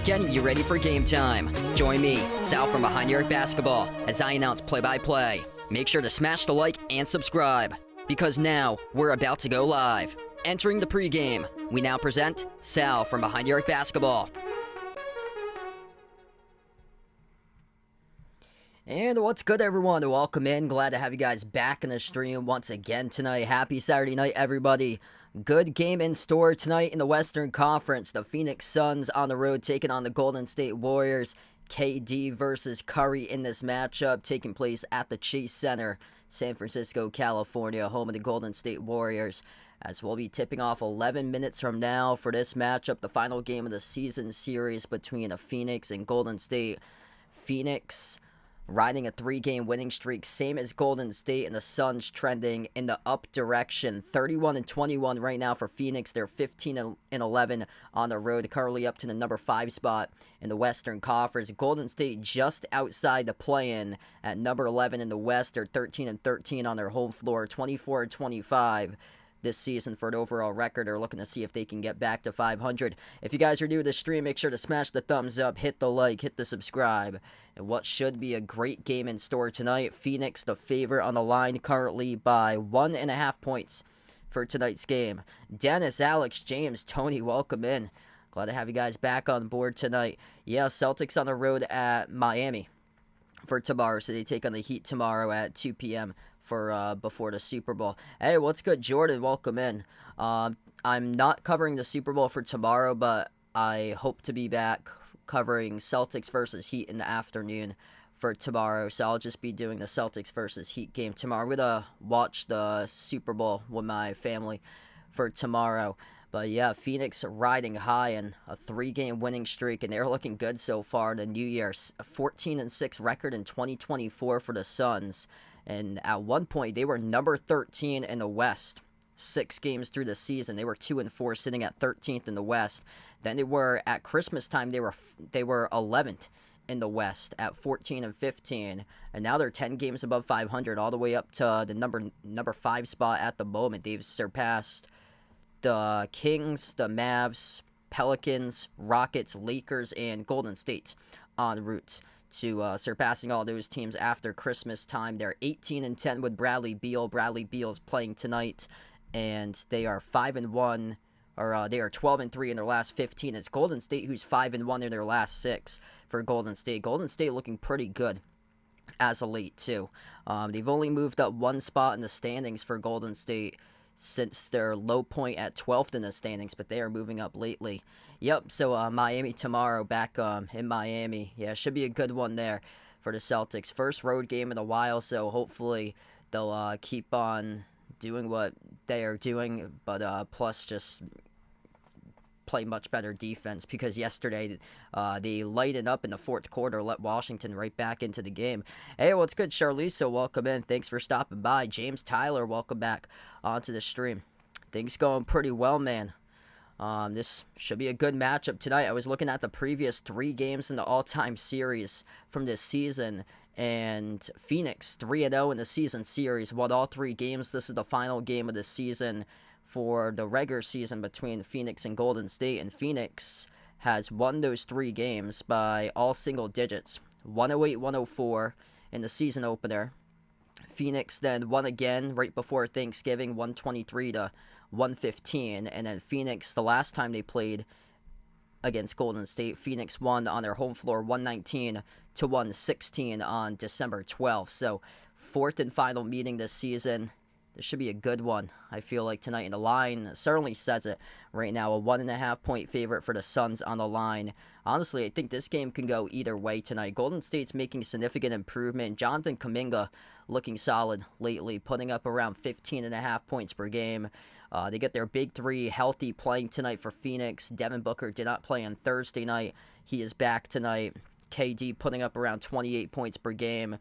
Getting you ready for game time. Join me, Sal from Behind Your Basketball, as I announce play-by-play. Make sure to smash the like and subscribe, because now we're about to go live. Entering the pregame, we now present Sal from Behind Your Basketball. And what's good, everyone? Welcome in. Glad to have you guys back in the stream once again tonight. Happy Saturday night, everybody. Good game in store tonight in the Western Conference. The Phoenix Suns on the road taking on the Golden State Warriors. KD versus Curry in this matchup taking place at the Chase Center, San Francisco, California, home of the Golden State Warriors. As we'll be tipping off 11 minutes from now for this matchup, the final game of the season series between the Phoenix and Golden State. Phoenix riding a 3-game winning streak, same as Golden State, and the Suns trending in the up direction. 31-21 right now for Phoenix. They're 15-11 on the road, currently up to the number 5 spot in the Western Conference. Golden State just outside the play-in at number 11 in the West. They're 13-13 on their home floor, 24-25. This season for an overall record. They're looking to see if they can get back to 500. If you guys are new to the stream, make sure to smash the thumbs up, hit the like, hit the subscribe. And what should be a great game in store tonight. Phoenix, the favorite on the line, currently by 1.5 points for tonight's game. Dennis, Alex, James, Tony, welcome in. Glad to have you guys back on board tonight. Yeah, Celtics on the road at Miami for tomorrow. So they take on the Heat tomorrow at 2 p.m. for before the Super Bowl. Hey, what's good, Jordan? Welcome in. I'm not covering the Super Bowl for tomorrow, but I hope to be back covering Celtics versus Heat in the afternoon for tomorrow. So I'll just be doing the Celtics versus Heat game tomorrow. I'm gonna watch the Super Bowl with my family for tomorrow. But yeah, Phoenix riding high in a 3-game winning streak, and they're looking good so far in the new year. 14-6 record in 2024 for the Suns. And at one point, they were number 13 in the West. 6 games through the season, they were 2-4, sitting at 13th in the West. Then they were at Christmas time, they were 11th in the West at 14-15, and now they're 10 games above 500, all the way up to the number 5 spot at the moment. They've surpassed the Kings, the Mavs, Pelicans, Rockets, Lakers, and Golden State en route to surpassing all those teams after Christmas time. They're 18-10 with Bradley Beal. Bradley Beal's playing tonight, and they are 5-1, or they are 12-3 in their last 15. It's Golden State who's 5-1 in their last 6 for Golden State. Golden State looking pretty good as of late too. They've only moved up 1 spot in the standings for Golden State since their low point at 12th in the standings, but they are moving up lately. Yep, so Miami tomorrow, back in Miami. Yeah, should be a good one there for the Celtics. First road game in a while, so hopefully they'll keep on doing what they are doing, but plus just play much better defense, because yesterday they lightened up in the fourth quarter, let Washington right back into the game. Hey, what's good, Charlize? So welcome in. Thanks for stopping by. James Tyler, welcome back onto the stream. Things going pretty well, man. This should be a good matchup tonight. I was looking at the previous 3 games in the all-time series from this season, and Phoenix 3-0 in the season series, won all 3 games. This is the final game of the season for the regular season between Phoenix and Golden State, and Phoenix has won those 3 games by all single digits, 108-104 in the season opener. Phoenix then won again right before Thanksgiving, 123-115, and then Phoenix, the last time they played against Golden State, Phoenix won on their home floor 119-116 on December 12th. So 4th and final meeting this season This should be a good one, I feel like, tonight. And the line certainly says it right now. A 1.5-point favorite for the Suns on the line. Honestly, I think this game can go either way tonight. Golden State's making significant improvement. Jonathan Kuminga looking solid lately, putting up around 15.5 points per game. They get their big three healthy playing tonight for Phoenix. Devin Booker did not play on Thursday night. He is back tonight. KD putting up around 28 points per game.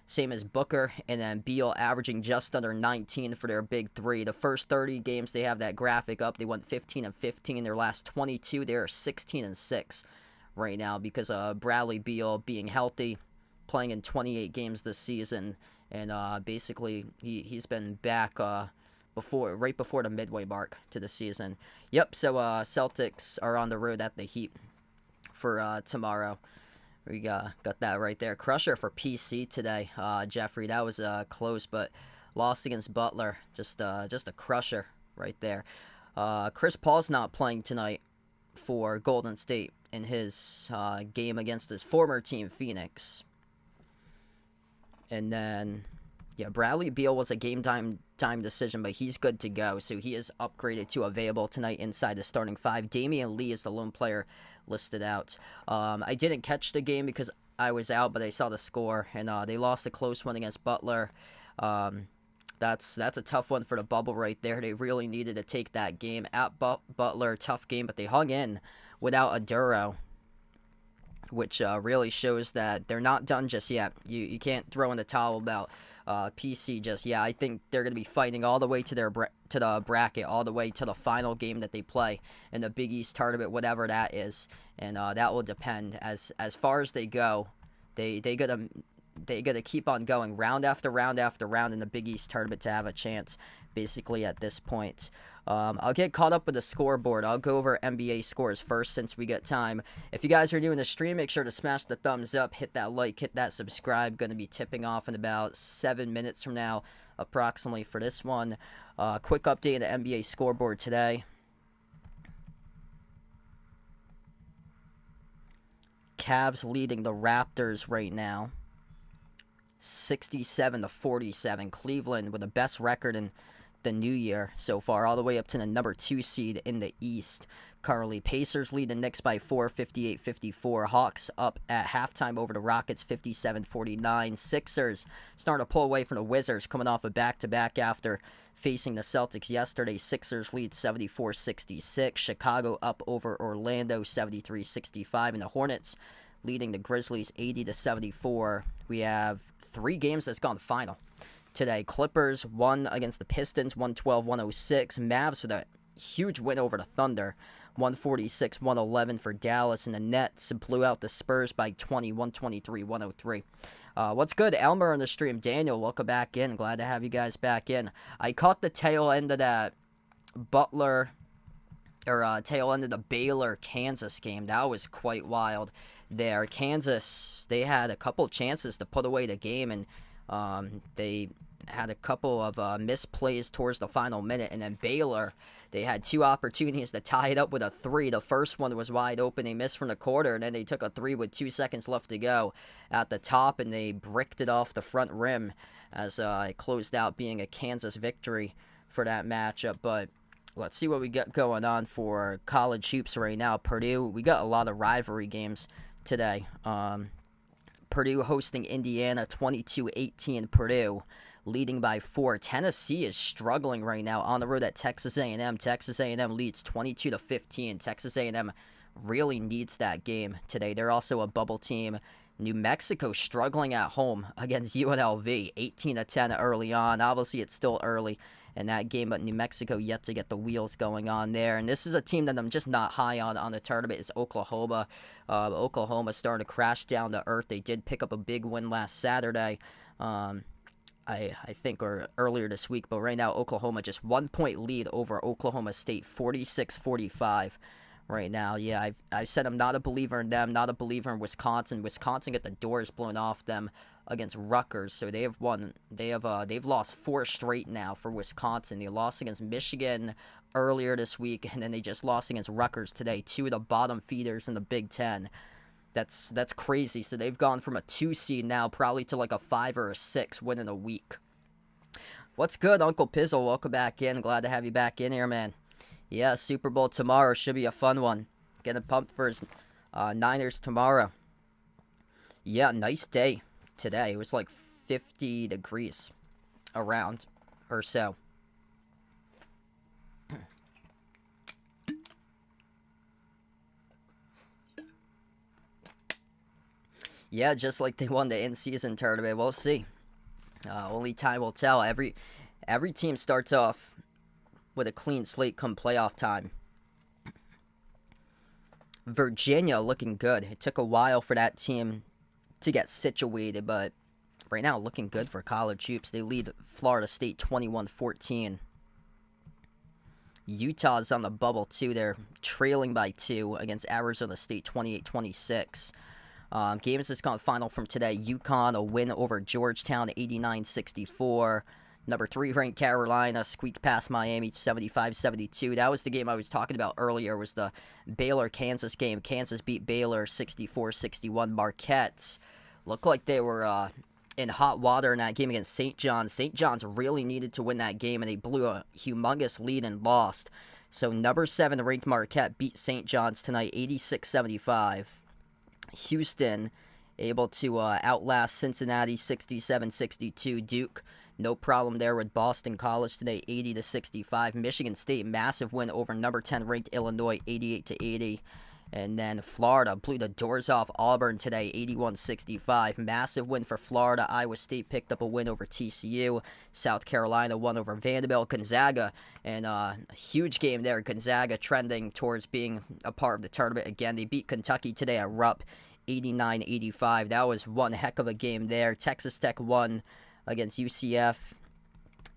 Same as Booker, and then Beal averaging just under 19 for their big three. The first 30 games, they have that graphic up. They went 15-15. Their last 22, they're 16-6 right now because Bradley Beal being healthy, playing in 28 games this season, and basically he's been back right before the midway mark to the season. Yep, so Celtics are on the road at the Heat for tomorrow. We got that right there. Crusher for PC today, Jeffrey. That was close, but lost against Butler. Just a crusher right there. Chris Paul's not playing tonight for Golden State in his game against his former team, Phoenix. And then, yeah, Bradley Beal was a game time decision, but he's good to go. So he is upgraded to available tonight inside the starting five. Damian Lee is the lone player listed out. I didn't catch the game because I was out, but I saw the score, and they lost a close one against Butler. That's a tough one for the bubble right there. They really needed to take that game at Butler. Tough game, but they hung in without Aduro, which really shows that they're not done just yet. You can't throw in the towel about PC just yet. I think they're going to be fighting all the way to the bracket, all the way to the final game that they play in the Big East tournament, whatever that is, and that will depend as far as they go. They gotta keep on going round after round after round in the Big East tournament to have a chance, basically at this point. I'll get caught up with the scoreboard. I'll go over NBA scores first since we got time. If you guys are new in the stream, make sure to smash the thumbs up, hit that like, hit that subscribe. Going to be tipping off in about 7 minutes from now, approximately, for this one. Quick update of the NBA scoreboard today. Cavs leading the Raptors right now, 67-47. Cleveland with the best record in the new year so far, all the way up to the number 2 seed in the East. Currently, Pacers lead the Knicks by 4, 58-54. Hawks up at halftime over the Rockets, 57-49. Sixers starting to pull away from the Wizards, coming off a back-to-back after facing the Celtics yesterday. Sixers lead 74-66. Chicago up over Orlando, 73-65. And the Hornets leading the Grizzlies 80-74. We have 3 games that's gone final today. Clippers won against the Pistons, 112-106. Mavs with a huge win over the Thunder, 146-111 for Dallas. And the Nets blew out the Spurs by 20, 123-103. What's good? Elmer on the stream. Daniel, welcome back in. Glad to have you guys back in. I caught the tail end of that tail end of the Baylor-Kansas game. That was quite wild there. Kansas, they had a couple chances to put away the game, and they had a couple of misplays towards the final minute. And then Baylor, they had 2 opportunities to tie it up with a 3. The first one was wide open. They missed from the quarter, and then they took a 3 with 2 seconds left to go at the top, and they bricked it off the front rim as it closed out being a Kansas victory for that matchup. But let's see what we got going on for college hoops right now. Purdue, we got a lot of rivalry games today. Purdue hosting Indiana, 22-18. Purdue leading by 4. Tennessee is struggling right now on the road at Texas A&M. Texas A&M leads 22-15. Texas A&M really needs that game today. They're also a bubble team. New Mexico struggling at home against UNLV, 18-10 early on. Obviously, it's still early in that game, but New Mexico yet to get the wheels going on there. And this is a team that I'm just not high on the tournament, is Oklahoma. Oklahoma starting to crash down to earth. They did pick up a big win last Saturday, I think, or earlier this week. But right now, Oklahoma just 1-point lead over Oklahoma State, 46-45. Right now, yeah, I've said I'm not a believer in them, not a believer in Wisconsin. Wisconsin got the doors blown off them against Rutgers, so they've lost 4 straight now for Wisconsin. They lost against Michigan earlier this week, and then they just lost against Rutgers today, 2 of the bottom feeders in the Big Ten. That's crazy. So they've gone from a 2 seed now probably to like a 5 or a 6 win in a week. What's good, Uncle Pizzle? Welcome back in. Glad to have you back in here, man. Yeah, Super Bowl tomorrow should be a fun one. Getting pumped for his Niners tomorrow. Yeah, nice day today. It was like 50 degrees around or so. Yeah, just like they won the in-season tournament. We'll see. Only time will tell. Every team starts off with a clean slate come playoff time. Virginia looking good. It took a while for that team to get situated, but right now looking good for college hoops. They lead Florida State 21-14. Utah's on the bubble too. They're trailing by 2 against Arizona State 28-26. Games that's gone final from today. UConn, a win over Georgetown, 89-64. Number 3 ranked Carolina squeaked past Miami, 75-72. That was the game I was talking about earlier, was the Baylor-Kansas game. Kansas beat Baylor 64-61. Marquette looked like they were in hot water in that game against St. John's. St. John's really needed to win that game, and they blew a humongous lead and lost. So number 7 ranked Marquette beat St. John's tonight, 86-75. Houston able to outlast Cincinnati 67-62. Duke, no problem there with Boston College today, 80-65. Michigan State, massive win over number 10 ranked Illinois, 88-80. And then Florida blew the doors off Auburn today, 81-65. Massive win for Florida. Iowa State picked up a win over TCU. South Carolina won over Vanderbilt. Gonzaga, and a huge game there. Gonzaga trending towards being a part of the tournament again. They beat Kentucky today at Rupp, 89-85. That was one heck of a game there. Texas Tech won against UCF.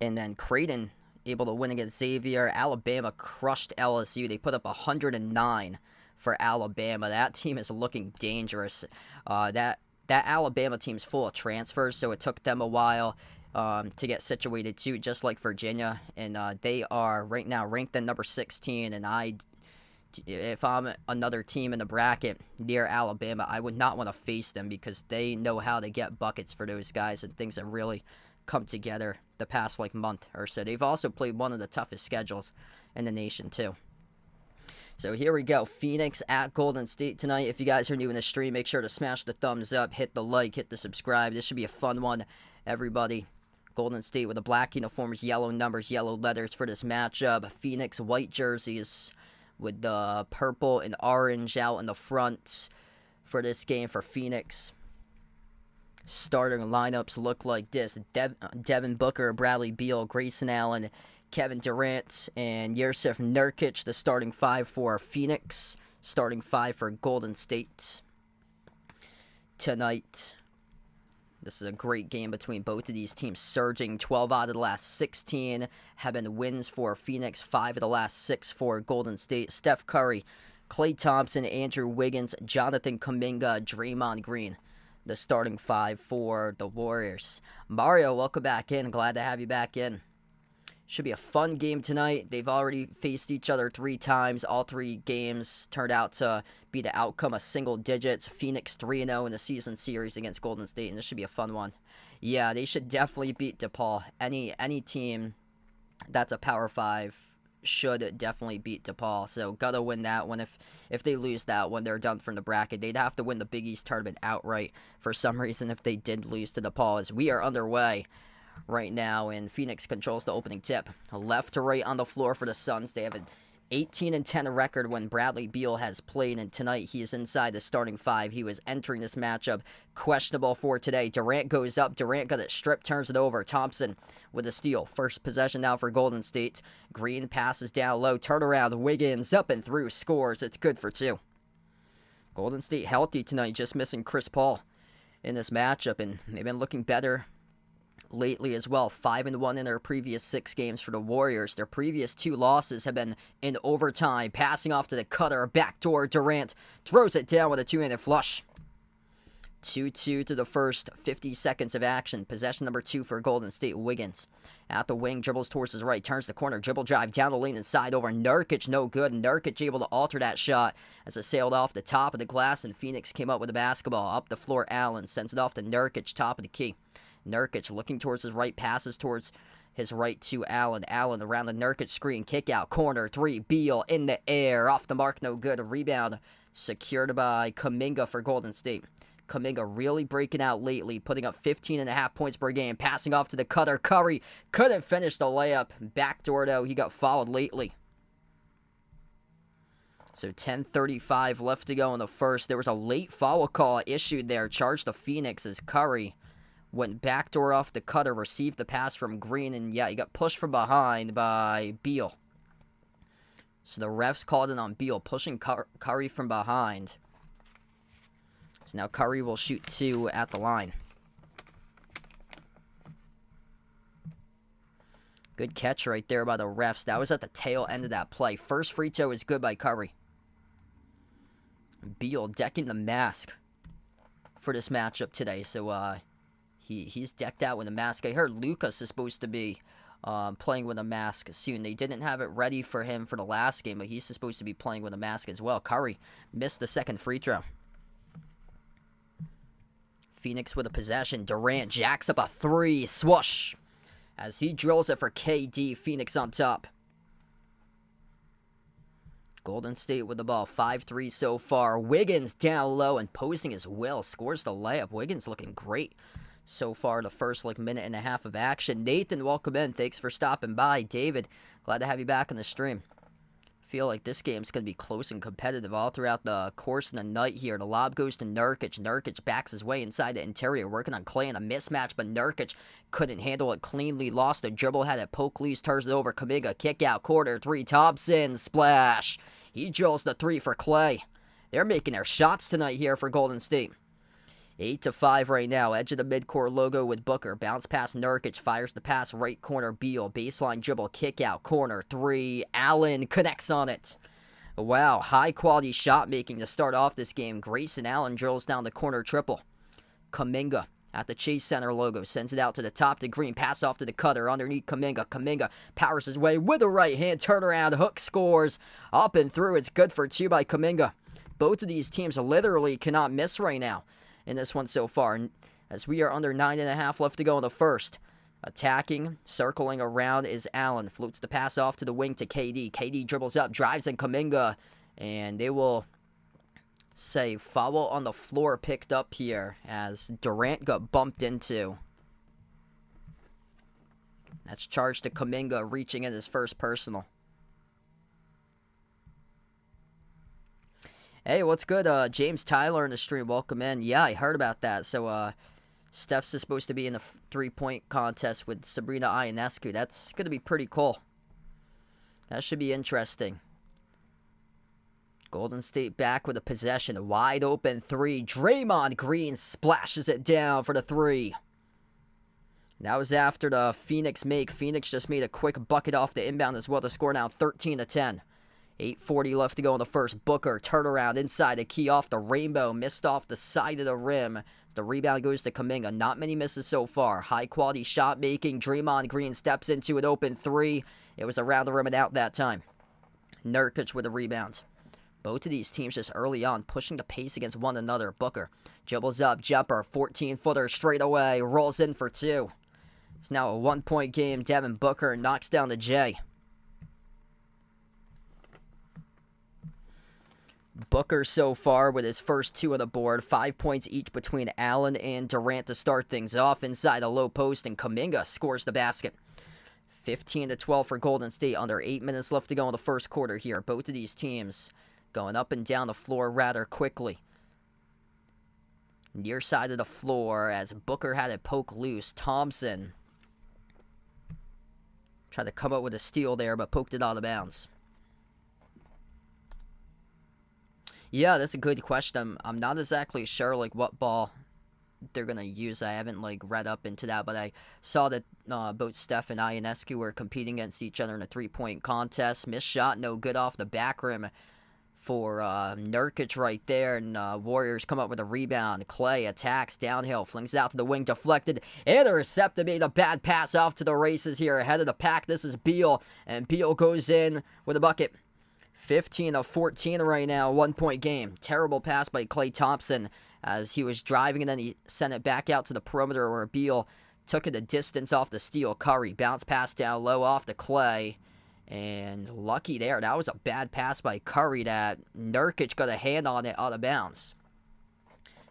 And then Creighton able to win against Xavier. Alabama crushed LSU. They put up 109 for Alabama. That team is looking dangerous. That Alabama team's full of transfers, so it took them a while to get situated too, just like Virginia. And they are right now ranked at number 16. And if I'm another team in the bracket near Alabama, I would not want to face them because they know how to get buckets for those guys, and things have really come together the past month or so. They've also played one of the toughest schedules in the nation too. So here we go. Phoenix at Golden State tonight. If you guys are new in the stream, make sure to smash the thumbs up, hit the like, hit the subscribe. This should be a fun one, everybody. Golden State with the black uniforms, yellow numbers, yellow letters for this matchup. Phoenix white jerseys with the purple and orange out in the front for this game for Phoenix. Starting lineups look like this. Devin Booker, Bradley Beal, Grayson Allen, Kevin Durant, and Yusuf Nurkic, the starting 5 for Phoenix. Starting 5 for Golden State tonight. This is a great game between both of these teams, surging. 12 out of the last 16 have been wins for Phoenix, 5 of the last 6 for Golden State. Steph Curry, Klay Thompson, Andrew Wiggins, Jonathan Kuminga, Draymond Green, the starting 5 for the Warriors. Mario, welcome back in. Glad to have you back in. Should be a fun game tonight. They've already faced each other 3 times. All 3 games turned out to be the outcome of single digits. Phoenix 3-0 in the season series against Golden State, and this should be a fun one. Yeah, they should definitely beat DePaul. Any team that's a Power 5 should definitely beat DePaul. So gotta win that one. If they lose that one, they're done from the bracket. They'd have to win the Big East tournament outright for some reason if they did lose to DePaul, as we are underway right now, and Phoenix controls the opening tip. Left to right on the floor for the Suns. They have an 18-10 record when Bradley Beal has played, and tonight he is inside the starting 5. He was entering this matchup questionable for today. Durant goes up. Durant got it stripped, turns it over. Thompson with a steal. First possession now for Golden State. Green passes down low. Turnaround. Wiggins up and through. Scores. It's good for 2. Golden State healthy tonight, just missing Chris Paul in this matchup, and they've been looking better lately as well. 5-1 in their previous 6 games for the Warriors. Their previous 2 losses have been in overtime. Passing off to the cutter, backdoor. Durant throws it down with a 2-handed flush. 2-2 to the first 50 seconds of action. Possession number 2 for Golden State. Wiggins at the wing, dribbles towards his right, turns the corner, dribble drive down the lane inside over Nurkic, no good. Nurkic able to alter that shot as it sailed off the top of the glass, and Phoenix came up with the basketball. Up the floor, Allen sends it off to Nurkic, top of the key. Nurkic looking towards his right, passes towards his right to Allen. Allen around the Nurkic screen. Kick out. Corner. 3. Beal in the air. Off the mark. No good. A rebound secured by Kuminga for Golden State. Kuminga really breaking out lately, putting up 15.5 points per game. Passing off to the cutter. Curry couldn't finish the layup. Backdoor, though. He got fouled lately. So 10:35 left to go in the first. There was a late foul call issued there. Charged to Phoenix as Curry went backdoor off the cutter. Received the pass from Green. And yeah, he got pushed from behind by Beal. So the refs called it on Beal, pushing Curry from behind. So now Curry will shoot 2 at the line. Good catch right there by the refs. That was at the tail end of that play. First free throw is good by Curry. Beal decking the mask for this matchup today. So he's decked out with a mask. I heard Lucas is supposed to be playing with a mask soon. They didn't have it ready for him for the last game, but he's supposed to be playing with a mask as well. Curry missed the second free throw. Phoenix with a possession. Durant jacks up a 3. Swoosh. As he drills it for KD. Phoenix on top. Golden State with the ball. 5-3 so far. Wiggins down low and posing as will. Scores the layup. Wiggins looking great so far the first minute and a half of action. Nathan, welcome in. Thanks for stopping by. David, glad to have you back on the stream. Feel like this game's going to be close and competitive all throughout the course of the night here. The lob goes to Nurkic. Nurkic backs his way inside the interior, working on Clay in a mismatch, but Nurkic couldn't handle it cleanly. Lost the dribble, had it poke loose, turns it over. Kuminga, kick out, corner 3. Thompson, splash. He drills the 3 for Clay. They're making their shots tonight here for Golden State. 8-5 right now. Edge of the midcourt logo with Booker. Bounce pass Nurkic. Fires the pass right corner. Beal. Baseline dribble. Kick out. Corner 3. Allen connects on it. Wow. High quality shot making to start off this game. Grayson Allen drills down the corner triple. Kuminga at the Chase Center logo. Sends it out to the top to Green. Pass off to the cutter. Underneath Kuminga. Kuminga powers his way with a right hand. Turnaround. Hook scores. Up and through. It's good for 2 by Kuminga. Both of these teams literally cannot miss right now in this one so far, as we are under 9.5 left to go in the first. Attacking, circling around is Allen. Floats the pass off to the wing to KD. KD dribbles up, drives in Kuminga, and they will say foul on the floor picked up here as Durant got bumped into. That's charged to Kuminga, reaching in his first personal. Hey, what's good? James Tyler in the stream. Welcome in. Yeah, I heard about that. So, Steph's is supposed to be in the 3-point contest with Sabrina Ionescu. That's going to be pretty cool. That should be interesting. Golden State back with a possession. A wide open 3. Draymond Green splashes it down for the 3. That was after the Phoenix make. Phoenix just made a quick bucket off the inbound as well to score now 13-10. 8:40 left to go in the first. Booker, turnaround inside the key off the rainbow. Missed off the side of the rim. The rebound goes to Kuminga. Not many misses so far. High quality shot making. Draymond Green steps into an open 3. It was around the rim and out that time. Nurkic with a rebound. Both of these teams just early on pushing the pace against one another. Booker dribbles up, jumper, 14-footer straight away. Rolls in for 2. It's now a 1-point game. Devin Booker knocks down the J. Booker so far with his first 2 on the board. 5 points each between Allen and Durant to start things off inside the low post, and Kuminga scores the basket. 15-12 for Golden State. Under 8 minutes left to go in the first quarter here. Both of these teams going up and down the floor rather quickly. Near side of the floor as Booker had it poke loose. Thompson tried to come up with a steal there, but poked it out of bounds. Yeah, that's a good question. I'm not exactly sure what ball they're gonna use. I haven't read up into that, but I saw that both Steph and Ionescu were competing against each other in a 3-point contest. Missed shot, no good off the back rim for Nurkic right there, and Warriors come up with a rebound. Clay attacks downhill, flings it out to the wing, deflected, intercepted, made a bad pass off to the races here ahead of the pack. This is Beal, and Beal goes in with a bucket. 15-14 right now, 1-point game. Terrible pass by Klay Thompson as he was driving, and then he sent it back out to the perimeter where Beal Took it a distance off the steal. Curry bounce pass down low off to Clay. And lucky there. That was a bad pass by Curry that Nurkic got a hand on it out of bounds.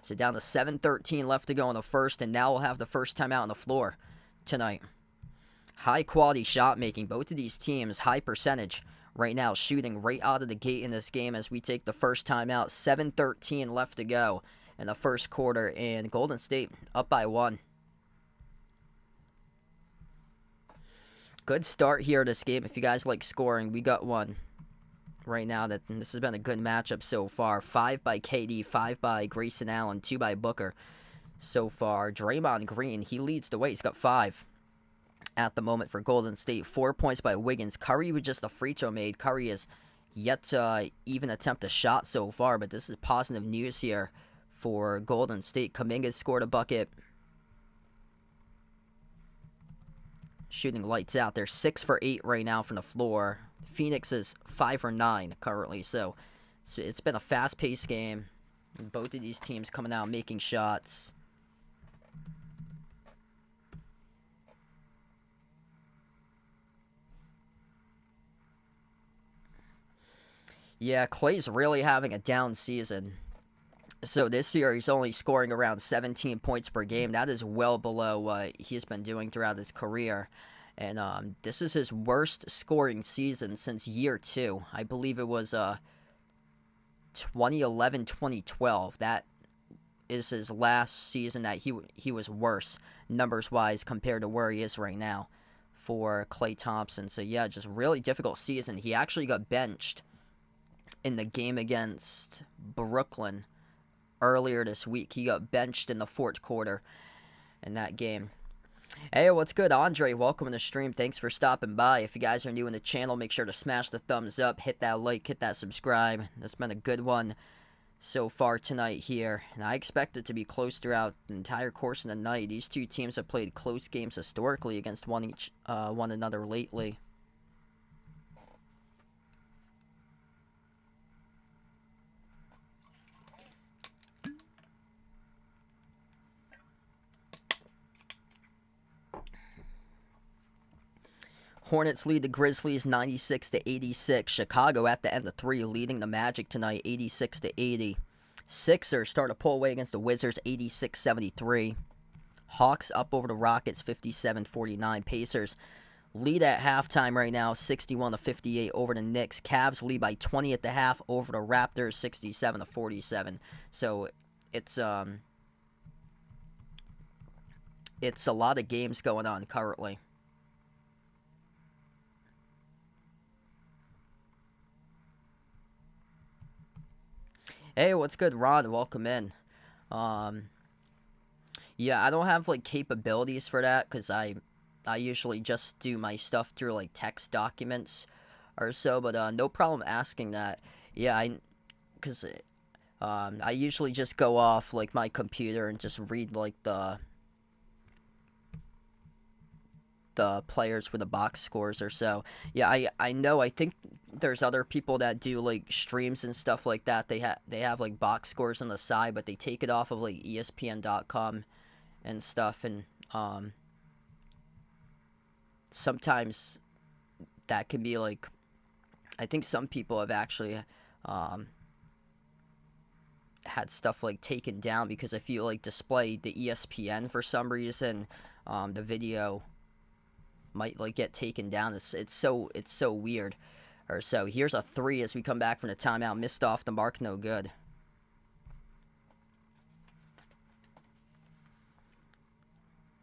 So down to 7:13 left to go in the first, and now we'll have the first timeout on the floor tonight. High quality shot making. Both of these teams, high percentage right now, shooting right out of the gate in this game as we take the first timeout. 7:13 left to go in the first quarter, and Golden State up by 1. Good start here this game. If you guys like scoring, we got one right now. This has been a good matchup so far. 5 by KD, 5 by Grayson Allen, 2 by Booker so far. Draymond Green, he leads the way. He's got 5 at the moment for Golden State. 4 points by Wiggins. Curry was just a free throw made. Curry has yet to even attempt a shot so far, but this is positive news here for Golden State. Kuminga scored a bucket. Shooting lights out. They're 6 for 8 right now from the floor. Phoenix is 5 for 9 currently. So it's been a fast-paced game. Both of these teams coming out making shots. Yeah, Clay's really having a down season. So this year he's only scoring around 17 points per game. That is well below what he's been doing throughout his career. And this is his worst scoring season since year 2. I believe it was 2011-2012. That is his last season that he was worse numbers-wise compared to where he is right now for Klay Thompson. So yeah, just really difficult season. He actually got benched in the game against Brooklyn earlier this week. He got benched in the fourth quarter in that game. Hey, what's good, Andre? Welcome to the stream. Thanks for stopping by. If you guys are new in the channel, make sure to smash the thumbs up, hit that like, hit that subscribe. That's been a good one so far tonight here, and I expect it to be close throughout the entire course of the night. These two teams have played close games historically against one another lately. Hornets lead the Grizzlies 96-86. Chicago at the end of 3 leading the Magic tonight 86-80. Sixers start to pull away against the Wizards 86-73. Hawks up over the Rockets 57-49. Pacers lead at halftime right now 61-58 over the Knicks. Cavs lead by 20 at the half over the Raptors 67-47. So it's a lot of games going on currently. Hey, what's good, Ron? Welcome in. Yeah, I don't have like capabilities for that because I usually just do my stuff through like text documents or so, but no problem asking that. Yeah, I usually just go off like my computer and just read like the players with the box scores or so. Yeah, I know. I think there's other people that do like streams and stuff like that. They have like box scores on the side, but they take it off of like ESPN.com and stuff. And sometimes that can be like, I think some people have actually had stuff like taken down because if you like display the ESPN for some reason, the video might like get taken down. It's so weird. Or so here's a 3 as we come back from the timeout. Missed off the mark, no good.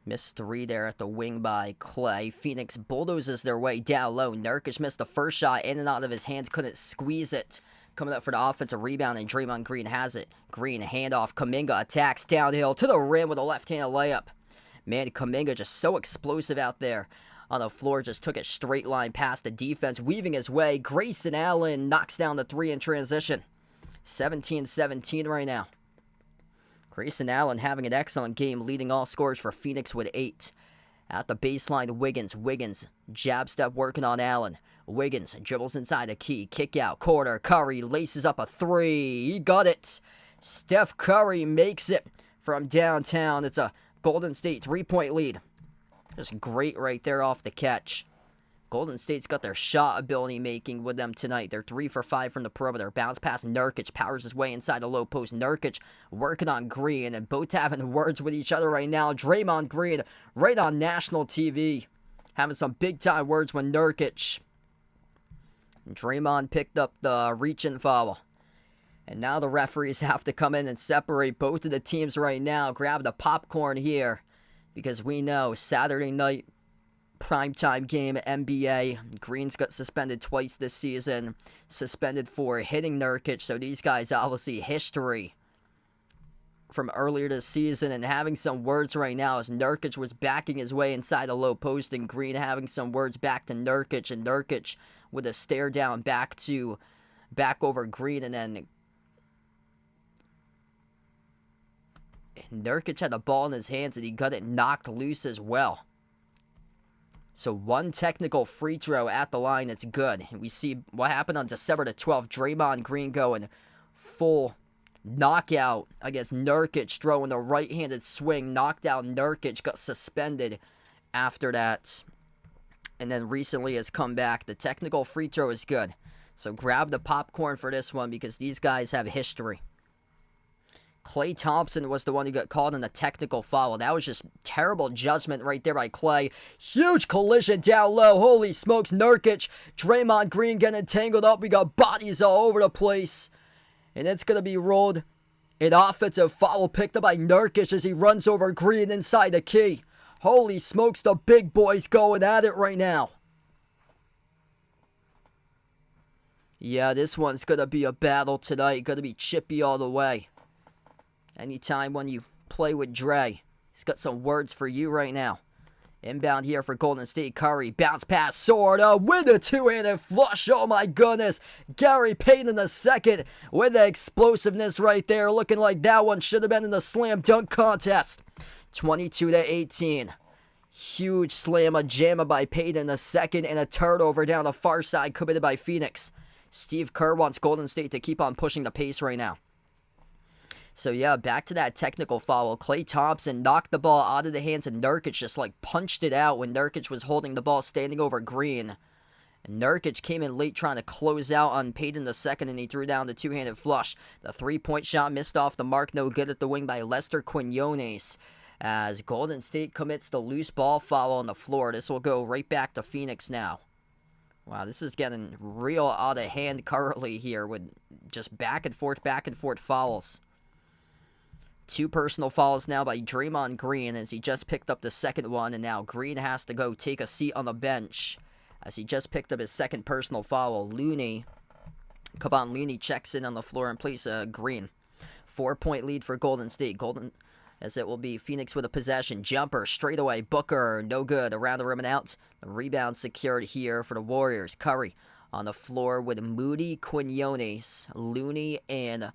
Missed 3 there at the wing by Clay. Phoenix bulldozes their way down low. Nurkic missed the first shot in and out of his hands. Couldn't squeeze it. Coming up for the offensive rebound, and Draymond Green has it. Green handoff. Kuminga attacks downhill to the rim with a left-handed layup. Man, Kuminga just so explosive out there on the floor. Just took a straight line past the defense, weaving his way. Grayson Allen knocks down the 3 in transition. 17-17 right now. Grayson Allen having an excellent game, leading all scorers for Phoenix with 8. At the baseline, Wiggins, jab step working on Allen. Wiggins dribbles inside the key, kick out, corner. Curry laces up a 3. He got it. Steph Curry makes it from downtown. It's a Golden State 3-point lead Just great right there off the catch. Golden State's got their shot ability making with them tonight. They're 3 for 5 from the perimeter. Bounce pass Nurkic powers his way inside the low post. Nurkic working on Green, and both having words with each other right now. Draymond Green right on national TV having some big time words with Nurkic. And Draymond picked up the reach-in foul. And now the referees have to come in and separate both of the teams right now. Grab the popcorn here, because we know Saturday night primetime game, NBA. Green's got suspended twice this season. Suspended for hitting Nurkic. So these guys obviously history from earlier this season, and having some words right now as Nurkic was backing his way inside the low post, and Green having some words back to Nurkic, and Nurkic with a stare down back over Green, and then Nurkic had the ball in his hands and he got it knocked loose as well. So one technical free throw at the line, it's good. And we see what happened on December the 12th. Draymond Green going full knockout against Nurkic, throwing the right-handed swing, knocked out Nurkic, got suspended after that. And then recently has come back. The technical free throw is good. So grab the popcorn for this one, because these guys have history. Klay Thompson was the one who got called in a technical foul. That was just terrible judgment right there by Klay. Huge collision down low. Holy smokes, Nurkic. Draymond Green getting tangled up. We got bodies all over the place. And it's going to be ruled an offensive foul picked up by Nurkic as he runs over Green inside the key. Holy smokes, the big boys going at it right now. Yeah, this one's going to be a battle tonight. Going to be chippy all the way. Anytime when you play with Dre, he's got some words for you right now. Inbound here for Golden State. Curry, bounce pass, Sorda with a two-handed flush. Oh my goodness. Gary Payton in the second with the explosiveness right there. Looking like that one should have been in the slam dunk contest. 22-18. Huge slammer jammer by Payton in the second, and a turnover down the far side committed by Phoenix. Steve Kerr wants Golden State to keep on pushing the pace right now. So yeah, back to that technical foul. Klay Thompson knocked the ball out of the hands of Nurkic, just like punched it out when Nurkic was holding the ball standing over Green. And Nurkic came in late trying to close out on Payton the second, and he threw down the two-handed flush. The three-point shot missed off the mark, no good at the wing by Lester Quinones. As Golden State commits the loose ball foul on the floor. This will go right back to Phoenix now. Wow, this is getting real out of hand currently here with just back and forth fouls. 2 personal fouls now by Draymond Green as he just picked up the second one, and now Green has to go take a seat on the bench as he just picked up his second personal foul. Kevon Looney checks in on the floor in place of Green. 4-point lead for Golden State. As it will be Phoenix with a possession. Jumper, straight away, Booker, no good. Around the rim and out. The rebound secured here for the Warriors. Curry on the floor with Moody, Quinones, Looney, and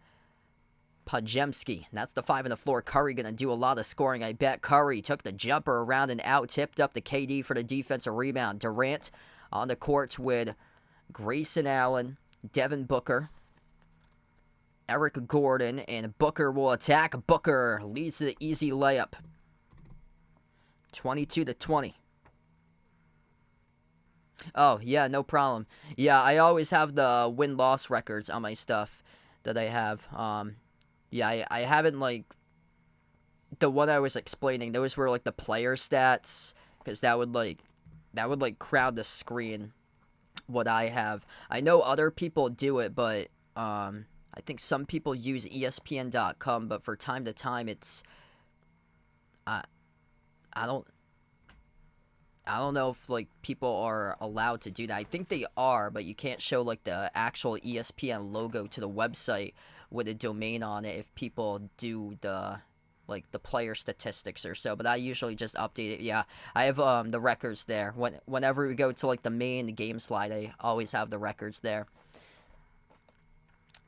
Pajemski. That's the 5 on the floor. Curry going to do a lot of scoring, I bet. Curry took the jumper around and out, tipped up the KD for the defensive rebound. Durant on the court with Grayson Allen, Devin Booker, Eric Gordon, and Booker will attack. Booker leads to the easy layup. 22-20. Oh, yeah, no problem. Yeah, I always have the win-loss records on my stuff that I have. Yeah, I haven't, like, the one I was explaining, those were, like, the player stats, because that would, crowd the screen, what I have. I know other people do it, but, I think some people use ESPN.com, but for time to time, it's, I don't know if, like, people are allowed to do that. I think they are, but you can't show, like, the actual ESPN logo to the website with a domain on it if people do the player statistics or so. But I usually just update it. Yeah, I have the records there. Whenever we go to, like, the main game slide, I always have the records there.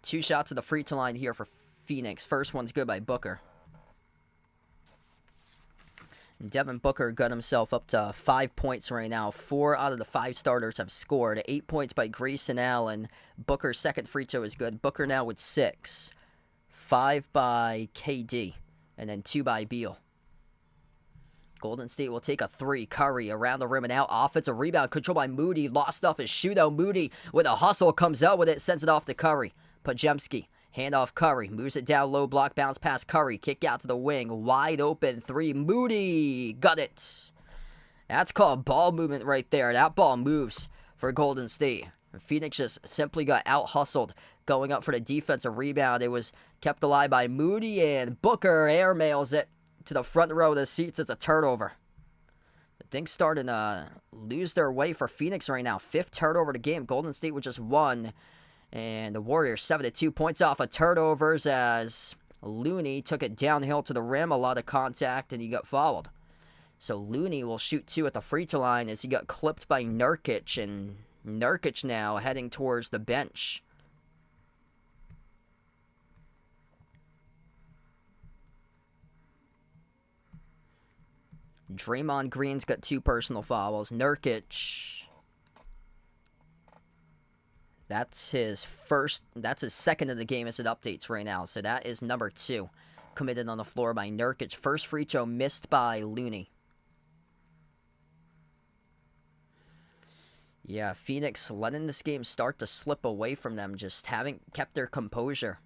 2 shots at the free throw line here for Phoenix. First one's good by Booker. Devin Booker got himself up to 5 points right now. 4 out of the 5 starters have scored. 8 points by Grayson Allen. Booker's second free throw is good. Booker now with 6. 5 by KD. And then 2 by Beal. Golden State will take a three. Curry around the rim and out. Offensive rebound controlled by Moody. Lost off his shootout. Moody with a hustle comes out with it. Sends it off to Curry. Pajemski. Handoff Curry. Moves it down low. Block bounce past Curry. Kick out to the wing. Wide open three. Moody. Got it. That's called ball movement right there. That ball moves for Golden State. Phoenix just simply got out-hustled. Going up for the defensive rebound. It was kept alive by Moody, and Booker airmails it to the front row of the seats. It's a turnover. Things starting to lose their way for Phoenix right now. 5th turnover of the game. Golden State with just 1. And the Warriors 7-2 points off of turnovers as Looney took it downhill to the rim. A lot of contact, and he got fouled. So Looney will shoot 2 at the free throw line as he got clipped by Nurkic. And Nurkic now heading towards the bench. Draymond Green's got 2 personal fouls. Nurkic, that's his second of the game as it updates right now. So that is number 2 committed on the floor by Nurkic. First free throw missed by Looney. Yeah, Phoenix letting this game start to slip away from them. Just haven't kept their composure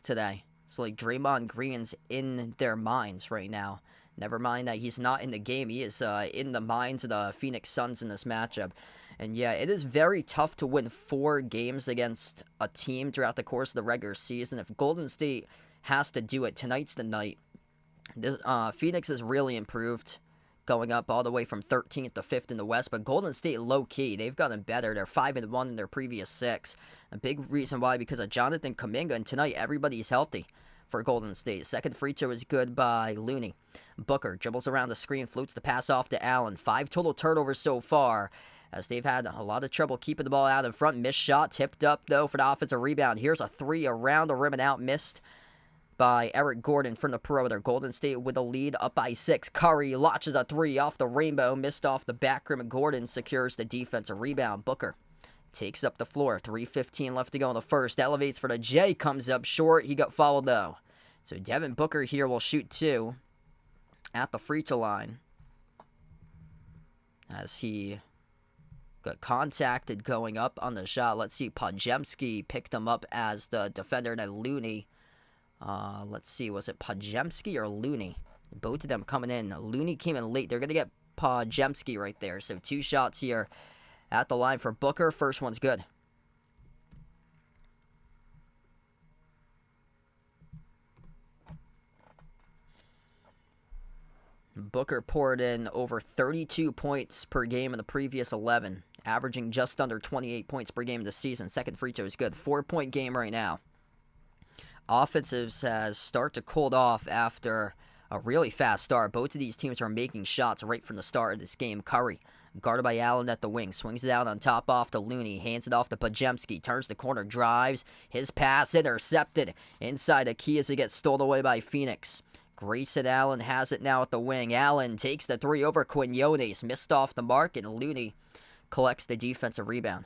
today. It's like Draymond Green's in their minds right now. Never mind that he's not in the game. He is in the minds of the Phoenix Suns in this matchup. And yeah, it is very tough to win 4 games against a team throughout the course of the regular season. If Golden State has to do it, tonight's the night. Phoenix has really improved, going up all the way from 13th to 5th in the West. But Golden State, low-key, they've gotten better. They're 5-1 in their previous 6. A big reason why, because of Jonathan Kuminga. And tonight, everybody's healthy for Golden State. Second free throw is good by Looney. Booker dribbles around the screen, floats the pass off to Allen. 5 total turnovers so far, as they've had a lot of trouble keeping the ball out in front. Missed shot, tipped up, though, for the offensive rebound. Here's a 3 around the rim and out, missed by Eric Gordon from the perimeter. Golden State with a lead, up by 6. Curry launches a 3 off the rainbow, missed off the back rim, and Gordon secures the defensive rebound. Booker takes up the floor. 3:15 left to go in the first. Elevates for the J, comes up short. He got fouled, though. So Devin Booker here will shoot 2 at the free throw line, as he got contacted going up on the shot. Let's see, Pajemski picked him up as the defender, and then Looney. Let's see, was it Pajemski or Looney? Both of them coming in. Looney came in late. They're going to get Pajemski right there. So 2 shots here at the line for Booker. First one's good. Booker poured in over 32 points per game in the previous 11, averaging just under 28 points per game this season. Second free throw is good. 4-point game right now. Offensives has start to cool off after a really fast start. Both of these teams are making shots right from the start of this game. Curry, guarded by Allen at the wing, swings it out on top off to Looney, hands it off to Pajemski, turns the corner, drives, his pass intercepted inside the key as it gets stolen away by Phoenix. Grayson Allen has it now at the wing. Allen takes the 3 over Quinones, missed off the mark, and Looney collects the defensive rebound.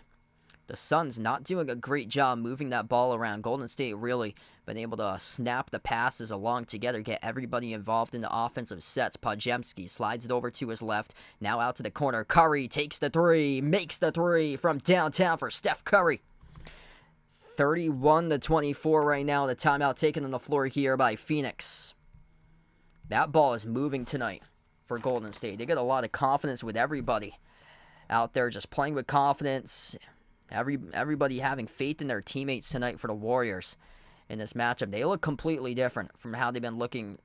The Suns not doing a great job moving that ball around. Golden State really been able to snap the passes along together, get everybody involved in the offensive sets. Pajemski slides it over to his left, now out to the corner. Curry takes the 3, makes the 3 from downtown for Steph Curry. 31-24 right now. The timeout taken on the floor here by Phoenix. That ball is moving tonight for Golden State. They got a lot of confidence with everybody out there, just playing with confidence. Everybody having faith in their teammates tonight for the Warriors in this matchup. They look completely different from how they've been looking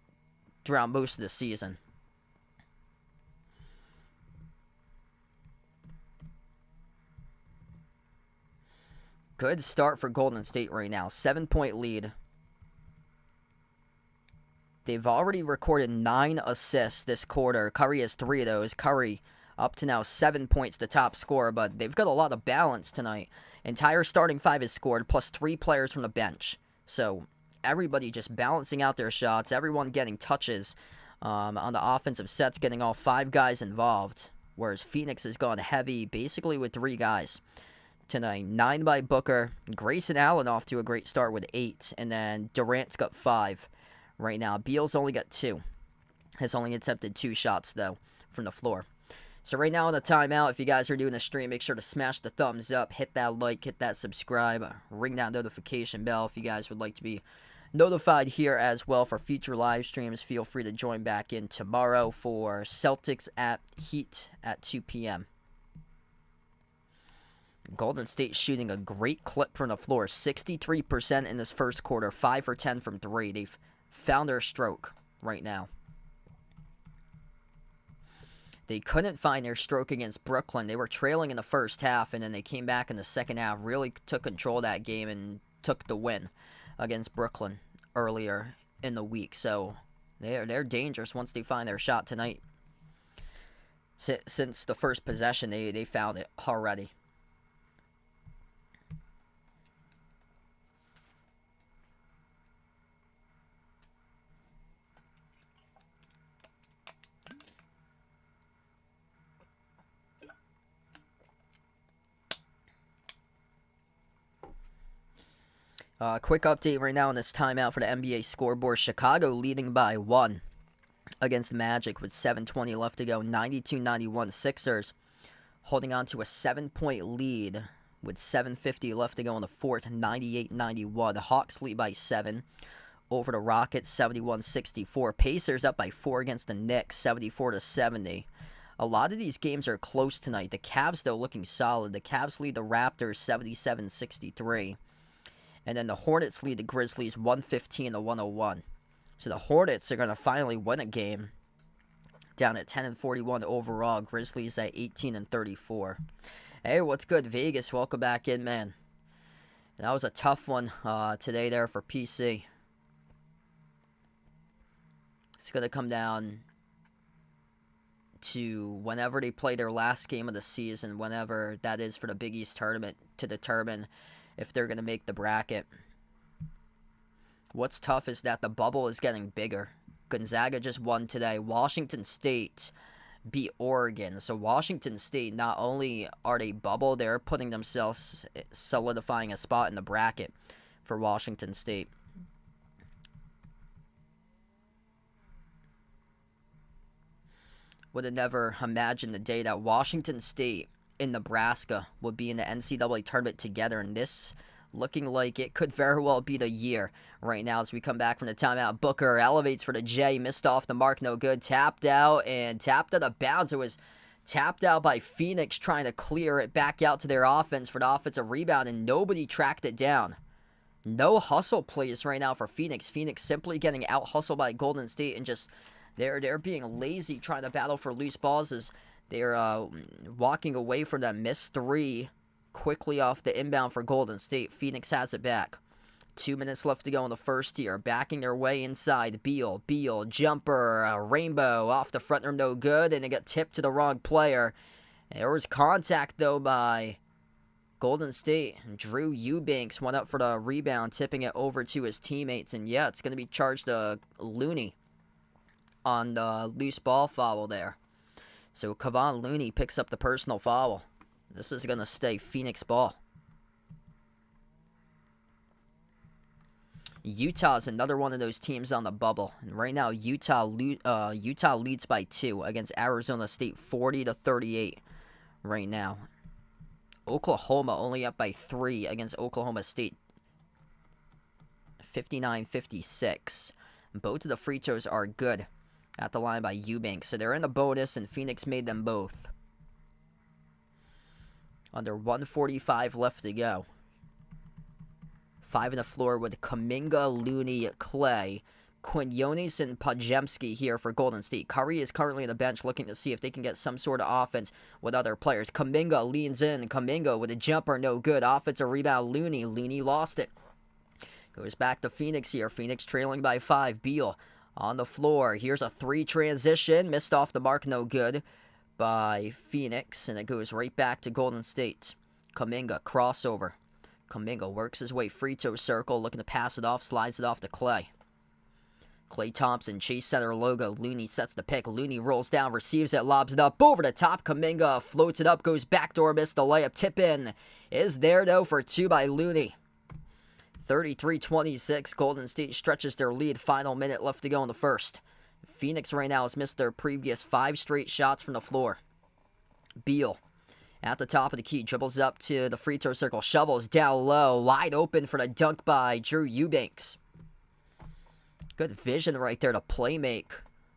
throughout most of the season. Good start for Golden State right now. 7-point lead. They've already recorded 9 assists this quarter. Curry has 3 of those. Curry up to now 7 points, the top scorer, but they've got a lot of balance tonight. Entire starting 5 is scored, plus 3 players from the bench. So everybody just balancing out their shots, everyone getting touches on the offensive sets, getting all 5 guys involved, whereas Phoenix has gone heavy basically with 3 guys tonight. 9 by Booker. Grayson Allen off to a great start with 8, and then Durant's got 5 right now. Beal's only got 2. Has only attempted 2 shots, though. from the floor. So right now on the timeout, if you guys are doing the stream, make sure to smash the thumbs up, hit that like, hit that subscribe, ring that notification bell if you guys would like to be notified here as well for future live streams. Feel free to join back in tomorrow for Celtics at Heat at 2 p.m. Golden State shooting a great clip from the floor, 63% in this first quarter, 5 for 10 from 3. They've found their stroke right now. They couldn't find their stroke against Brooklyn. They were trailing in the first half, and then they came back in the second half, really took control of that game, and took the win against Brooklyn earlier in the week. So they're dangerous once they find their shot tonight. Since the first possession, they found it already. Quick update right now on this timeout for the NBA scoreboard. Chicago leading by 1 against Magic with 7:20 left to go. 92-91 Sixers holding on to a 7-point lead with 7:50 left to go in the fourth. 98-91. The Hawks lead by 7 over the Rockets. 71-64. Pacers up by 4 against the Knicks. 74-70. A lot of these games are close tonight. The Cavs, though, looking solid. The Cavs lead the Raptors 77-63. And then the Hornets lead the Grizzlies 115-101. So the Hornets are going to finally win a game down at 10-41 overall. Grizzlies at 18-34. Hey, what's good, Vegas? Welcome back in, man. That was a tough one today there for PC. It's going to come down to whenever they play their last game of the season, whenever that is for the Big East tournament, to determine if they're going to make the bracket. What's tough is that the bubble is getting bigger. Gonzaga just won today. Washington State beat Oregon. So Washington State, not only are they bubble, they're putting themselves, solidifying a spot in the bracket for Washington State. Would have never imagined the day that Washington State in Nebraska would be in the NCAA tournament together, and this looking like it could very well be the year right now as we come back from the timeout. Booker elevates for the J, missed off the mark, no good, tapped out of bounds. It was tapped out by Phoenix trying to clear it back out to their offense for the offensive rebound, and nobody tracked it down. No hustle plays right now for Phoenix. Phoenix simply getting out hustled by Golden State, and just they're being lazy trying to battle for loose balls as they're walking away from that missed 3 quickly off the inbound for Golden State. Phoenix has it back. 2 minutes left to go in the first here. Backing their way inside. Beal, jumper, rainbow off the front rim, no good, and it got tipped to the wrong player. There was contact, though, by Golden State. Drew Eubanks went up for the rebound, tipping it over to his teammates, and yeah, it's going to be charged to Looney on the loose ball foul there. So Kevon Looney picks up the personal foul. This is going to stay Phoenix ball. Utah's another one of those teams on the bubble. And right now, Utah leads by 2 against Arizona State, 40-38 right now. Oklahoma only up by 3 against Oklahoma State, 59-56. Both of the free throws are good at the line by Eubanks. So they're in the bonus, and Phoenix made them both. Under 1:45 left to go. 5 on the floor with Kuminga, Looney, Clay, Quinones, and Podziemski here for Golden State. Curry is currently on the bench looking to see if they can get some sort of offense with other players. Kuminga leans in. Kuminga with a jumper, no good. Offensive rebound, Looney. Looney lost it. Goes back to Phoenix here. Phoenix trailing by 5. Beal on the floor. Here's a 3 transition. Missed off the mark, no good by Phoenix. And it goes right back to Golden State. Kuminga, crossover. Kuminga works his way free throw circle. Looking to pass it off. Slides it off to Clay. Klay Thompson, Chase Center logo. Looney sets the pick. Looney rolls down, receives it, lobs it up over the top. Kuminga floats it up, goes backdoor, missed the layup. Tip in is there, though, for 2 by Looney. 33-26. Golden State stretches their lead. Final minute left to go in the first. Phoenix right now has missed their previous 5 straight shots from the floor. Beal at the top of the key, dribbles up to the free throw circle, shovels down low, wide open for the dunk by Drew Eubanks. Good vision right there to play make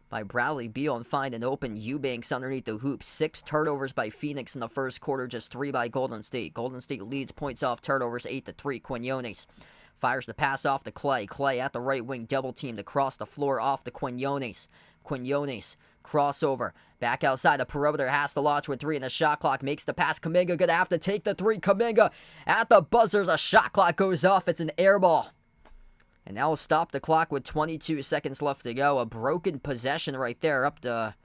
by Bradley Beal and find an open Eubanks underneath the hoop. 6 turnovers by Phoenix in the first quarter, just 3 by Golden State. Golden State leads points off turnovers 8-3. Quinones fires the pass off to Clay. Clay at the right wing, double teamed across the floor off to Quinones. Quinones crossover. Back outside the perimeter, has to launch with 3 in the shot clock. Makes the pass. Kuminga gonna have to take the 3. Kuminga at the buzzer. The shot clock goes off. It's an air ball. And that will stop the clock with 22 seconds left to go. A broken possession right there, up to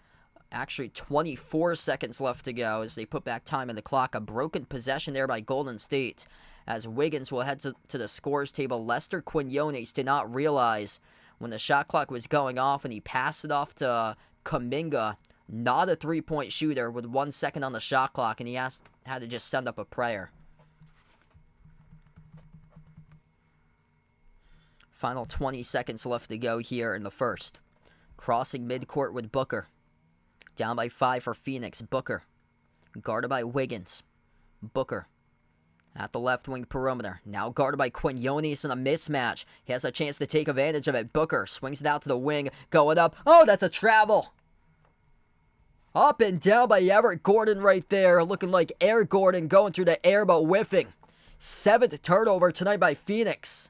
actually 24 seconds left to go as they put back time in the clock. A broken possession there by Golden State as Wiggins will head to the scores table. Lester Quinones did not realize when the shot clock was going off and he passed it off to Kuminga, not a three-point shooter, with 1 second on the shot clock, and he had to just send up a prayer. Final 20 seconds left to go here in the first. Crossing midcourt with Booker. Down by 5 for Phoenix. Booker. Guarded by Wiggins. Booker. At the left wing perimeter. Now guarded by Quinones in a mismatch. He has a chance to take advantage of it. Booker swings it out to the wing. Going up. Oh, that's a travel. Up and down by Everett Gordon right there. Looking like Air Gordon going through the air but whiffing. 7th turnover tonight by Phoenix.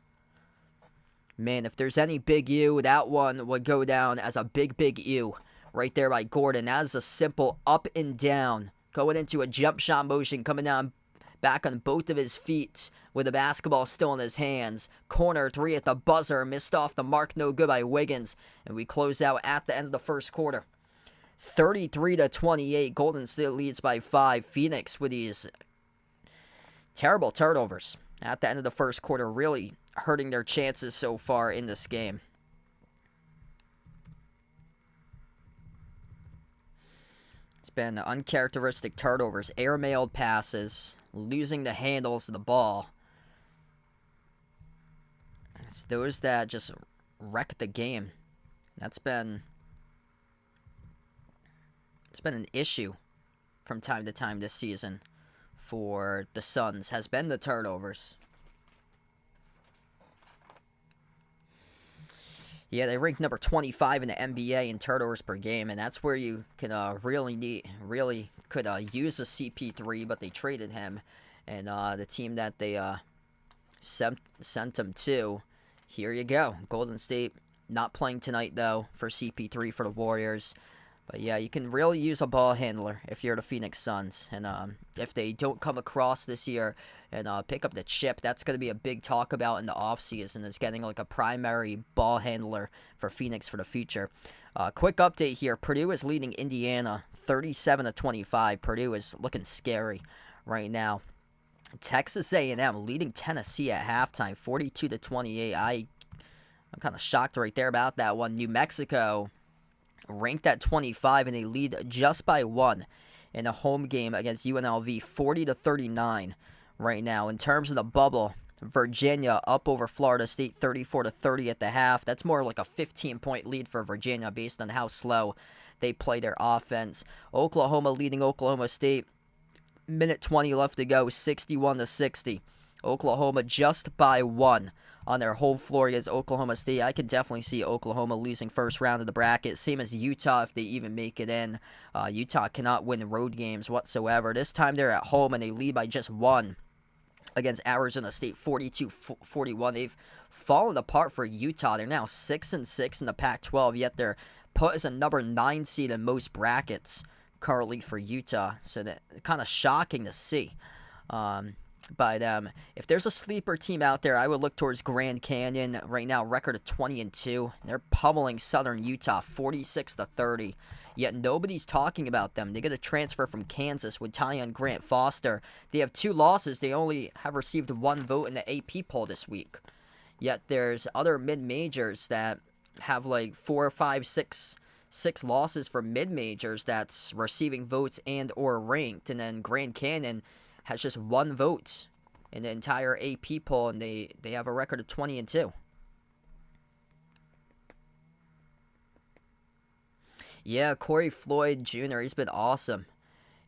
Man, if there's any big U, that one would go down as a big U right there by Gordon. That is a simple up and down. Going into a jump shot motion, coming down back on both of his feet with the basketball still in his hands. Corner 3 at the buzzer. Missed off the mark. No good by Wiggins. And we close out at the end of the first quarter. 33-28. Golden State leads by 5. Phoenix with these terrible turnovers at the end of the first quarter, really hurting their chances so far in this game. It's been uncharacteristic turnovers, air-mailed passes, losing the handles of the ball. It's those that just wreck the game. It's been an issue from time to time this season for the Suns, has been the turnovers. Yeah, they ranked number 25 in the NBA in turnovers per game, and that's where you can really could use a CP3, but they traded him, and the team that they sent him to, here you go. Golden State not playing tonight though for CP3 for the Warriors. But yeah, you can really use a ball handler if you're the Phoenix Suns. And if they don't come across this year and pick up the chip, that's going to be a big talk about in the offseason, is getting like a primary ball handler for Phoenix for the future. Quick update here. Purdue is leading Indiana 37-25. Purdue is looking scary right now. Texas A&M leading Tennessee at halftime 42-28. I'm kind of shocked right there about that one. New Mexico ranked at 25, and they lead just by 1 in a home game against UNLV, 40-39 right now. In terms of the bubble, Virginia up over Florida State 34-30 at the half. That's more like a 15-point lead for Virginia based on how slow they play their offense. Oklahoma leading Oklahoma State, minute 20 left to go, 61-60. Oklahoma just by 1 on their home floor against Oklahoma State. I can definitely see Oklahoma losing first round of the bracket. Same as Utah if they even make it in. Utah cannot win road games whatsoever. This time they're at home and they lead by just 1 against Arizona State, 42-41. They've fallen apart for Utah. They're now 6-6 in the Pac-12, yet they're put as a number 9 seed in most brackets currently for Utah. So that kind of shocking to see. By them. If there's a sleeper team out there, I would look towards Grand Canyon. Right now, record of 20-2. They're pummeling Southern Utah 46-30. Yet nobody's talking about them. They get a transfer from Kansas with Tyon Grant Foster. They have 2 losses. They only have received 1 vote in the AP poll this week. Yet there's other mid-majors that have like 4, 5, 6 losses for mid-majors that's receiving votes and or ranked. And then Grand Canyon has just 1 vote in the entire AP poll, and they have a record of 20-2. Yeah, Corey Floyd Jr. He's been awesome.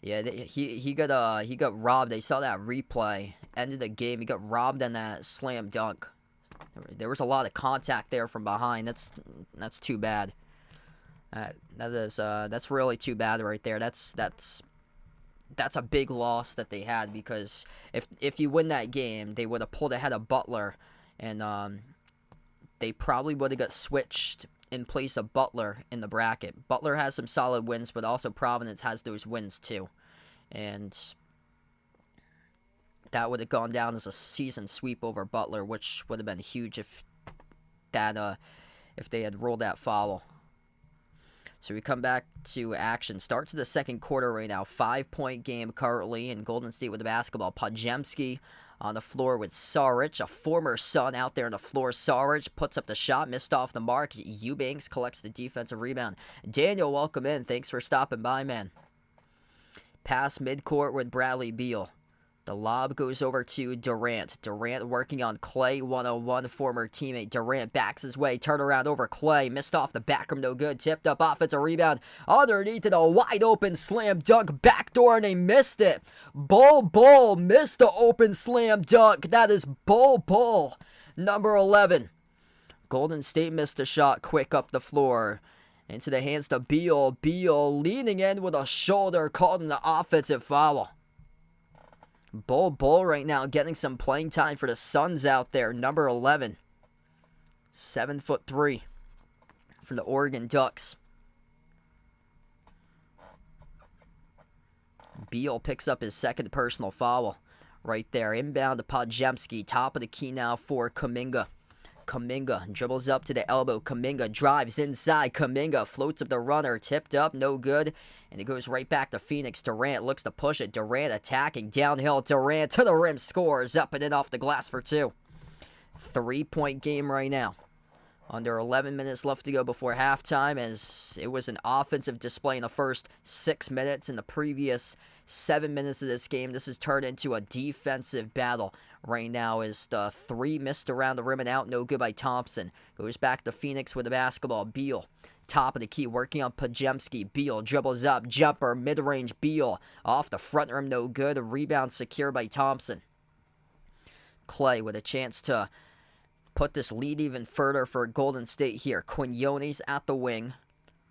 Yeah, he got robbed. They saw that replay. Ended the game. He got robbed on that slam dunk. There was a lot of contact there from behind. That's too bad. That's really too bad right there. That's a big loss that they had, because if you win that game, they would have pulled ahead of Butler, and they probably would have got switched in place of Butler in the bracket. Butler has some solid wins, but also Providence has those wins too, and that would have gone down as a season sweep over Butler, which would have been huge if they had ruled that foul. So we come back to action. Start to the second quarter right now. 5-point game currently in Golden State with the basketball. Podziemski on the floor with Saric, a former Sun out there on the floor. Saric puts up the shot, missed off the mark. Eubanks collects the defensive rebound. Daniel, welcome in. Thanks for stopping by, man. Pass midcourt with Bradley Beal. The lob goes over to Durant. Durant working on Clay, 101, former teammate. Durant backs his way, turn around over Clay. Missed off the back rim, no good. Tipped up offensive rebound. Underneath it, a wide open slam dunk. Backdoor, and they missed it. Bull missed the open slam dunk. That is Bull, number 11. Golden State missed a shot quick up the floor. Into the hands to Beal. Beal leaning in with a shoulder, called an offensive foul. Bull right now getting some playing time for the Suns out there. Number 11. 7'3" for the Oregon Ducks. Beal picks up his second personal foul right there. Inbound to Podziemski. Top of the key now for Kuminga. Kuminga dribbles up to the elbow. Kuminga drives inside. Kuminga floats up the runner. Tipped up, no good. And it goes right back to Phoenix. Durant looks to push it. Durant attacking downhill. Durant to the rim, scores. Up and in off the glass for 2. 3-point game right now. Under 11 minutes left to go before halftime, as it was an offensive display in the first 6 minutes. In the previous 7 minutes of this game, this has turned into a defensive battle right now, as the 3 missed around the rim and out, no good by Thompson. Goes back to Phoenix with the basketball. Beal, top of the key, working on Podziemski. Beal dribbles up, jumper, mid-range. Beal off the front rim, no good. A rebound secured by Thompson. Clay with a chance to put this lead even further for Golden State here. Quinones at the wing.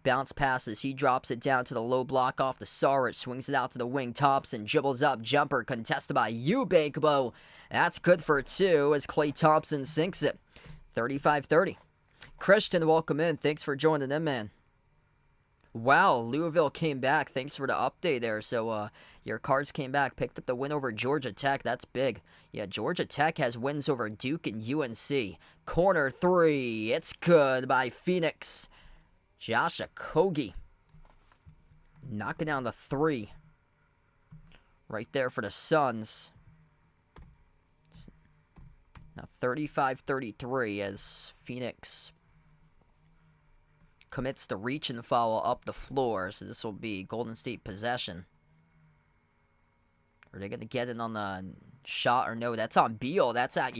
Bounce passes. He drops it down to the low block off the Saric. Swings it out to the wing. Thompson dribbles up. Jumper contested by Eubanks. That's good for 2 as Klay Thompson sinks it. 35-30. Christian, welcome in. Thanks for joining in, man. Wow, Louisville came back. Thanks for the update there. So, your Cards came back, picked up the win over Georgia Tech. That's big. Yeah, Georgia Tech has wins over Duke and UNC. Corner 3. It's good by Phoenix. Josh Okogie knocking down the 3 right there for the Suns. Now 35-33 as Phoenix commits the reach and foul up the floor. So this will be Golden State possession. Are they going to get it on the shot or no? That's on Beal. That's on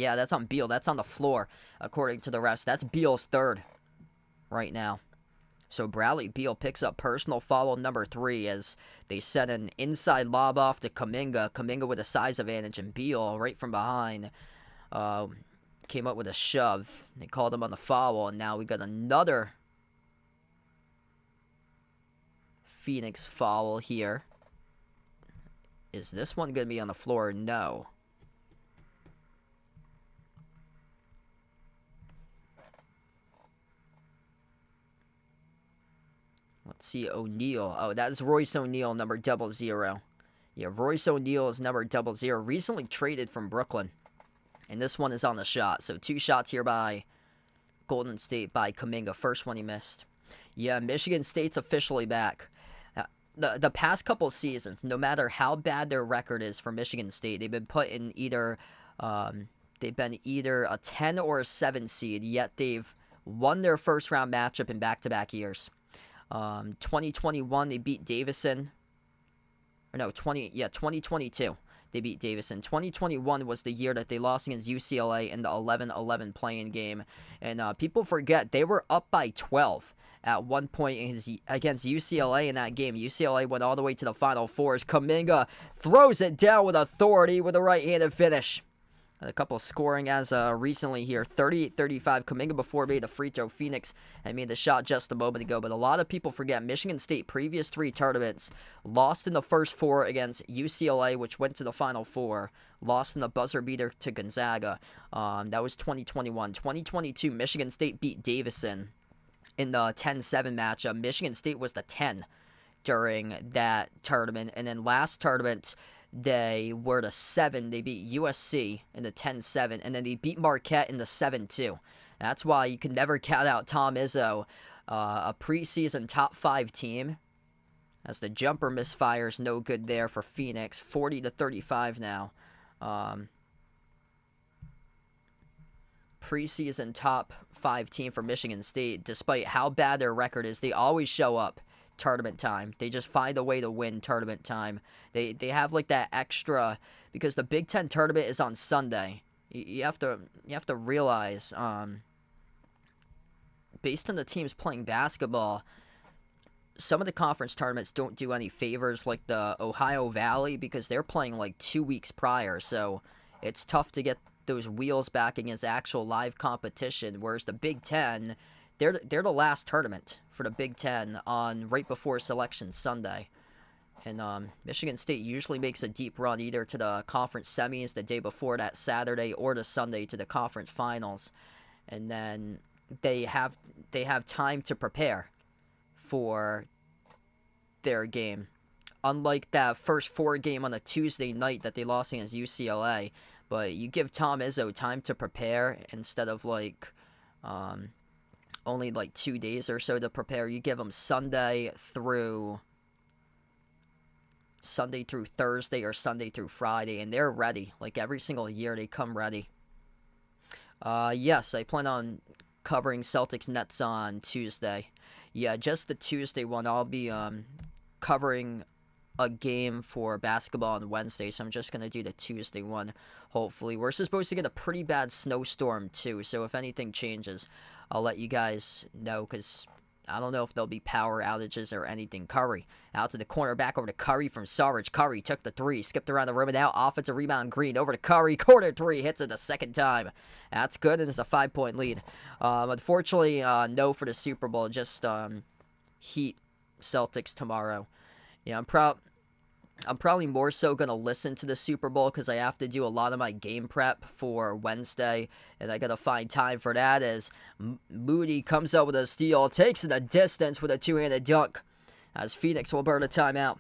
Beal. That's on the floor according to the refs. That's Beal's third right now. So Bradley Beal picks up personal foul number 3 as they set an inside lob off to Kuminga. Kuminga with a size advantage, and Beal right from behind came up with a shove. They called him on the foul, and now we got another Phoenix foul here. Is this one going to be on the floor? No. Let's see, O'Neal. Oh, that is Royce O'Neal, number 00. Yeah, Royce O'Neal is number 00. Recently traded from Brooklyn. And this one is on the shot. So 2 shots here by Golden State by Kuminga. First one he missed. Yeah, Michigan State's officially back. The past couple seasons, no matter how bad their record is for Michigan State, they've been put in either a 10 or a 7 seed, yet they've won their first round matchup in back-to-back years. 2021 they beat Davison. Or no, 2022 they beat Davison. 2021 was the year that they lost against UCLA in the 11-11 play-in game. And people forget they were up by 12 at one point against UCLA in that game. UCLA went all the way to the Final Fours. Kuminga throws it down with authority with a right-handed finish. And a couple scoring as recently here. 38-35. Kuminga before made the free throw. Phoenix had made the shot just a moment ago. But a lot of people forget Michigan State previous 3 tournaments lost in the first 4 against UCLA, which went to the Final Four. Lost in the buzzer beater to Gonzaga. That was 2021. 2022, Michigan State beat Davidson in the 10-7 matchup. Michigan State was the 10 during that tournament. And then last tournament, they were the 7. They beat USC in the 10-7. And then they beat Marquette in the 7-2. That's why you can never count out Tom Izzo, a preseason top 5 team. As the jumper misfires, no good there for Phoenix. 40-35 now. Preseason top 5 team for Michigan State. Despite how bad their record is, they always show up tournament time. They just find a way to win tournament time. They have like that extra, because the Big Ten tournament is on Sunday. You have to realize, based on the teams playing basketball, some of the conference tournaments don't do any favors, like the Ohio Valley, because they're playing like 2 weeks prior. So it's tough to get those wheels back against actual live competition. Whereas the Big Ten, they're the last tournament for the Big Ten on right before Selection Sunday. And Michigan State usually makes a deep run either to the conference semis the day before that Saturday or the Sunday to the conference finals. And then they have time to prepare for their game. Unlike that first 4 game on a Tuesday night that they lost against UCLA. But you give Tom Izzo time to prepare instead of like only like 2 days or so to prepare. You give them Sunday through Thursday or Sunday through Friday, and they're ready. Like every single year, they come ready. Yes, I plan on covering Celtics Nets on Tuesday. Yeah, just the Tuesday one. I'll be covering a game for basketball on Wednesday, so I'm just going to do the Tuesday one, hopefully. We're supposed to get a pretty bad snowstorm, too, so if anything changes, I'll let you guys know, because I don't know if there'll be power outages or anything. Curry out to the corner, back over to Curry from Sarge. Curry took the 3, skipped around the rim, and now offensive rebound. Green over to Curry, corner 3, hits it the second time. That's good, and it's a 5-point lead. Unfortunately, no for the Super Bowl, just Heat Celtics tomorrow. Yeah, I'm probably more so going to listen to the Super Bowl because I have to do a lot of my game prep for Wednesday, and I got to find time for that as Moody comes up with a steal, takes it a distance with a 2-handed dunk as Phoenix will burn a timeout.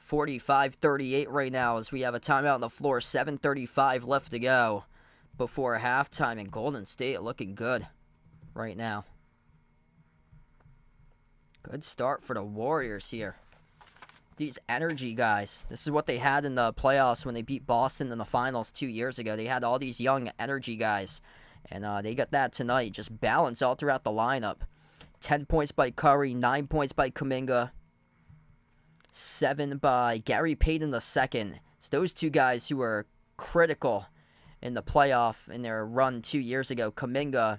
45-38 right now as we have a timeout on the floor, 7:35 left to go before halftime, and Golden State looking good right now. Good start for the Warriors here. These energy guys, this is what they had in the playoffs when they beat Boston in the finals 2 years ago. They had all these young energy guys, and they got that tonight. Just balance all throughout the lineup. 10 points by Curry, 9 points by Kuminga, 7 by Gary Payton II. It's those two guys who were critical in the playoff in their run 2 years ago. Kuminga,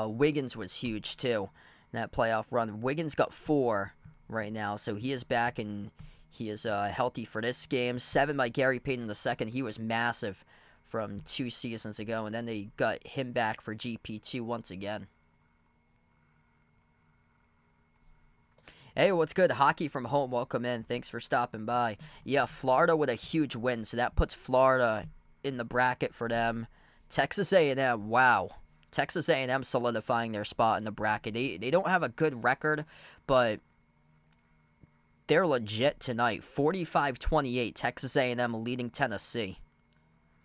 Wiggins was huge too in that playoff run. Wiggins got 4 right now, so he is back and he is healthy for this game. 7 by Gary Payton II. He was massive from 2 seasons ago, and then they got him back for GP2 once again. Hey, what's good? Hockey from home, welcome in. Thanks for stopping by. Yeah, Florida with a huge win, so that puts Florida in the bracket for them. Texas A&M, wow. Texas A&M solidifying their spot in the bracket. They don't have a good record, but they're legit tonight. 45-28, Texas A&M leading Tennessee.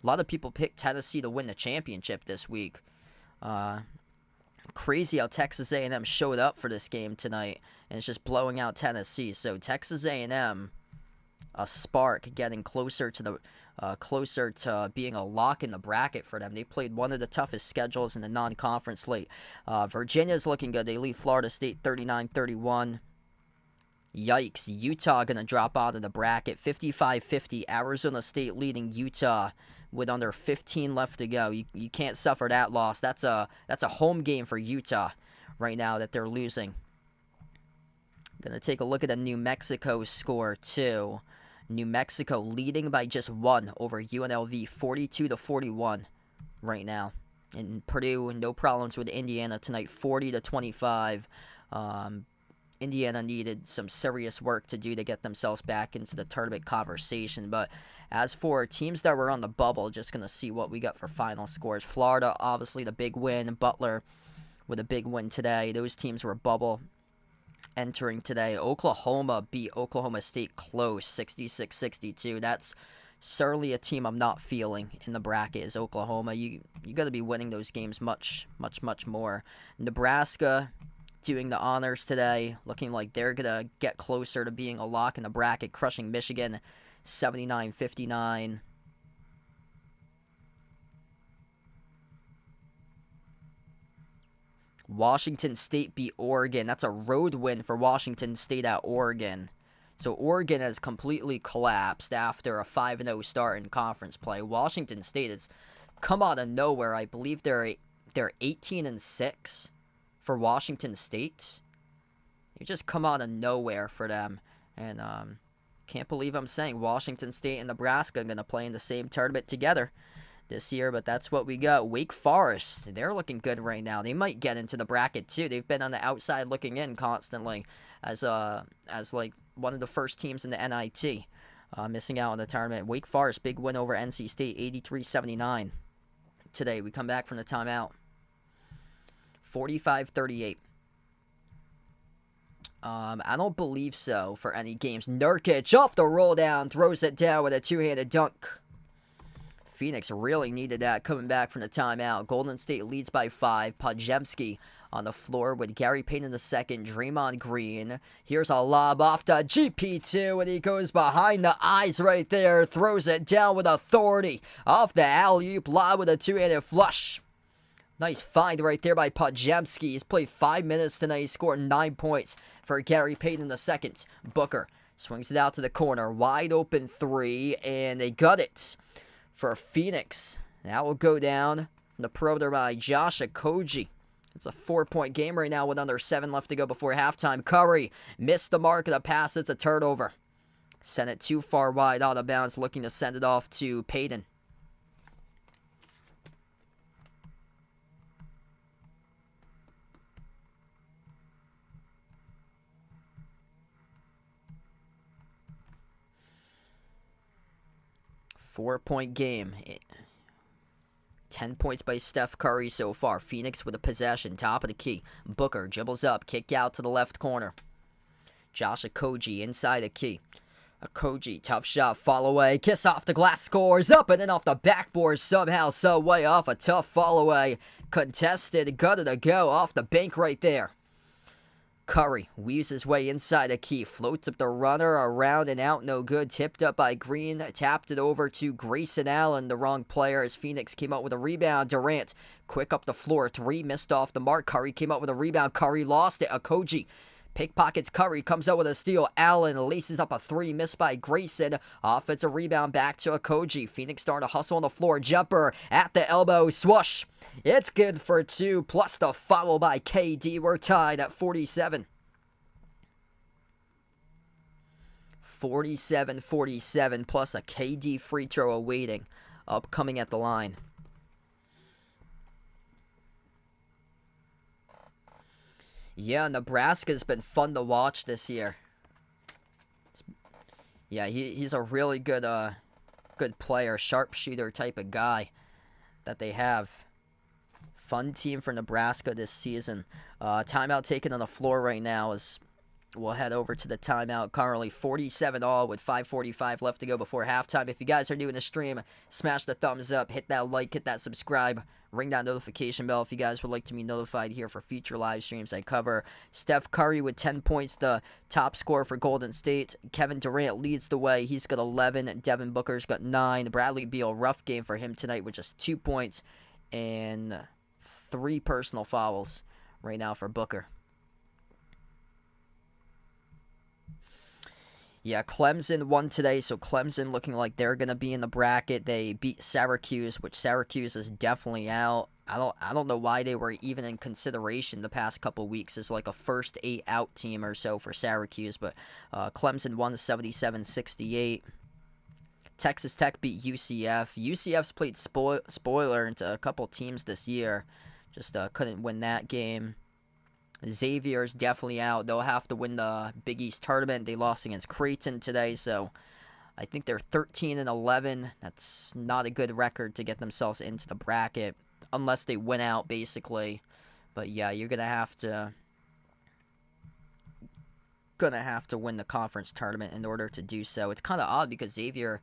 A lot of people picked Tennessee to win the championship this week. Crazy how Texas A&M showed up for this game tonight, and it's just blowing out Tennessee. So Texas A&M, a spark, getting closer to being a lock in the bracket for them. They played one of the toughest schedules in the non-conference slate. Virginia's looking good. They lead Florida State 39-31. Yikes, Utah going to drop out of the bracket. 55-50, Arizona State leading Utah with under 15 left to go. You can't suffer that loss. That's a home game for Utah right now that they're losing. Going to take a look at a New Mexico score, too. New Mexico leading by just 1 over UNLV, 42-41 right now. And Purdue, no problems with Indiana tonight, 40-25. Indiana needed some serious work to do to get themselves back into the tournament conversation. But as for teams that were on the bubble, just going to see what we got for final scores. Florida, obviously the big win. Butler with a big win today. Those teams were bubble entering today. Oklahoma beat Oklahoma State close, 66-62. That's certainly a team I'm not feeling in the bracket is Oklahoma. You got to be winning those games much more. Nebraska doing the honors today, looking like they're going to get closer to being a lock in the bracket, crushing Michigan 79-59. Washington State beat Oregon. That's a road win for Washington State at Oregon. So Oregon has completely collapsed after a 5-0 start in conference play. Washington State has come out of nowhere. I believe they're 18-6 for Washington State. They just come out of nowhere for them. And can't believe I'm saying Washington State and Nebraska are going to play in the same tournament together this year, but that's what we got. Wake Forest, they're looking good right now. They might get into the bracket too. They've been on the outside looking in constantly as like one of the first teams in the NIT, missing out on the tournament. Wake Forest, big win over NC State, 83-79. Today, we come back from the timeout. 45-38. I don't believe so for any games. Nurkic off the roll down, throws it down with a two-handed dunk. Phoenix really needed that coming back from the timeout. Golden State leads by 5. Podziemski on the floor with Gary Payton in the second. Draymond Green. Here's a lob off to GP2, and he goes behind the eyes right there. Throws it down with authority. Off the alley-oop lob with a two-handed flush. Nice find right there by Podziemski. He's played 5 minutes tonight. He scored 9 points for Gary Payton in the second. Booker swings it out to the corner. Wide open 3, and they got it for Phoenix. That will go down from the perimeter by Josh Okogie. It's a 4-point game right now with under 7 left to go before halftime. Curry missed the mark of the pass. It's a turnover. Sent it too far wide out of bounds, looking to send it off to Payton. Four-point game. 10 points by Steph Curry so far. Phoenix with a possession. Top of the key. Booker dribbles up. Kick out to the left corner. Josh Okogie inside the key. Okogie, tough shot. Fall away. Kiss off the glass. Scores up and then off the backboard. Somehow, some way off a tough fall away. Contested. Got it to go off the bank right there. Curry weaves his way inside the key, floats up the runner, around and out, no good. Tipped up by Green, tapped it over to Grayson Allen, the wrong player, as Phoenix came up with a rebound. Durant, quick up the floor, 3 missed off the mark. Curry came up with a rebound. Curry lost it. Okogie pickpockets Curry, comes out with a steal. Allen laces up a 3, missed by Grayson. Offensive rebound back to Okogie. Phoenix starting to hustle on the floor. Jumper at the elbow, swoosh. It's good for 2, plus the foul by KD. We're tied at 47. 47-47, plus a KD free throw awaiting, upcoming at the line. Yeah, Nebraska's been fun to watch this year. Yeah, he's a really good player, sharpshooter type of guy that they have. Fun team for Nebraska this season. Timeout taken on the floor right now as we'll head over to the timeout. Currently 47-all with 5:45 left to go before halftime. If you guys are new in the stream, smash the thumbs up, hit that like, hit that subscribe, ring that notification bell if you guys would like to be notified here for future live streams I cover. Steph Curry with 10 points, the top scorer for Golden State. Kevin Durant leads the way. He's got 11. Devin Booker's got 9. Bradley Beal, rough game for him tonight with just 2 points and 3 personal fouls right now for Booker. Yeah, Clemson won today, so Clemson looking like they're going to be in the bracket. They beat Syracuse, which Syracuse is definitely out. I don't know why they were even in consideration the past couple weeks as like a first 8 out team or so for Syracuse, but Clemson won 77-68. Texas Tech beat UCF. UCF's played spoiler into a couple teams this year. Just couldn't win that game. Xavier's definitely out. They'll have to win the Big East tournament. They lost against Creighton today, so I think they're 13-11. That's not a good record to get themselves into the bracket, unless they win out, basically. But yeah, you're gonna have to win the conference tournament in order to do so. It's kind of odd because Xavier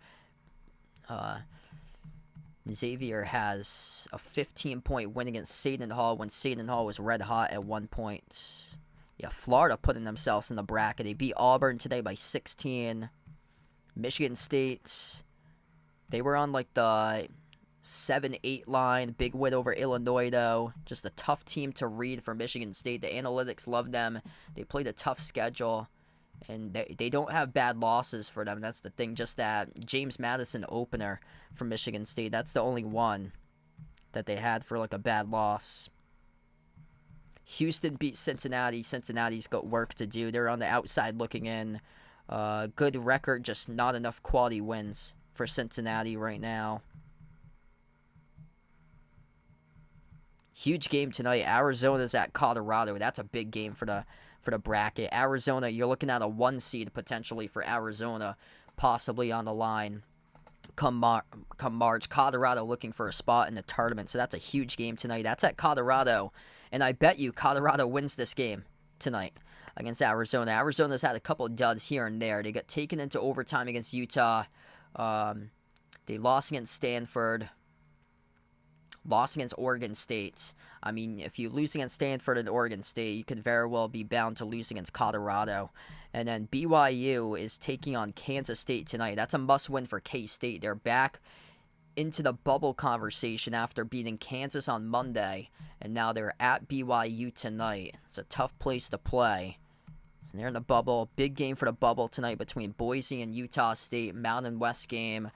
has a 15-point win against Seton Hall when Seton Hall was red hot at one point. Yeah, Florida putting themselves in the bracket. They beat Auburn today by 16. Michigan State, they were on like the 7-8 line. Big win over Illinois, though. Just a tough team to read for Michigan State. The analytics love them. They played a tough schedule, and they don't have bad losses for them. That's the thing. Just that James Madison opener for Michigan State, that's the only one that they had for like a bad loss. Houston beat Cincinnati. Cincinnati's got work to do. They're on the outside looking in. Good record, just not enough quality wins for Cincinnati right now. Huge game tonight. Arizona's at Colorado. That's a big game for the bracket. Arizona, you're looking at a 1 seed potentially for Arizona, possibly on the line come March. Colorado looking for a spot in the tournament, so that's a huge game tonight. That's at Colorado, and I bet you Colorado wins this game tonight against Arizona. Arizona's had a couple of duds here and there. They got taken into overtime against Utah. They lost against Stanford. Lost against Oregon State. I mean, if you lose against Stanford and Oregon State, you could very well be bound to lose against Colorado. And then BYU is taking on Kansas State tonight. That's a must-win for K-State. They're back into the bubble conversation after beating Kansas on Monday, and now they're at BYU tonight. It's a tough place to play. So they're in the bubble. Big game for the bubble tonight between Boise and Utah State. Mountain West game.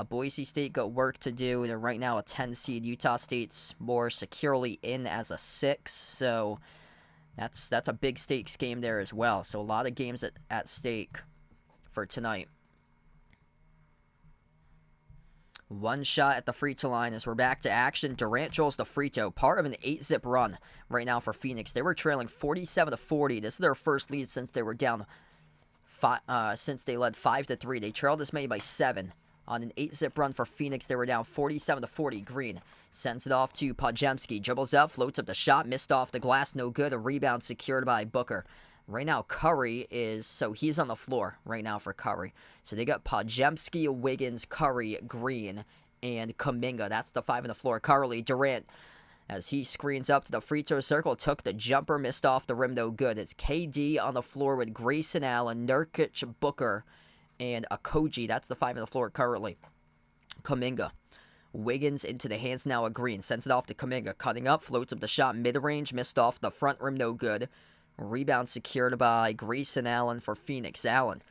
Boise State got work to do. They're right now a 10 seed. Utah State's more securely in as a 6. So that's a big stakes game there as well. So a lot of games at stake for tonight. One shot at the free throw line as we're back to action. Durant drills the free throw, part of an 8-zip run right now for Phoenix. They were trailing 47-40. This is their first lead since they were down since they led 5-3. They trailed this many by 7 on an 8-zip run for Phoenix. They were down 47-40. Green sends it off to Podziemski. Dribbles up, floats up the shot, missed off the glass, no good. A rebound secured by Booker. Right now, Curry he's on the floor right now for Curry. So they got Podziemski, Wiggins, Curry, Green, and Kuminga. That's the 5 on the floor. Curry, Durant, as he screens up to the free throw circle, took the jumper, missed off the rim, no good. It's KD on the floor with Grayson Allen, Nurkic, Booker, and Okogie. That's the 5 on the floor currently. Kuminga. Wiggins into the hands now of Green. Sends it off to Kuminga. Cutting up, floats up the shot mid-range, missed off the front rim, no good. Rebound secured by Grayson Allen for Phoenix. Allen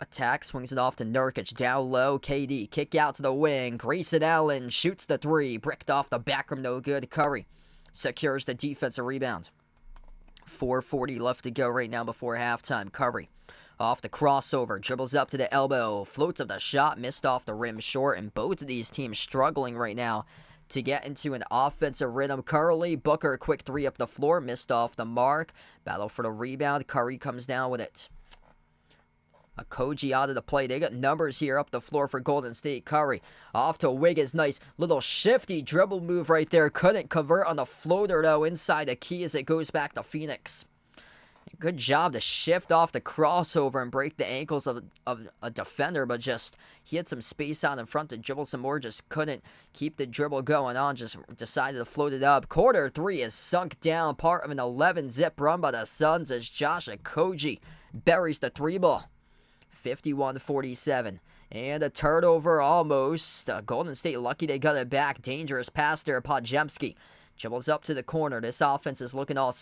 attack, swings it off to Nurkic. Down low, KD. Kick out to the wing. Grayson Allen shoots the 3. Bricked off the back rim, no good. Curry secures the defensive rebound. 4:40 left to go right now before halftime. Curry off the crossover. Dribbles up to the elbow. Floats up the shot. Missed off the rim short. And both of these teams struggling right now to get into an offensive rhythm. Curry, Booker, quick 3 up the floor, missed off the mark. Battle for the rebound. Curry comes down with it. Okogie out of the play. They got numbers here up the floor for Golden State. Curry off to Wiggins. Nice little shifty dribble move right there. Couldn't convert on the floater, though, inside the key as it goes back to Phoenix. Good job to shift off the crossover and break the ankles of a defender, but just he had some space out in front to dribble some more, just couldn't keep the dribble going on, just decided to float it up. Quarter 3 is sunk down, part of an 11-zip run by the Suns as Josh Okogie buries the 3 ball. 51-47. And a turnover almost. Golden State lucky they got it back. Dangerous pass there, Podziemski. Dribbles up to the corner. This offense is looking all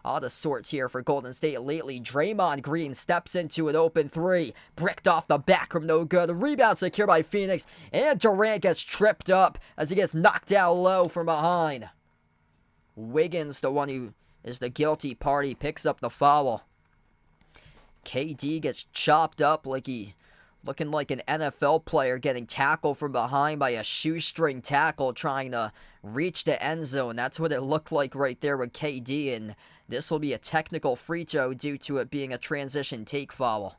Out of sorts here for Golden State lately. Draymond Green steps into an open three. Bricked off the back from no good. Rebound secured by Phoenix. And Durant gets tripped up as he gets knocked down low from behind. Wiggins, the one who is the guilty party, picks up the foul. KD gets chopped up looking like an NFL player getting tackled from behind by a shoestring tackle trying to reach the end zone. That's what it looked like right there with KD, and this will be a technical free throw due to it being a transition take foul.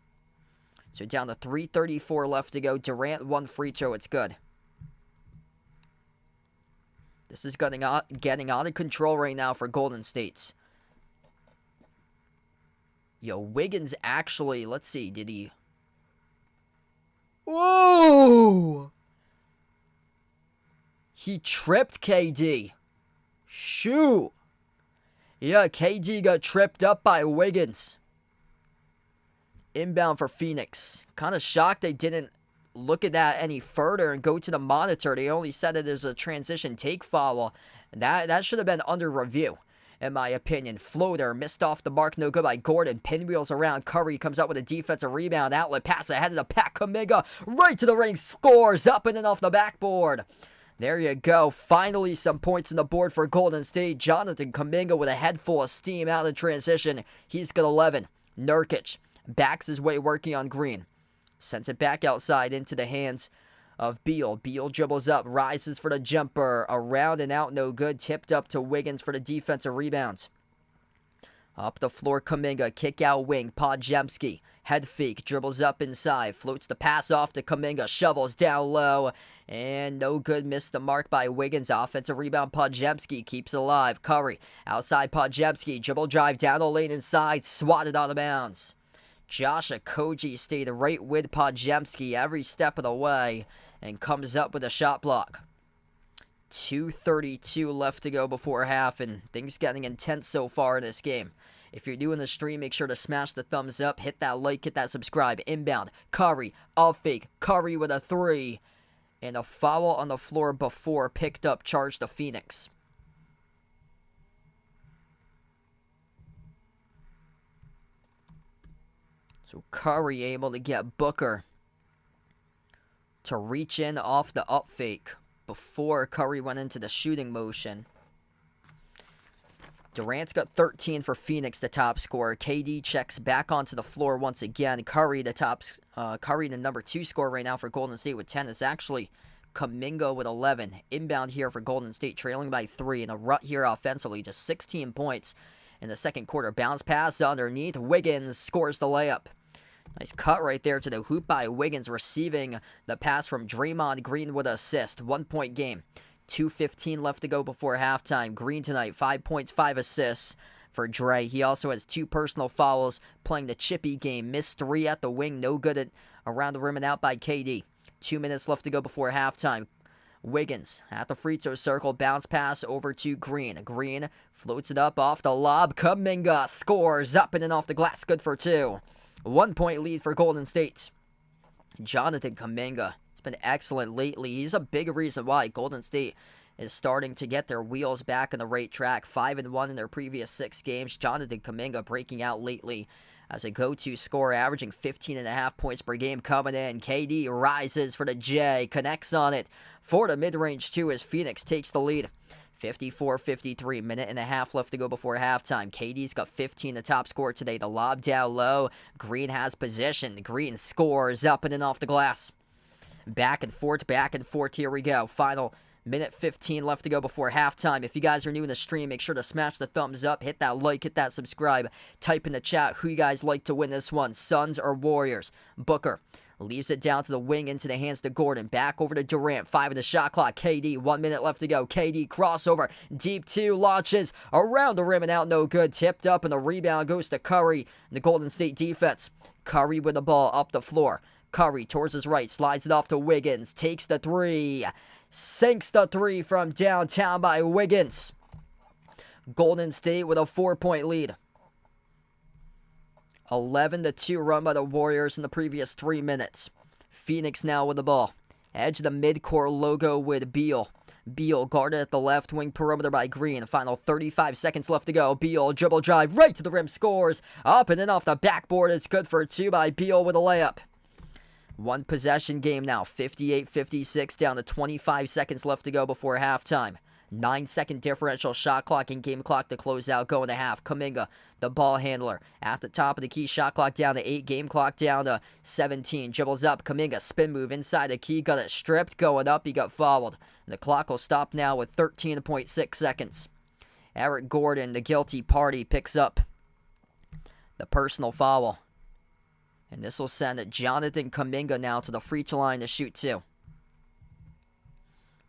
So down to 3:34 left to go. Durant, 1 free throw. It's good. This is getting out of control right now for Golden State. Yo, Wiggins actually, let's see, did he... Whoa! He tripped KD. Shoot. Yeah, KD got tripped up by Wiggins. Inbound for Phoenix. Kind of shocked they didn't look at that any further and go to the monitor. They only said that there's a transition take foul. That should have been under review, in my opinion. Floater missed off the mark, no good by Gordon. Pinwheels around. Curry comes out with a defensive rebound. Outlet pass ahead of the pack. Kuminga right to the ring. Scores up and then off the backboard. There you go. Finally some points on the board for Golden State. Jonathan Kuminga with a head full of steam out of transition. He's got 11. Nurkic backs his way working on Green. Sends it back outside into the hands of Beal. Beal dribbles up, rises for the jumper. Around and out, no good. Tipped up to Wiggins for the defensive rebounds. Up the floor, Kuminga. Kick out wing. Podziemski. Head fake. Dribbles up inside. Floats the pass off to Kuminga. Shovels down low. And no good. Missed the mark by Wiggins. Offensive rebound. Podziemski keeps alive. Curry. Outside Podziemski. Dribble drive down the lane inside. Swatted out of bounds. Josh Okogie stayed right with Podziemski every step of the way and comes up with a shot block. 2:32 left to go before half, and things getting intense so far in this game. If you're new in the stream, make sure to smash the thumbs up, hit that like, hit that subscribe. Inbound, Curry, off fake, Curry with a 3. And a foul on the floor before picked up, charge to Phoenix. So Curry able to get Booker to reach in off the up fake before Curry went into the shooting motion. Durant's got 13 for Phoenix, the top scorer. KD checks back onto the floor once again. Curry, the number 2 scorer right now for Golden State with 10. It's actually Kuminga with 11. Inbound here for Golden State, trailing by 3. And a rut here offensively, just 16 points in the second quarter. Bounce pass underneath. Wiggins scores the layup. Nice cut right there to the hoop by Wiggins, receiving the pass from Draymond Green with an assist. 1-point game. 2:15 left to go before halftime. Green tonight, 5 points, 5 assists for Dre. He also has 2 personal fouls, playing the chippy game. Missed 3 at the wing, no good at around the rim and out by KD. 2 minutes left to go before halftime. Wiggins at the free throw circle, bounce pass over to Green. Green floats it up off the lob. Kuminga scores up and in off the glass, good for 2. 1-point lead for Golden State. Jonathan Kuminga has been excellent lately. He's a big reason why Golden State is starting to get their wheels back on the right track. 5-1 in their previous 6 games. Jonathan Kuminga breaking out lately as a go-to scorer, averaging 15.5 points per game coming in. KD rises for the J, connects on it for the mid-range 2 as Phoenix takes the lead. 54-53, minute and a half left to go before halftime. KD's got 15, the top scorer today. The lob down low. Green has possession. Green scores up and in off the glass. Back and forth, here we go. Final minute 15 left to go before halftime. If you guys are new in the stream, make sure to smash the thumbs up, hit that like, hit that subscribe. Type in the chat who you guys like to win this one, Suns or Warriors. Booker leaves it down to the wing into the hands to Gordon. Back over to Durant. 5 in the shot clock. KD, 1 minute left to go. KD crossover. Deep 2 launches around the rim and out. No good. Tipped up and the rebound goes to Curry. The Golden State defense. Curry with the ball up the floor. Curry towards his right. Slides it off to Wiggins. Takes the 3. Sinks the 3 from downtown by Wiggins. Golden State with a 4-point lead. 11-2 run by the Warriors in the previous 3 minutes. Phoenix now with the ball. Edge of the midcourt logo with Beal. Beal guarded at the left wing perimeter by Green. Final 35 seconds left to go. Beal dribble drive right to the rim, scores. Up and in off the backboard. It's good for 2 by Beal with a layup. One possession game now. 58-56 down to 25 seconds left to go before halftime. 9-second differential shot clock and game clock to close out going to half. Kuminga, the ball handler, at the top of the key. Shot clock down to 8. Game clock down to 17. Dribbles up. Kuminga, spin move inside the key. Got it stripped. Going up. He got fouled. The clock will stop now with 13.6 seconds. Eric Gordon, the guilty party, picks up the personal foul. And this will send Jonathan Kuminga now to the free throw line to shoot 2.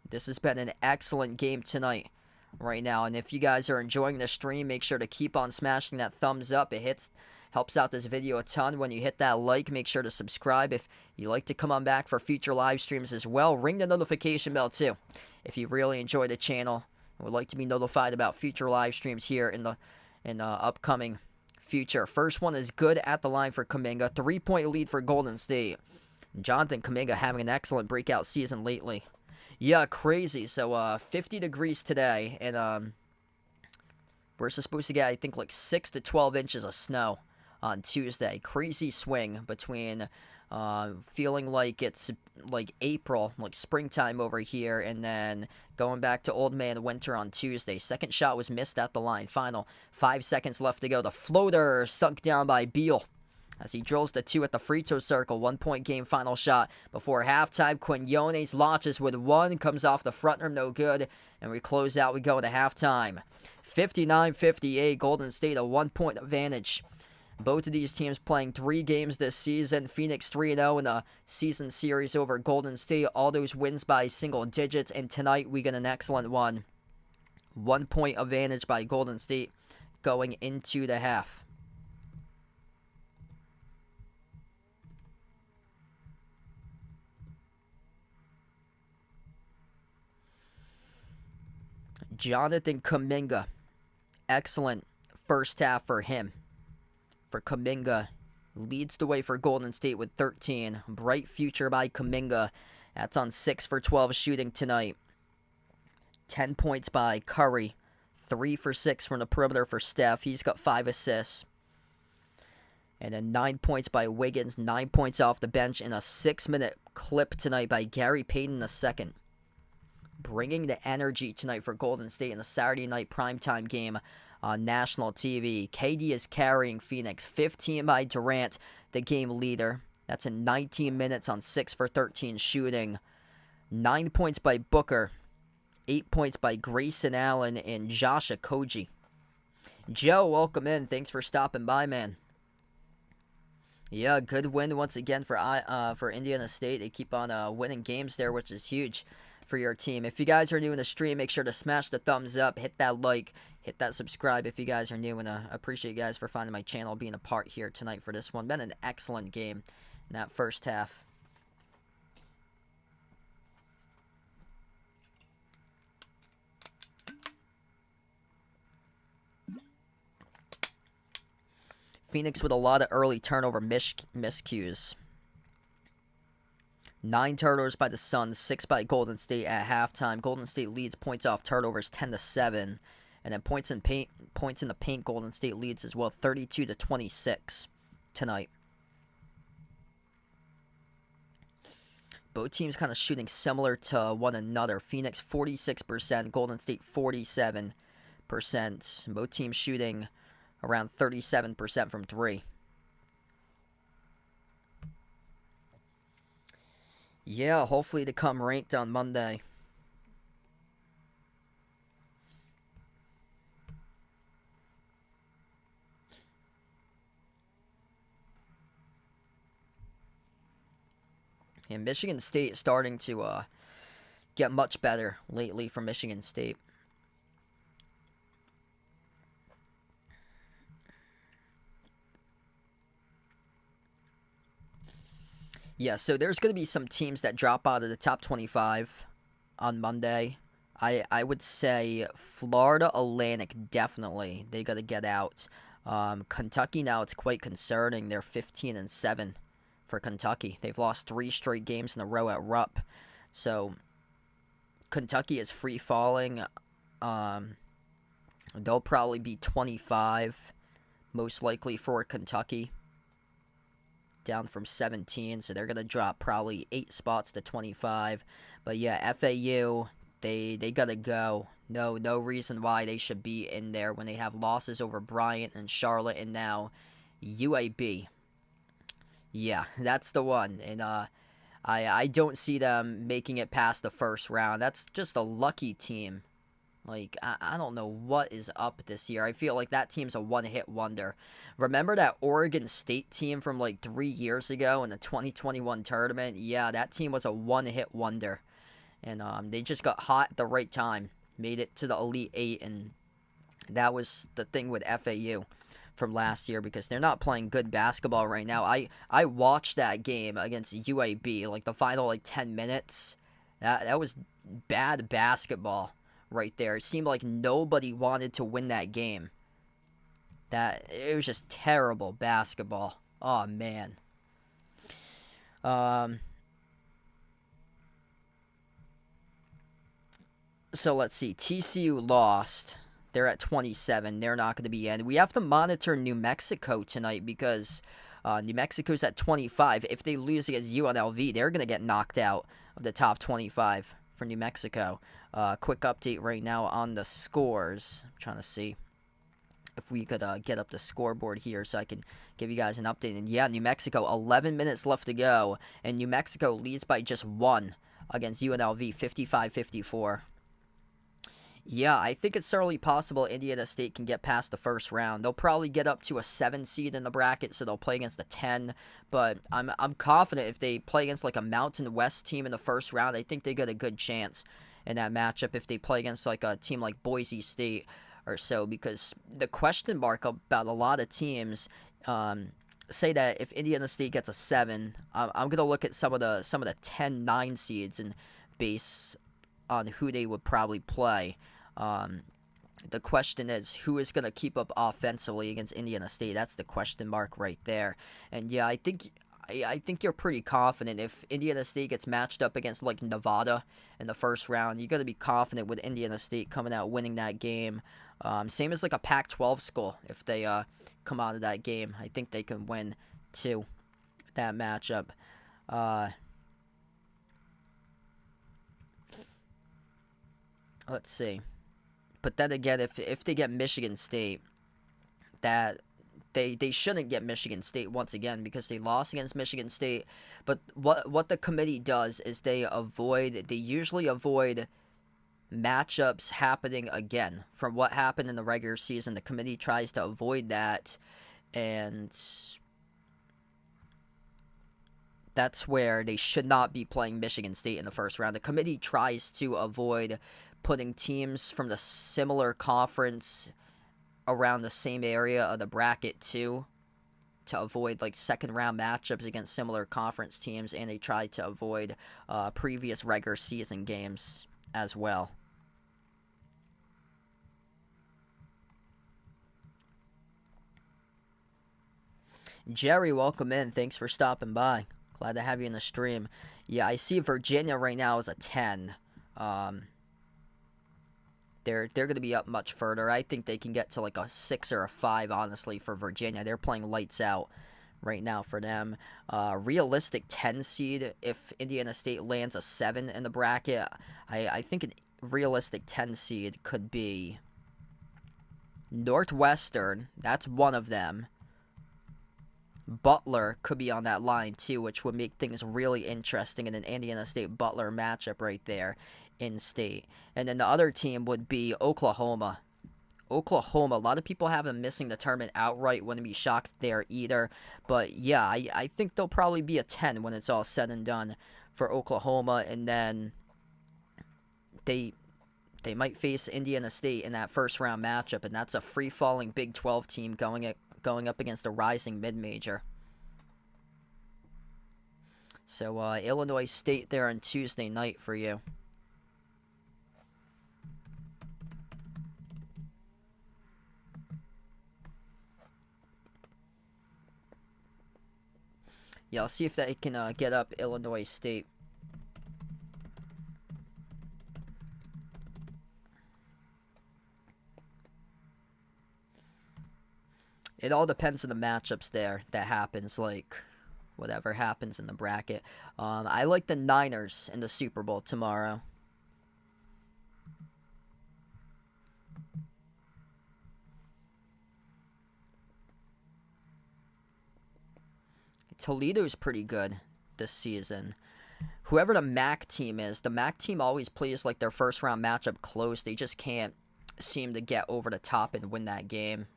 This has been an excellent game tonight right now. And if you guys are enjoying the stream, make sure to keep on smashing that thumbs up. It helps out this video a ton. When you hit that like, make sure to subscribe. If you like to come on back for future live streams as well, ring the notification bell too. If you really enjoy the channel and would like to be notified about future live streams here in the upcoming future. First one is good at the line for Kuminga. 3-point lead for Golden State. Jonathan Kuminga having an excellent breakout season lately. Yeah, crazy. So, 50 degrees today, and we're supposed to get, I think, like 6 to 12 inches of snow on Tuesday. Crazy swing between feeling like it's like April, like springtime over here, and then going back to old man winter on Tuesday. Second shot was missed at the line. Final 5 seconds left to go. The floater sunk down by Beal as he drills the 2 at the free throw circle. 1-point game, final shot before halftime. Quinones launches with 1, comes off the front rim, no good, and we close out. We go into halftime. 59-58, Golden State, a 1-point advantage. Both of these teams playing 3 games this season. Phoenix 3-0 in a season series over Golden State. All those wins by single digits, and tonight we get an excellent one. 1-point advantage by Golden State going into the half. Jonathan Kuminga, excellent first half for him. For Kuminga, leads the way for Golden State with 13. Bright future by Kuminga. That's on 6 for 12 shooting tonight. 10 points by Curry. 3 for 6 from the perimeter for Steph. He's got 5 assists. And then 9 points by Wiggins. 9 points off the bench in a 6-minute clip tonight by Gary Payton II. Bringing the energy tonight for Golden State in the Saturday night primetime game on national TV. KD is carrying Phoenix. 15 by Durant, the game leader. That's in 19 minutes on 6 for 13 shooting. 9 points by Booker. 8 points by Grayson Allen and Josh Okogie. Joe, welcome in. Thanks for stopping by, man. Yeah, good win once again for Indiana State. They keep on winning games there, which is huge for your team. If you guys are new in the stream, make sure to smash the thumbs up, hit that like, hit that subscribe if you guys are new, and appreciate you guys for finding my channel, being a part here tonight for this one. Been an excellent game in that first half. Phoenix with a lot of early turnover miscues. 9 turnovers by the Suns, 6 by Golden State at halftime. Golden State leads points off turnovers 10-7. And then points in the paint, Golden State leads as well, 32-26 tonight. Both teams kind of shooting similar to one another. Phoenix 46%, Golden State 47%. Both teams shooting around 37% from 3. Yeah, hopefully to come ranked on Monday. And Michigan State starting to get much better lately from Michigan State. Yeah, so there's going to be some teams that drop out of the top 25 on Monday. I would say Florida Atlantic, definitely. They got to get out. Kentucky now, it's quite concerning. They're 15-7 for Kentucky. They've lost 3 straight games in a row at Rupp. So Kentucky is free falling. They'll probably be 25, most likely for Kentucky, down from 17, so they're going to drop probably 8 spots to 25. But yeah, FAU, they got to go. No reason why they should be in there when they have losses over Bryant and Charlotte and now UAB. Yeah, that's the one. And I don't see them making it past the first round. That's just a lucky team. Like, I don't know what is up this year. I feel like that team's a one-hit wonder. Remember that Oregon State team from like 3 years ago in the 2021 tournament? Yeah, that team was a one-hit wonder. And they just got hot at the right time. Made it to the Elite Eight, and that was the thing with FAU from last year because they're not playing good basketball right now. I watched that game against UAB, like the final like 10 minutes. That was bad basketball right there. It seemed like nobody wanted to win that game. It was just terrible basketball. Oh man. So let's see. TCU lost. They're at 27. They're not going to be in. We have to monitor New Mexico tonight because New Mexico's at 25. If they lose against UNLV, they're going to get knocked out of the top 25 for New Mexico. Quick update right now on the scores. I'm trying to see if we could get up the scoreboard here so I can give you guys an update. And yeah, New Mexico, 11 minutes left to go. And New Mexico leads by just 1 against UNLV, 55-54. Yeah, I think it's certainly possible Indiana State can get past the first round. They'll probably get up to a 7 seed in the bracket, so they'll play against a 10. But I'm confident if they play against like a Mountain West team in the first round, I think they get a good chance in that matchup if they play against like a team like Boise State or so. Because the question mark about a lot of teams say that if Indiana State gets a 7, I'm gonna look at some of the 10-9 seeds and base on who they would probably play. The question is who is going to keep up offensively against Indiana State. That's the question mark right there. And yeah, I think you're pretty confident if Indiana State gets matched up against like Nevada in the first round. You got to be confident with Indiana State coming out winning that game. Same as like a Pac-12 school. If they come out of that game, I think they can win too that matchup. Let's see. But then again, if they get Michigan State, that they shouldn't get Michigan State once again because they lost against Michigan State. But what the committee does is they usually avoid matchups happening again. From what happened in the regular season, the committee tries to avoid that, and that's where they should not be playing Michigan State in the first round. The committee tries to avoid putting teams from the similar conference around the same area of the bracket too, to avoid like second round matchups against similar conference teams, and they try to avoid previous regular season games as well. Jerry, welcome in. Thanks for stopping by. Glad to have you in the stream. Yeah, I see Virginia right now is a 10. They're going to be up much further. I think they can get to like a 6 or a 5, honestly, for Virginia. They're playing lights out right now for them. Realistic 10 seed, if Indiana State lands a 7 in the bracket, I think a realistic 10 seed could be Northwestern. That's one of them. Butler could be on that line too, which would make things really interesting in an Indiana State-Butler matchup right there in state. And then the other team would be Oklahoma. Oklahoma, a lot of people have them missing the tournament outright. Wouldn't be shocked there either. But yeah, I think they'll probably be a 10 when it's all said and done for Oklahoma. And then they might face Indiana State in that first round matchup, and that's a free-falling Big 12 team going up against a rising mid-major. So Illinois State there on Tuesday night for you. Yeah, I'll see if they can get up Illinois State. It all depends on the matchups there that happens, like whatever happens in the bracket. I like the Niners in the Super Bowl tomorrow. Toledo's pretty good this season. Whoever the MAC team is, the MAC team always plays like their first round matchup close. They just can't seem to get over the top and win that game.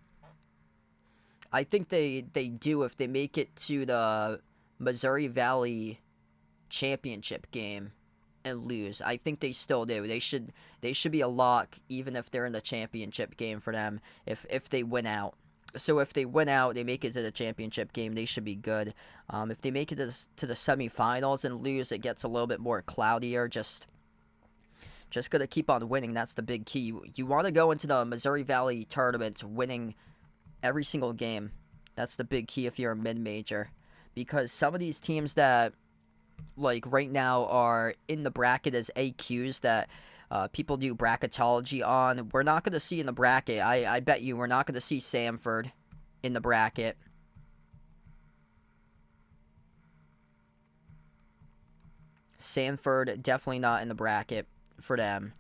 I think they do if they make it to the Missouri Valley championship game and lose. I think they still do. They should be a lock even if they're in the championship game for them if they win out. So if they win out, they make it to the championship game, they should be good. If they make it to the semifinals and lose, it gets a little bit more cloudier. Just gotta keep on winning. That's the big key. You want to go into the Missouri Valley tournament winning every single game. That's the big key if you're a mid-major. Because some of these teams that, like, right now are in the bracket as AQs that people do bracketology on, we're not going to see in the bracket. I bet you we're not going to see Samford in the bracket. Samford definitely not in the bracket for them.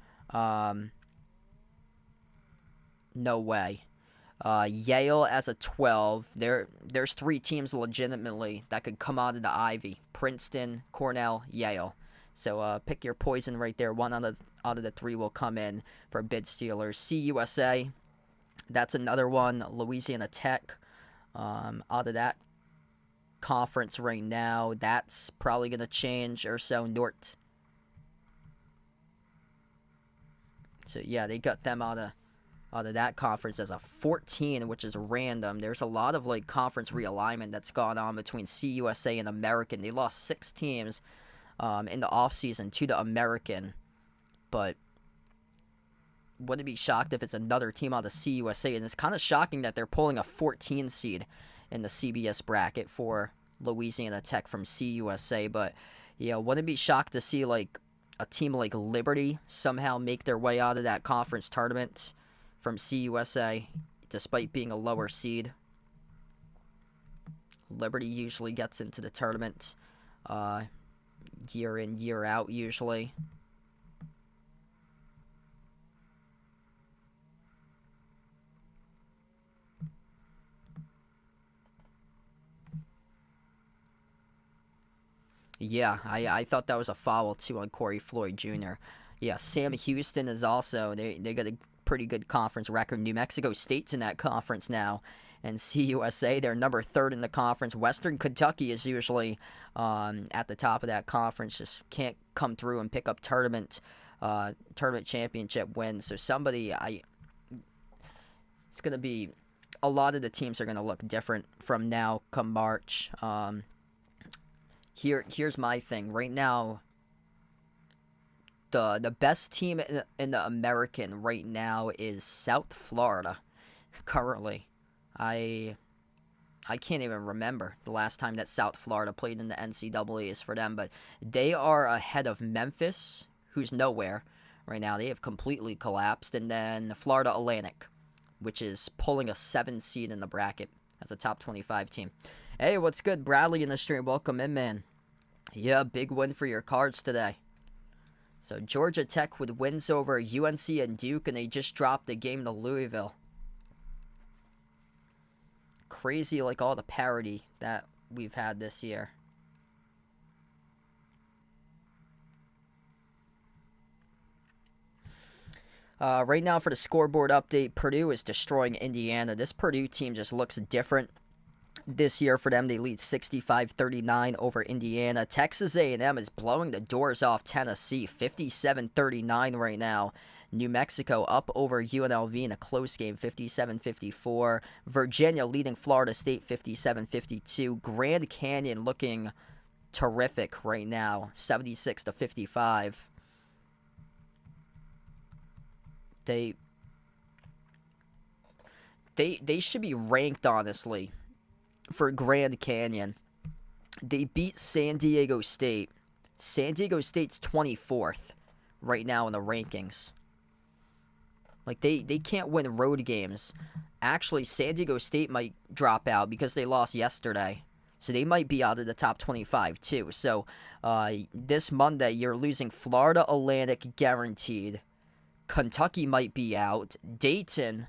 No way. Yale as a 12. There's 3 teams legitimately that could come out of the Ivy: Princeton, Cornell, Yale. So pick your poison right there. One out of the 3 will come in for bid Steelers. CUSA, that's another one. Louisiana Tech, out of that conference right now. That's probably going to change or so. North. So yeah, they got them out of that conference as a 14, which is random. There's a lot of like conference realignment that's gone on between CUSA and American. They lost 6 teams in the offseason to the American, but wouldn't be shocked if it's another team out of CUSA. And it's kind of shocking that they're pulling a 14 seed in the CBS bracket for Louisiana Tech from CUSA. But yeah, wouldn't be shocked to see like a team like Liberty somehow make their way out of that conference tournament from CUSA, despite being a lower seed. Liberty usually gets into the tournament year in, year out, usually. Yeah, I thought that was a foul, too, on Corey Floyd Jr. Yeah, Sam Houston is also, they got a pretty good conference record. New Mexico State's in that conference now. And CUSA, they're number 3rd in the conference. Western Kentucky is usually at the top of that conference. Just can't come through and pick up tournament championship wins. So it's going to be, a lot of the teams are going to look different from now come March. Here's my thing. Right now, the best team in the American right now is South Florida, currently. I can't even remember the last time that South Florida played in the NCAAs for them, but they are ahead of Memphis, who's nowhere right now. They have completely collapsed, and then Florida Atlantic, which is pulling a 7 seed in the bracket as a top 25 team. Hey, what's good? Bradley in the stream. Welcome in, man. Yeah, big win for your Cards today. So Georgia Tech with wins over UNC and Duke, and they just dropped the game to Louisville. Crazy, like all the parity that we've had this year. Right now for the scoreboard update, Purdue is destroying Indiana. This Purdue team just looks different this year for them. They lead 65-39 over Indiana. Texas A&M is blowing the doors off Tennessee, 57-39 right now. New Mexico up over UNLV in a close game, 57-54. Virginia leading Florida State, 57-52. Grand Canyon looking terrific right now, 76-55. They should be ranked, honestly, for Grand Canyon. They beat San Diego State. San Diego State's 24th right now in the rankings. Like, they can't win road games Actually, San Diego State might drop out because they lost yesterday. So they might be out of the top 25 too. So this Monday, you're losing Florida Atlantic guaranteed. Kentucky might be out. Dayton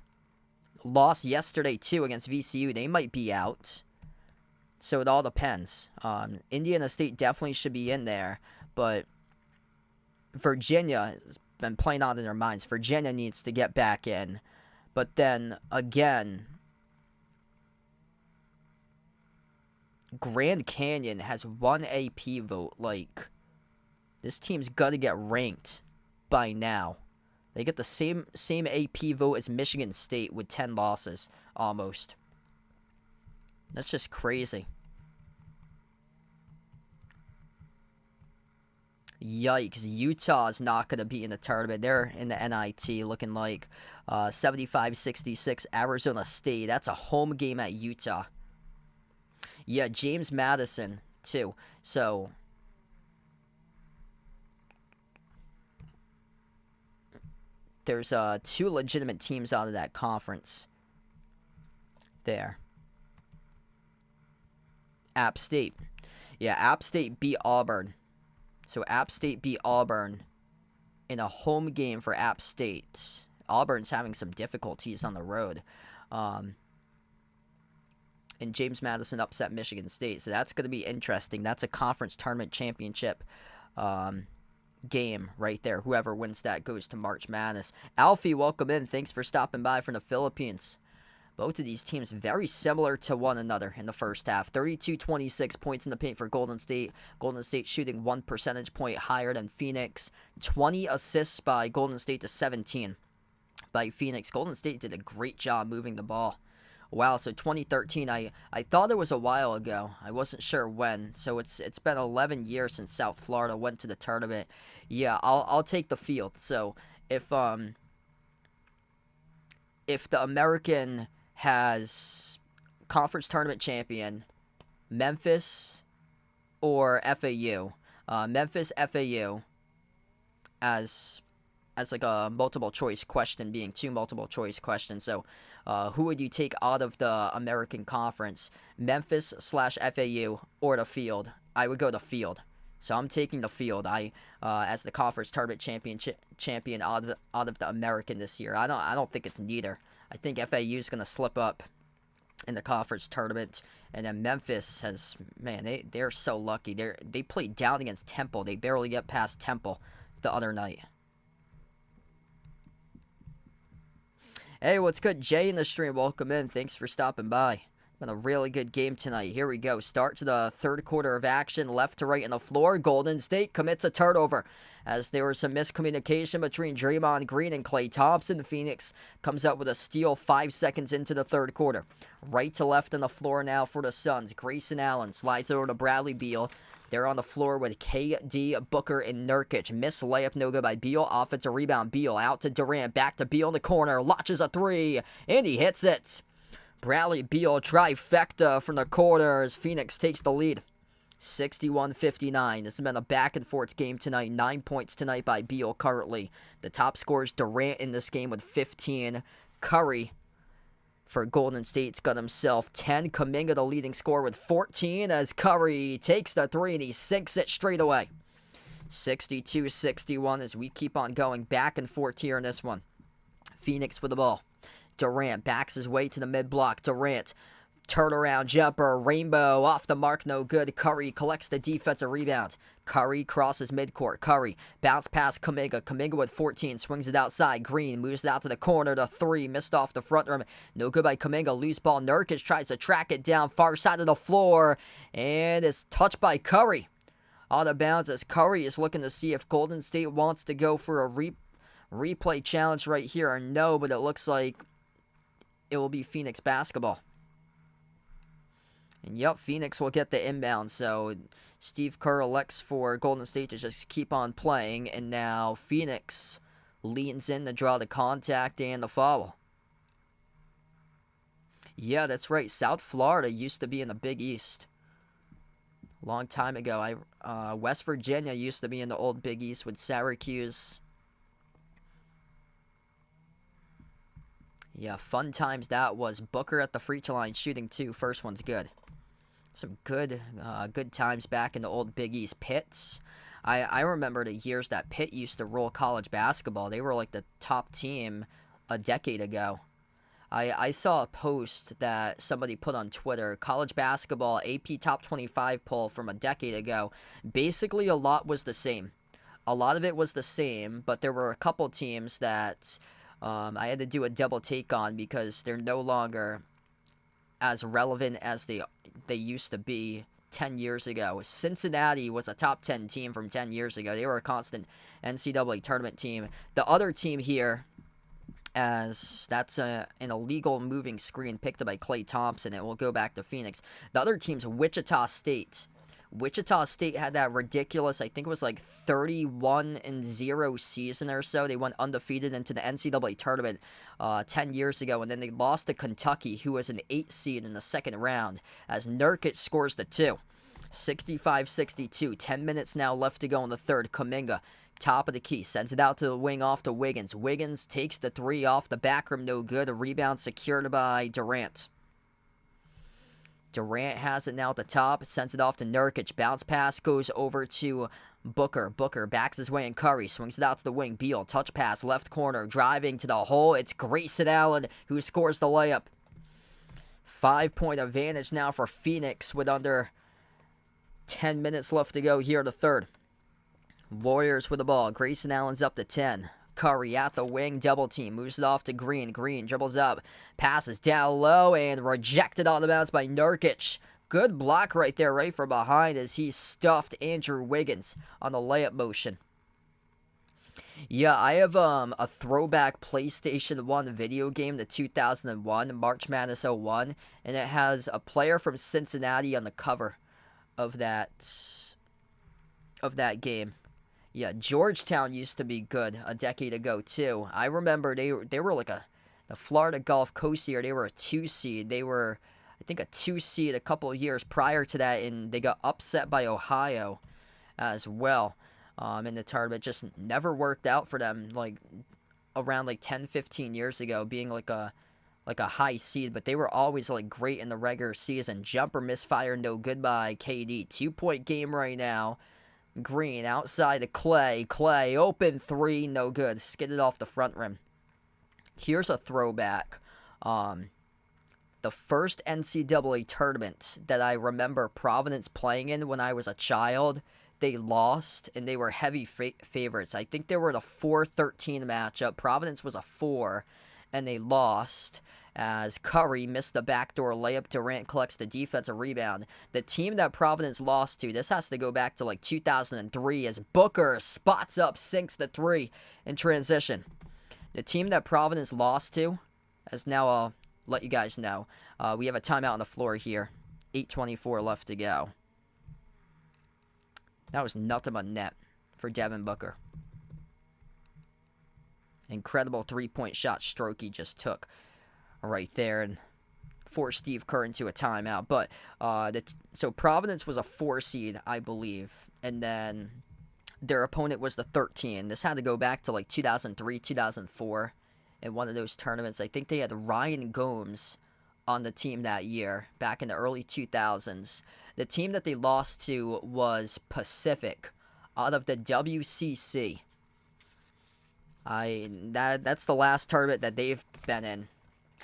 lost yesterday too against VCU. They might be out. So it all depends. Indiana State definitely should be in there. But Virginia has been playing out in their minds. Virginia needs to get back in. But then, again, Grand Canyon has one AP vote. Like, this team's got to get ranked by now. They get the same AP vote as Michigan State with 10 losses, almost. That's just crazy. Yikes, Utah's not going to be in the tournament. They're in the NIT looking like 75-66 Arizona State. That's a home game at Utah. Yeah, James Madison, too. So, there's 2 legitimate teams out of that conference. There. App State. Yeah, App State beat Auburn. So App State beat Auburn in a home game for App State. Auburn's having some difficulties on the road. And James Madison upset Michigan State. So that's going to be interesting. That's a conference tournament championship game right there. Whoever wins that goes to March Madness. Alfie, welcome in. Thanks for stopping by from the Philippines. Both of these teams very similar to one another in the first half. 32-26 points in the paint for Golden State. Golden State shooting 1 percentage point higher than Phoenix. 20 assists by Golden State to 17 by Phoenix. Golden State did a great job moving the ball. Wow, so 2013, I thought it was a while ago. I wasn't sure when. So it's been 11 years since South Florida went to the tournament. Yeah, I'll take the field. So if the American has conference tournament champion Memphis or FAU. Memphis, FAU as like a multiple choice question, being 2 multiple choice questions. So who would you take out of the American Conference? Memphis/FAU or the field? I would go the field. So I'm taking the field. As the conference tournament champion out of the American this year. I don't think it's neither. I think FAU is going to slip up in the conference tournament, and then Memphis has, man, they're so lucky. They played down against Temple. They barely get past Temple the other night. Hey, what's good? Jay in the stream, welcome in. Thanks for stopping by. Been a really good game tonight. Here we go. Start to the third quarter of action. Left to right on the floor. Golden State commits a turnover as there was some miscommunication between Draymond Green and Klay Thompson. Phoenix comes up with a steal 5 seconds into the third quarter. Right to left on the floor now for the Suns. Grayson Allen slides over to Bradley Beal. They're on the floor with KD, Booker, and Nurkic. Missed layup, no good by Beal. Offensive rebound. Beal out to Durant. Back to Beal in the corner. Launches a 3, and he hits it. Bradley Beal trifecta from the corner as Phoenix takes the lead. 61-59. This has been a back-and-forth game tonight. 9 points tonight by Beal currently. The top scorer is Durant in this game with 15. Curry for Golden State's got himself 10. Kuminga the leading scorer with 14 as Curry takes the 3 and he sinks it straight away. 62-61 as we keep on going back and forth here in this one. Phoenix with the ball. Durant backs his way to the mid-block. Durant, turnaround jumper, rainbow, off the mark, no good. Curry collects the defensive rebound. Curry crosses midcourt. Curry, bounce past Kuminga. Kuminga with 14, swings it outside. Green moves it out to the corner. The 3, missed off the front rim. No good by Kuminga. Loose ball. Nurkic tries to track it down far side of the floor. And it's touched by Curry. Out of bounds as Curry is looking to see if Golden State wants to go for a replay challenge right here or no, but it looks like it will be Phoenix basketball. And yep, Phoenix will get the inbound. So Steve Kerr elects for Golden State to just keep on playing. And now Phoenix leans in to draw the contact and the foul. Yeah, that's right. South Florida used to be in the Big East. Long time ago. West Virginia used to be in the old Big East with Syracuse. Yeah, fun times that was. Booker at the free throw line shooting 2. First one's good. Some good times back in the old Big East. Pitts. I remember the years that Pitt used to roll college basketball. They were like the top team a decade ago. I saw a post that somebody put on Twitter, college basketball AP top 25 poll from a decade ago. Basically, a lot was the same. A lot of it was the same, but there were a couple teams that I had to do a double take on because they're no longer as relevant as they used to be 10 years ago. Cincinnati was a top 10 team from 10 years ago. They were a constant NCAA tournament team. The other team here, as that's an illegal moving screen picked up by Klay Thompson, and we'll go back to Phoenix. The other team's Wichita State. Wichita State had that ridiculous, I think it was like 31-0 season or so. They went undefeated into the NCAA tournament 10 years ago, and then they lost to Kentucky, who was an 8 seed in the second round, as Nurkic scores the 2. 65-62, 10 minutes now left to go in the third. Kuminga, top of the key, sends it out to the wing off to Wiggins. Wiggins takes the 3 off the back rim, no good. A rebound secured by Durant. Durant has it now at the top, sends it off to Nurkic. Bounce pass goes over to Booker. Booker backs his way in Curry, swings it out to the wing. Beal, touch pass, left corner, driving to the hole. It's Grayson Allen who scores the layup. 5-point advantage now for Phoenix with under 10 minutes left to go here in the third. Warriors with the ball. Grayson Allen's up to 10. Curry at the wing, double team, moves it off to Green. Green dribbles up, passes down low, and rejected on the bounce by Nurkic. Good block right there, right from behind, as he stuffed Andrew Wiggins on the layup motion. Yeah, I have a throwback PlayStation 1 video game, the 2001 March Madness 01, and it has a player from Cincinnati on the cover of that game. Yeah, Georgetown used to be good a decade ago, too. I remember they were like the Florida Gulf Coast year. They were a 2 seed. They were, I think, a 2 seed a couple of years prior to that, and they got upset by Ohio as well in the tournament. Just never worked out for them, like, around, like, 10, 15 years ago, being like a high seed, but they were always, like, great in the regular season. Jumper misfire, no good by KD. 2-point game right now. Green outside to Clay. Clay, open 3, no good. Skidded off the front rim. Here's a throwback. The first NCAA tournament that I remember Providence playing in when I was a child, they lost, and they were heavy favorites. I think they were in a 4-13 matchup. Providence was a 4, and they lost, as Curry missed the backdoor layup. Durant collects the defensive rebound. The team that Providence lost to, this has to go back to like 2003, as Booker spots up, sinks the 3 in transition. The team that Providence lost to, as now I'll let you guys know, we have a timeout on the floor here. 8:24 left to go. That was nothing but net for Devin Booker. Incredible 3-point shot stroke he just took right there and forced Steve Kerr into a timeout. But so Providence was a 4 seed, I believe, and then their opponent was the 13. This had to go back to like 2003, 2004 in one of those tournaments. I think they had Ryan Gomes on the team that year, back in the early 2000s. The team that they lost to was Pacific out of the WCC. That's the last tournament that they've been in,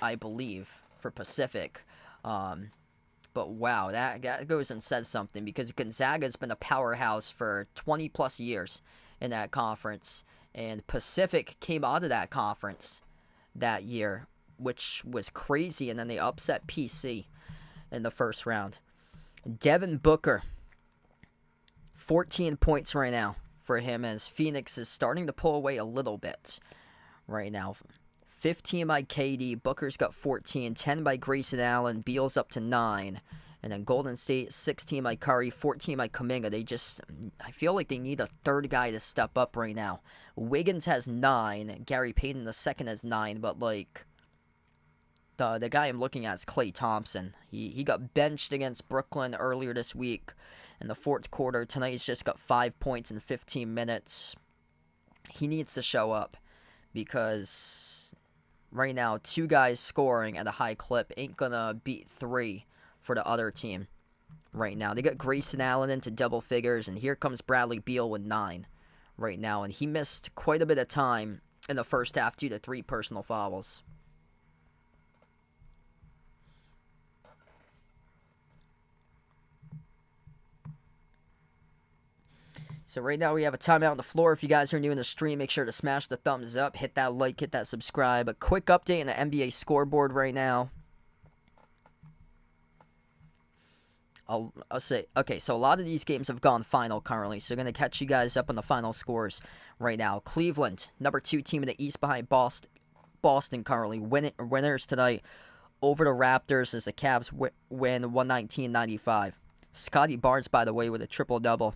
I believe, for Pacific. But wow, that goes and says something, because Gonzaga's been a powerhouse for 20 plus years in that conference, and Pacific came out of that conference that year, which was crazy, and then they upset PC in the first round. Devin Booker, 14 points right now for him, as Phoenix is starting to pull away a little bit right now. 15 by KD, Booker's got 14, 10 by Grayson Allen, Beal's up to 9, and then Golden State, 16 by Curry, 14 by Kuminga. I feel like they need a third guy to step up right now. Wiggins has 9, Gary Payton II has 9, but like, the guy I'm looking at is Klay Thompson. He got benched against Brooklyn earlier this week in the fourth quarter. Tonight he's just got 5 points in 15 minutes. He needs to show up, because Right now, 2 guys scoring at a high clip ain't gonna beat 3 for the other team. Right now, they got Grayson Allen into double figures, and here comes Bradley Beal with 9 right now, and he missed quite a bit of time in the first half due to 3 personal fouls. So right now we have a timeout on the floor. If you guys are new in the stream, make sure to smash the thumbs up, hit that like, hit that subscribe. A quick update in the NBA scoreboard right now. I'll say, okay, so a lot of these games have gone final currently, so going to catch you guys up on the final scores right now. Cleveland, number 2 team in the East behind Boston currently. Winners tonight over the Raptors as the Cavs win 119-95. Scotty Barnes, by the way, with a triple-double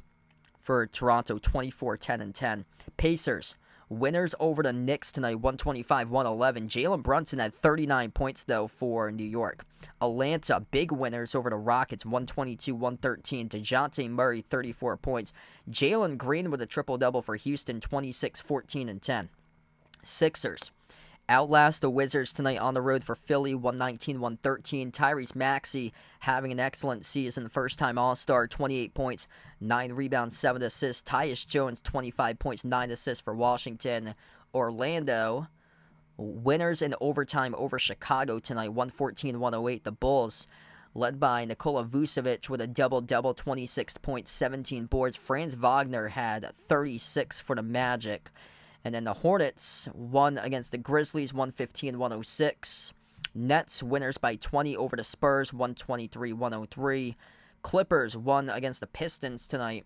for Toronto, 24, 10, and 10. Pacers, winners over the Knicks tonight, 125-111. Jalen Brunson had 39 points, though, for New York. Atlanta, big winners over the Rockets, 122-113. DeJounte Murray, 34 points. Jalen Green with a triple-double for Houston, 26, 14, and 10. Sixers outlast the Wizards tonight on the road for Philly, 119-113. Tyrese Maxey having an excellent season, first-time All-Star, 28 points, 9 rebounds, 7 assists. Tyus Jones, 25 points, 9 assists for Washington. Orlando, winners in overtime over Chicago tonight, 114-108. The Bulls, led by Nikola Vucevic with a double-double, 26 points, 17 boards. Franz Wagner had 36 for the Magic. And then the Hornets won against the Grizzlies, 115-106. Nets, winners by 20 over the Spurs, 123-103. Clippers won against the Pistons tonight,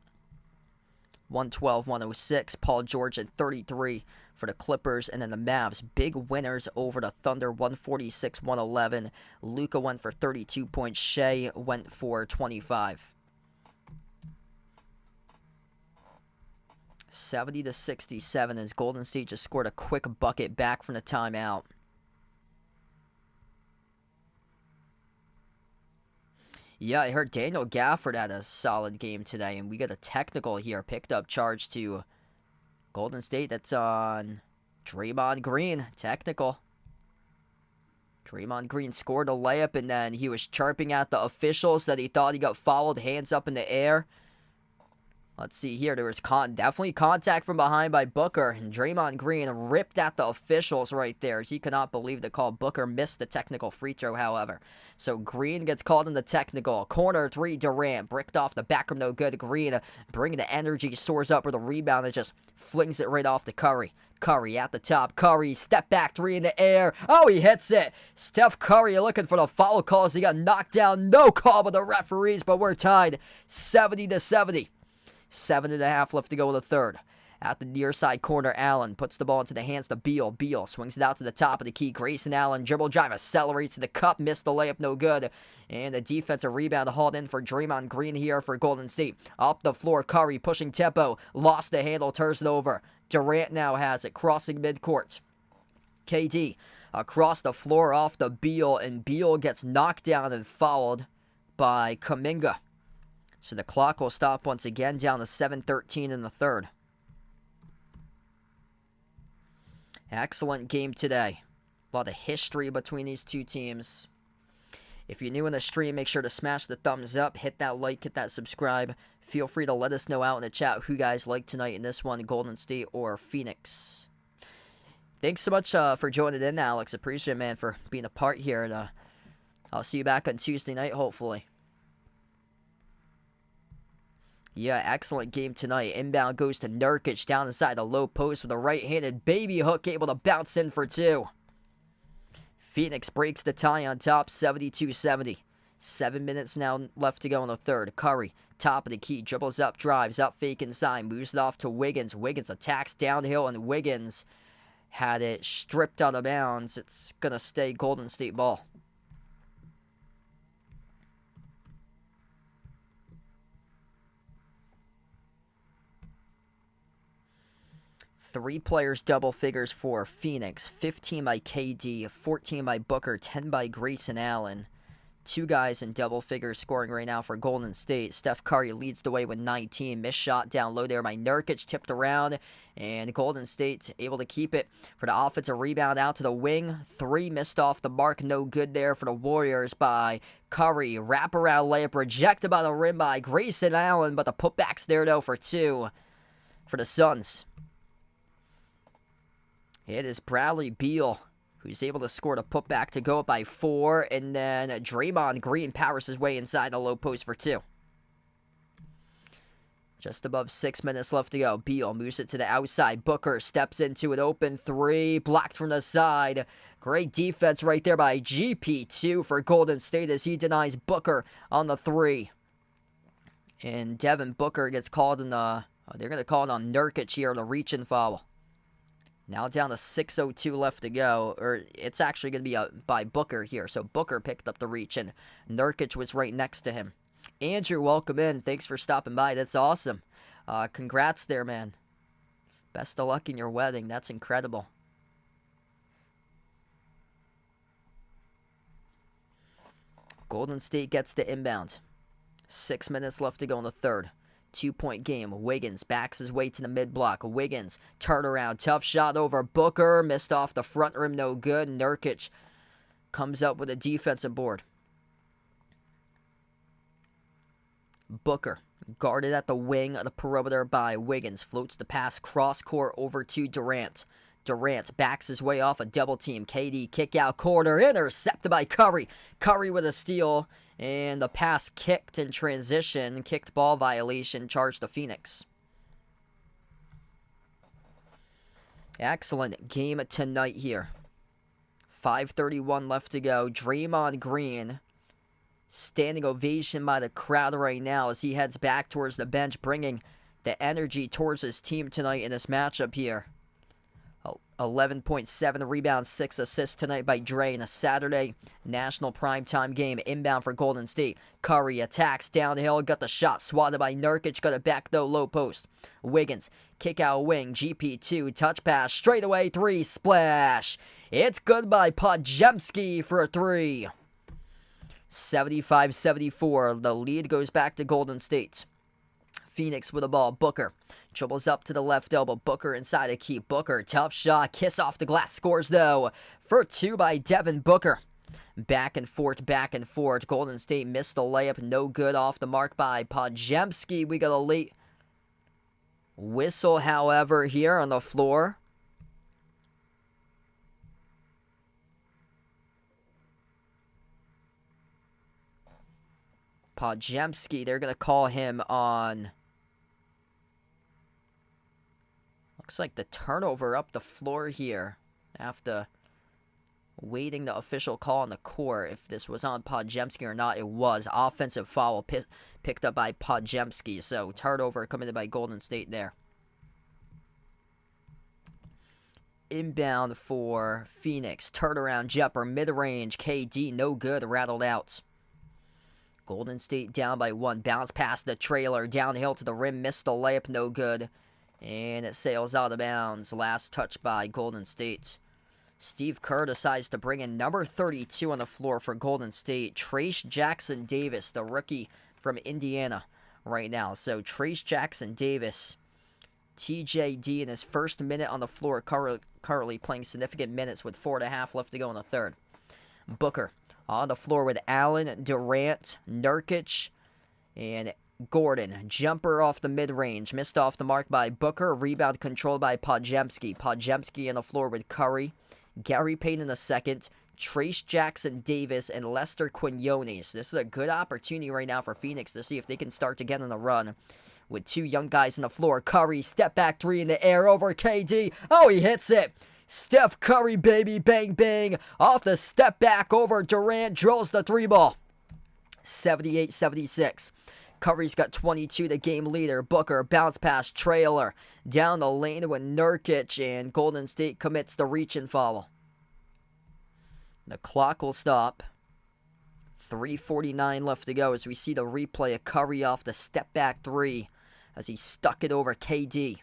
112-106. Paul George at 33 for the Clippers. And then the Mavs, big winners over the Thunder, 146-111. Luka went for 32 points. Shea went for 25. 70-67 as Golden State just scored a quick bucket back from the timeout. Yeah, I heard Daniel Gafford had a solid game today, and we got a technical here, picked up charge to Golden State. That's on Draymond Green, technical. Draymond Green scored a layup, and then he was chirping at the officials that he thought he got fouled, hands up in the air. Let's see here. There was definitely contact from behind by Booker, and Draymond Green ripped at the officials right there as he could not believe the call. Booker missed the technical free throw, however. So Green gets called in the technical. Corner 3, Durant. Bricked off the back room, no good. Green bringing the energy, soars up with a rebound and just flings it right off to Curry. Curry at the top. Curry, step back 3 in the air. Oh, he hits it. Steph Curry looking for the foul calls. He got knocked down. No call by the referees, but we're tied 70-70. 7.5 left to go in the third. At the near side corner, Allen puts the ball into the hands to Beal. Beal swings it out to the top of the key. Grayson Allen, dribble drive, accelerates to the cup, missed the layup, no good. And a defensive rebound hauled in for Draymond Green here for Golden State. Up the floor, Curry pushing tempo, lost the handle, turns it over. Durant now has it, crossing midcourt. KD across the floor off the Beal, and Beal gets knocked down and fouled by Kuminga. So the clock will stop once again, down to 7:13 in the third. Excellent game today. A lot of history between these two teams. If you're new in the stream, make sure to smash the thumbs up, hit that like, hit that subscribe. Feel free to let us know out in the chat who you guys like tonight in this one, Golden State or Phoenix. Thanks so much for joining in, Alex. Appreciate it, man, for being a part here. And I'll see you back on Tuesday night, hopefully. Yeah, excellent game tonight. Inbound goes to Nurkic down inside the low post with a right-handed baby hook, able to bounce in for 2. Phoenix breaks the tie on top, 72-70. 7 minutes now left to go in the third. Curry, top of the key, dribbles up, drives up, fake inside, moves it off to Wiggins. Wiggins attacks downhill, and Wiggins had it stripped out of bounds. It's going to stay Golden State ball. Three players double figures for Phoenix. 15 by KD, 14 by Booker, 10 by Grayson Allen. Two guys in double figures scoring right now for Golden State. Steph Curry leads the way with 19. Missed shot down low there by Nurkic, tipped around, and Golden State able to keep it for the offensive rebound out to the wing. Three missed off the mark, no good there for the Warriors by Curry. Wraparound layup rejected by the rim by Grayson Allen, but the putback's there though for two for the Suns. It is Bradley Beal who's able to score the putback to go up by 4, and then Draymond Green powers his way inside the low post for 2. Just above 6 minutes left to go. Beal moves it to the outside. Booker steps into an open 3, blocked from the side. Great defense right there by GP2 for Golden State as he denies Booker on the 3. And Devin Booker gets called in the... they're going to call it on Nurkic here, the reach-in foul. Now down to 6:02 left to go, or it's actually going to be by Booker here. So Booker picked up the reach, and Nurkic was right next to him. Andrew, welcome in. Thanks for stopping by. That's awesome. Congrats there, man. Best of luck in your wedding. That's incredible. Golden State gets the inbound. 6 minutes left to go in the third. 2-point game. Wiggins backs his way to the mid-block. Wiggins, turnaround, tough shot over Booker. Missed off the front rim, no good. Nurkic comes up with a defensive board. Booker, guarded at the wing of the perimeter by Wiggins. Floats the pass cross-court over to Durant. Durant backs his way off a double team. KD kick out corner. Intercepted by Curry. Curry with a steal. And the pass kicked in transition. Kicked ball violation. Charged to Phoenix. Excellent game tonight here. 5:31 left to go. Draymond Green. Standing ovation by the crowd right now as he heads back towards the bench. Bringing the energy towards his team tonight in this matchup here. 11.7 rebounds, 6 assists tonight by Dre in a Saturday national primetime game. Inbound for Golden State. Curry attacks downhill, got the shot swatted by Nurkic, got it back though, low post. Wiggins, kick out wing, GP2, touch pass, straight away 3, splash. It's good by Podziemski for a 3. 75-74, the lead goes back to Golden State. Phoenix with the ball. Booker dribbles up to the left elbow. Booker inside a key. Booker, tough shot. Kiss off the glass. Scores, though, for 2 by Devin Booker. Back and forth, back and forth. Golden State missed the layup. No good, off the mark by Podziemski. We got a late whistle, however, here on the floor. Podziemski, they're going to call him on... Looks like the turnover up the floor here after waiting the official call on the court. If this was on Podziemski or not, it was. Offensive foul picked up by Podziemski. So turnover committed by Golden State there. Inbound for Phoenix. Turnaround jumper, mid-range. KD, no good, rattled out. Golden State down by 1. Bounce past the trailer. Downhill to the rim. Missed the layup, no good. And it sails out of bounds. Last touch by Golden State. Steve Kerr decides to bring in number 32 on the floor for Golden State. Trace Jackson Davis, the rookie from Indiana right now. So Trace Jackson Davis, TJD in his first minute on the floor, currently playing significant minutes with 4.5 left to go in the third. Booker on the floor with Allen, Durant, Nurkic, and Gordon. Jumper off the mid-range. Missed off the mark by Booker. Rebound controlled by Podziemski. Podziemski on the floor with Curry. Gary Payton in the second. Trace Jackson Davis and Lester Quinones. This is a good opportunity right now for Phoenix to see if they can start to get on the run. With 2 young guys on the floor. Curry, step back 3 in the air over KD. Oh, he hits it. Steph Curry, baby, bang, bang. Off the step back over Durant. Drills the 3 ball. 78-76. Curry's got 22, the game leader. Booker, bounce pass, trailer. Down the lane with Nurkic, and Golden State commits the reach-in foul. The clock will stop. 3:49 left to go as we see the replay of Curry off the step-back 3 as he stuck it over KD.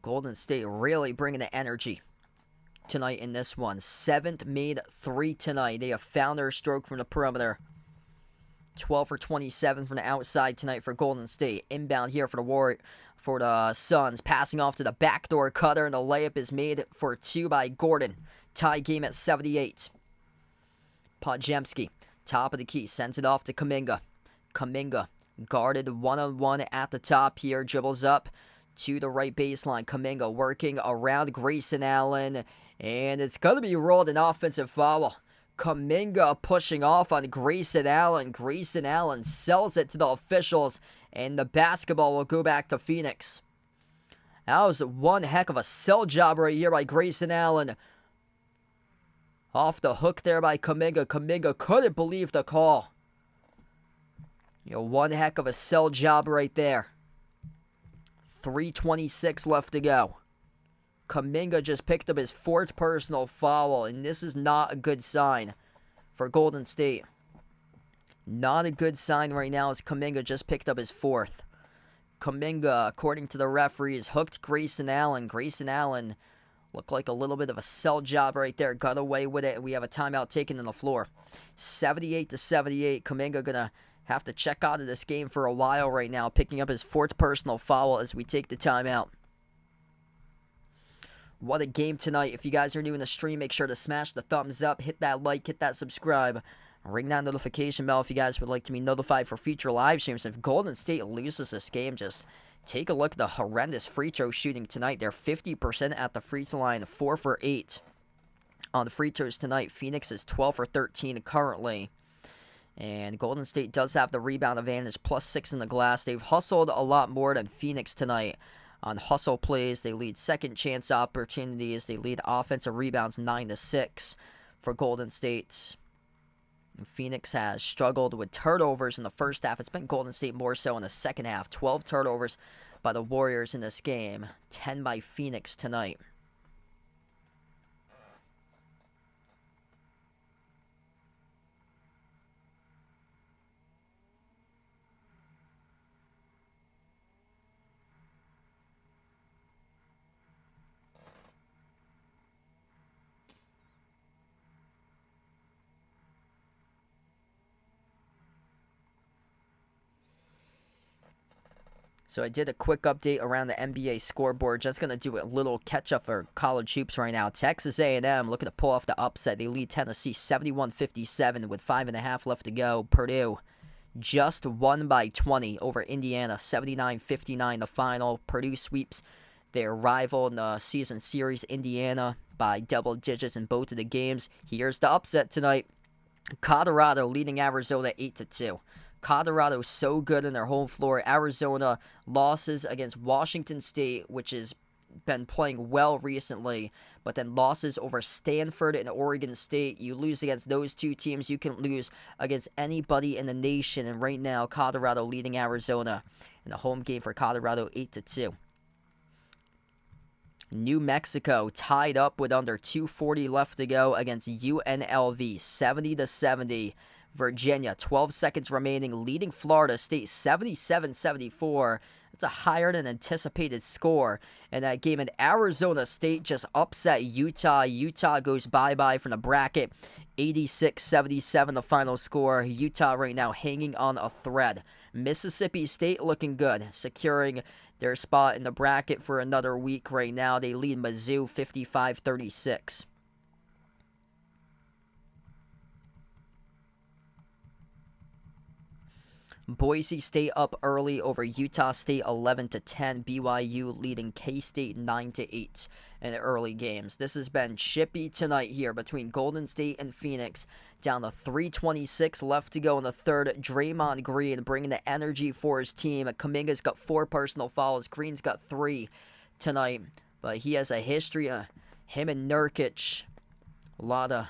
Golden State really bringing the energy tonight in this one. 7th made 3 tonight. They have found their stroke from the perimeter. 12 for 27 from the outside tonight for Golden State. Inbound here for the Suns. Passing off to the backdoor cutter, and the layup is made for 2 by Gordon. Tie game at 78. Podziemski, top of the key, sends it off to Kuminga. Kuminga guarded one-on-one at the top here. Dribbles up to the right baseline. Kuminga working around Grayson Allen, and it's going to be ruled an offensive foul. Kuminga pushing off on Grayson Allen. Grayson Allen sells it to the officials, and the basketball will go back to Phoenix. That was one heck of a sell job right here by Grayson Allen. Off the hook there by Kuminga. Kuminga couldn't believe the call. One heck of a sell job right there. 3:26 left to go. Kuminga just picked up his 4th personal foul, and this is not a good sign for Golden State. Not a good sign right now as Kuminga just picked up his 4th. Kuminga, according to the referees, hooked Grayson Allen. Grayson Allen looked like a little bit of a sell job right there. Got away with it, and we have a timeout taken on the floor. 78-78. Kuminga going to have to check out of this game for a while right now, picking up his 4th personal foul as we take the timeout. What a game tonight. If you guys are new in the stream, make sure to smash the thumbs up, hit that like, hit that subscribe, ring that notification bell if you guys would like to be notified for future live streams. If Golden State loses this game, just take a look at the horrendous free throw shooting tonight. They're 50% at the free throw line, 4 for 8 on the free throws tonight. Phoenix is 12 for 13 currently. And Golden State does have the rebound advantage, +6 in the glass. They've hustled a lot more than Phoenix tonight. On hustle plays, they lead second chance opportunities. They lead offensive rebounds 9-6 for Golden State. And Phoenix has struggled with turnovers in the first half. It's been Golden State more so in the second half. 12 turnovers by the Warriors in this game. 10 by Phoenix tonight. So I did a quick update around the NBA scoreboard. Just going to do a little catch-up for college hoops right now. Texas A&M looking to pull off the upset. They lead Tennessee 71-57 with 5.5 left to go. Purdue just won by 20 over Indiana, 79-59 the final. Purdue sweeps their rival in the season series, Indiana, by double digits in both of the games. Here's the upset tonight. Colorado leading Arizona 8-2. Colorado so good in their home floor. Arizona losses against Washington State, which has been playing well recently, but then losses over Stanford and Oregon State. You lose against those two teams, you can lose against anybody in the nation. And right now, Colorado leading Arizona in the home game for Colorado 8-2. New Mexico tied up with under 2:40 left to go against UNLV, 70-70. Virginia, 12 seconds remaining, leading Florida State 77-74. That's a higher than anticipated score in that game. And Arizona State just upset Utah. Utah goes bye-bye from the bracket. 86-77 the final score. Utah right now hanging on a thread. Mississippi State looking good, securing their spot in the bracket for another week right now. They lead Mizzou 55-36. Boise State up early over Utah State 11-10. BYU leading K-State 9-8 in the early games. This has been chippy tonight here between Golden State and Phoenix. Down to 3:26 left to go in the third. Draymond Green bringing the energy for his team. Kuminga's got 4 personal fouls. Green's got 3 tonight. But he has a history of him and Nurkic. A lot of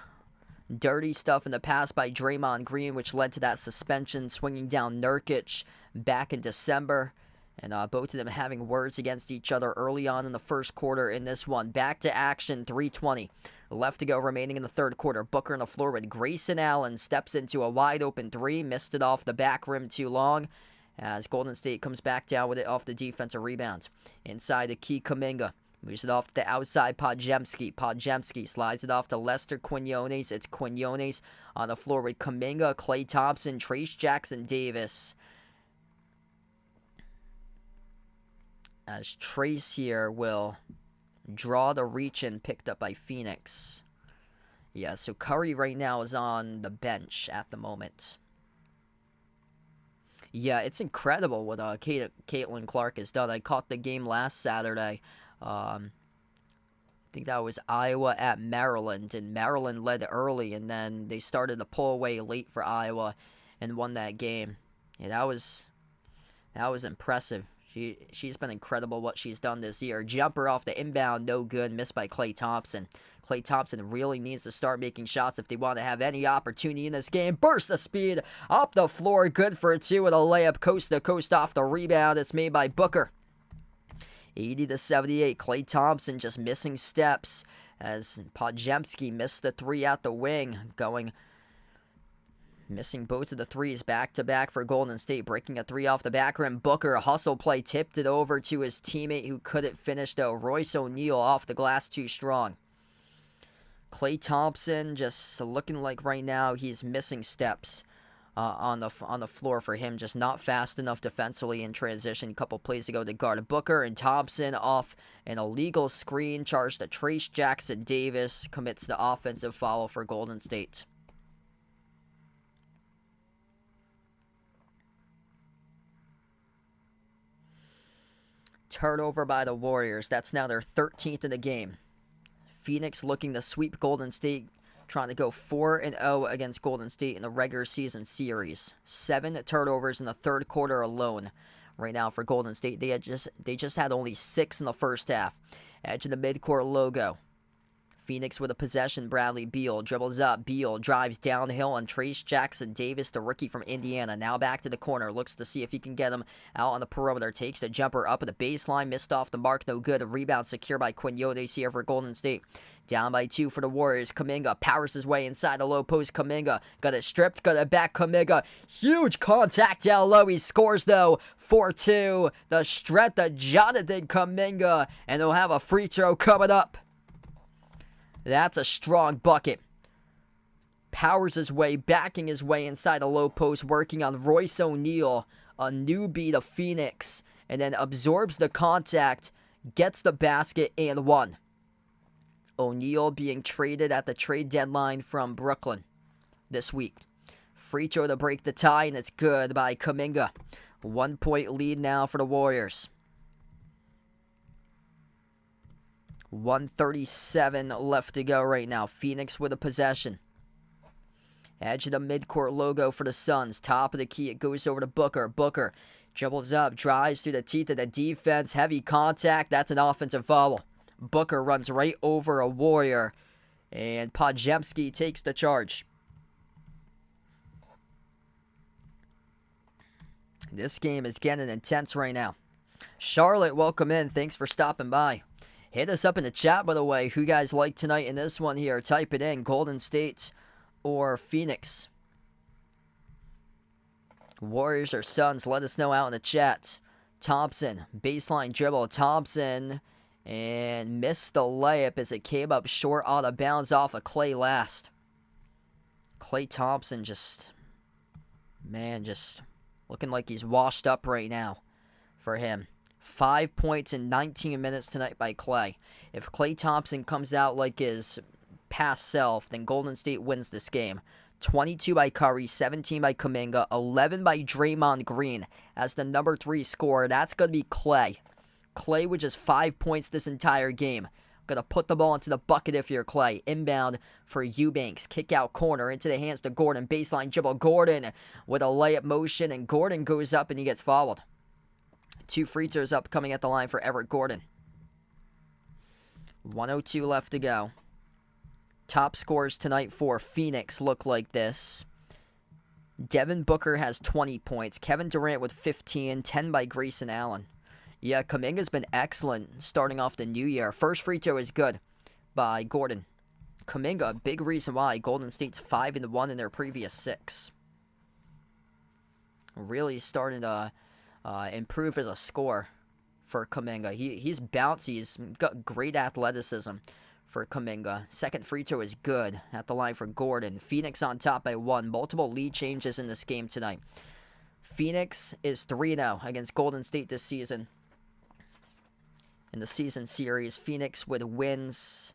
dirty stuff in the past by Draymond Green, which led to that suspension, swinging down Nurkic back in December. And both of them having words against each other early on in the first quarter in this one. Back to action, 3:20 left to go remaining in the third quarter. Booker on the floor with Grayson Allen. Steps into a wide open 3. Missed it off the back rim too long. as Golden State comes back down with it off the defensive rebounds. Inside to Key Kuminga. Moves it off to the outside, Podziemski. Podziemski slides it off to Lester Quinones. It's Quinones on the floor with Kuminga, Klay Thompson, Trace Jackson Davis. As Trace here will draw the reach-in picked up by Phoenix. Yeah, so Curry right now is on the bench at the moment. Yeah, it's incredible what Caitlin Clark has done. I caught the game last Saturday. I think that was Iowa at Maryland, and Maryland led early, and then they started to pull away late for Iowa and won that game. Yeah, that was impressive. She's been incredible what she's done this year. Jumper off the inbound, no good, missed by Klay Thompson. Klay Thompson really needs to start making shots if they want to have any opportunity in this game. Burst of speed up the floor, good for 2 with a layup coast to coast off the rebound. It's made by Booker. 80-78. Klay Thompson just missing steps as Podziemski missed the 3 out the wing, missing both of the 3s back-to-back for Golden State, breaking a 3 off the back rim. Booker, a hustle play, tipped it over to his teammate who couldn't finish, though. Royce O'Neal off the glass too strong. Klay Thompson just looking like right now he's missing steps on the floor for him, just not fast enough defensively in transition. A couple plays ago to guard Booker, and Thompson off an illegal screen charge to Trace Jackson Davis, commits the offensive foul for Golden State. Turnover by the Warriors. That's now their 13th in the game. Phoenix looking to sweep Golden State, trying to go 4-0 against Golden State in the regular season series. 7 turnovers in the third quarter alone. Right now for Golden State, they just had only 6 in the first half. Edge of the midcourt logo. Phoenix with a possession. Bradley Beal dribbles up. Beal drives downhill on Trace Jackson Davis, the rookie from Indiana. Now back to the corner. Looks to see if he can get him out on the perimeter. Takes the jumper up at the baseline. Missed off the mark. No good. A rebound secure by Quinones here for Golden State. Down by 2 for the Warriors. Kuminga powers his way inside the low post. Kuminga got it stripped. Got it back. Kuminga. Huge contact down low. He scores though. 4-2. The strength of Jonathan Kuminga. And he'll have a free throw coming up. That's a strong bucket. Powers his way, backing his way inside the low post, working on Royce O'Neal, a newbie to Phoenix, and then absorbs the contact, gets the basket, and won. O'Neal being traded at the trade deadline from Brooklyn this week. Free throw to break the tie, and it's good by Kuminga. 1 point lead now for the Warriors. 1:37 left to go right now. Phoenix with a possession. Edge of the midcourt logo for the Suns. Top of the key. It goes over to Booker. Booker dribbles up. Drives through the teeth of the defense. Heavy contact. That's an offensive foul. Booker runs right over a Warrior. And Podziemski takes the charge. This game is getting intense right now. Charlotte, welcome in. Thanks for stopping by. Hit us up in the chat, by the way, who you guys like tonight in this one here. Type it in, Golden State or Phoenix. Warriors or Suns, let us know out in the chat. Thompson, baseline dribble. Thompson, and missed the layup as it came up short out of bounds off of Klay last. Klay Thompson just looking like he's washed up right now for him. 5 points in 19 minutes tonight by Klay. If Klay Thompson comes out like his past self, then Golden State wins this game. 22 by Curry, 17 by Kuminga, 11 by Draymond Green as the number 3 scorer. That's going to be Klay. Klay with just 5 points this entire game. Going to put the ball into the bucket if you're Klay. Inbound for Eubanks. Kick out corner into the hands to Gordon. Baseline dribble. Gordon with a layup motion, and Gordon goes up and he gets fouled. 2 free throws up coming at the line for Eric Gordon. 1:02 left to go. Top scores tonight for Phoenix look like this. Devin Booker has 20 points. Kevin Durant with 15. 10 by Grayson Allen. Yeah, Kuminga's been excellent starting off the new year. First free throw is good by Gordon. Kuminga, a big reason why Golden State's 5-1 in their previous 6. Really starting to improve as a scorer for Kuminga. He's bouncy. He's got great athleticism for Kuminga. Second free throw is good at the line for Gordon. Phoenix on top by 1. Multiple lead changes in this game tonight. Phoenix is 3-0 against Golden State this season. In the season series, Phoenix with wins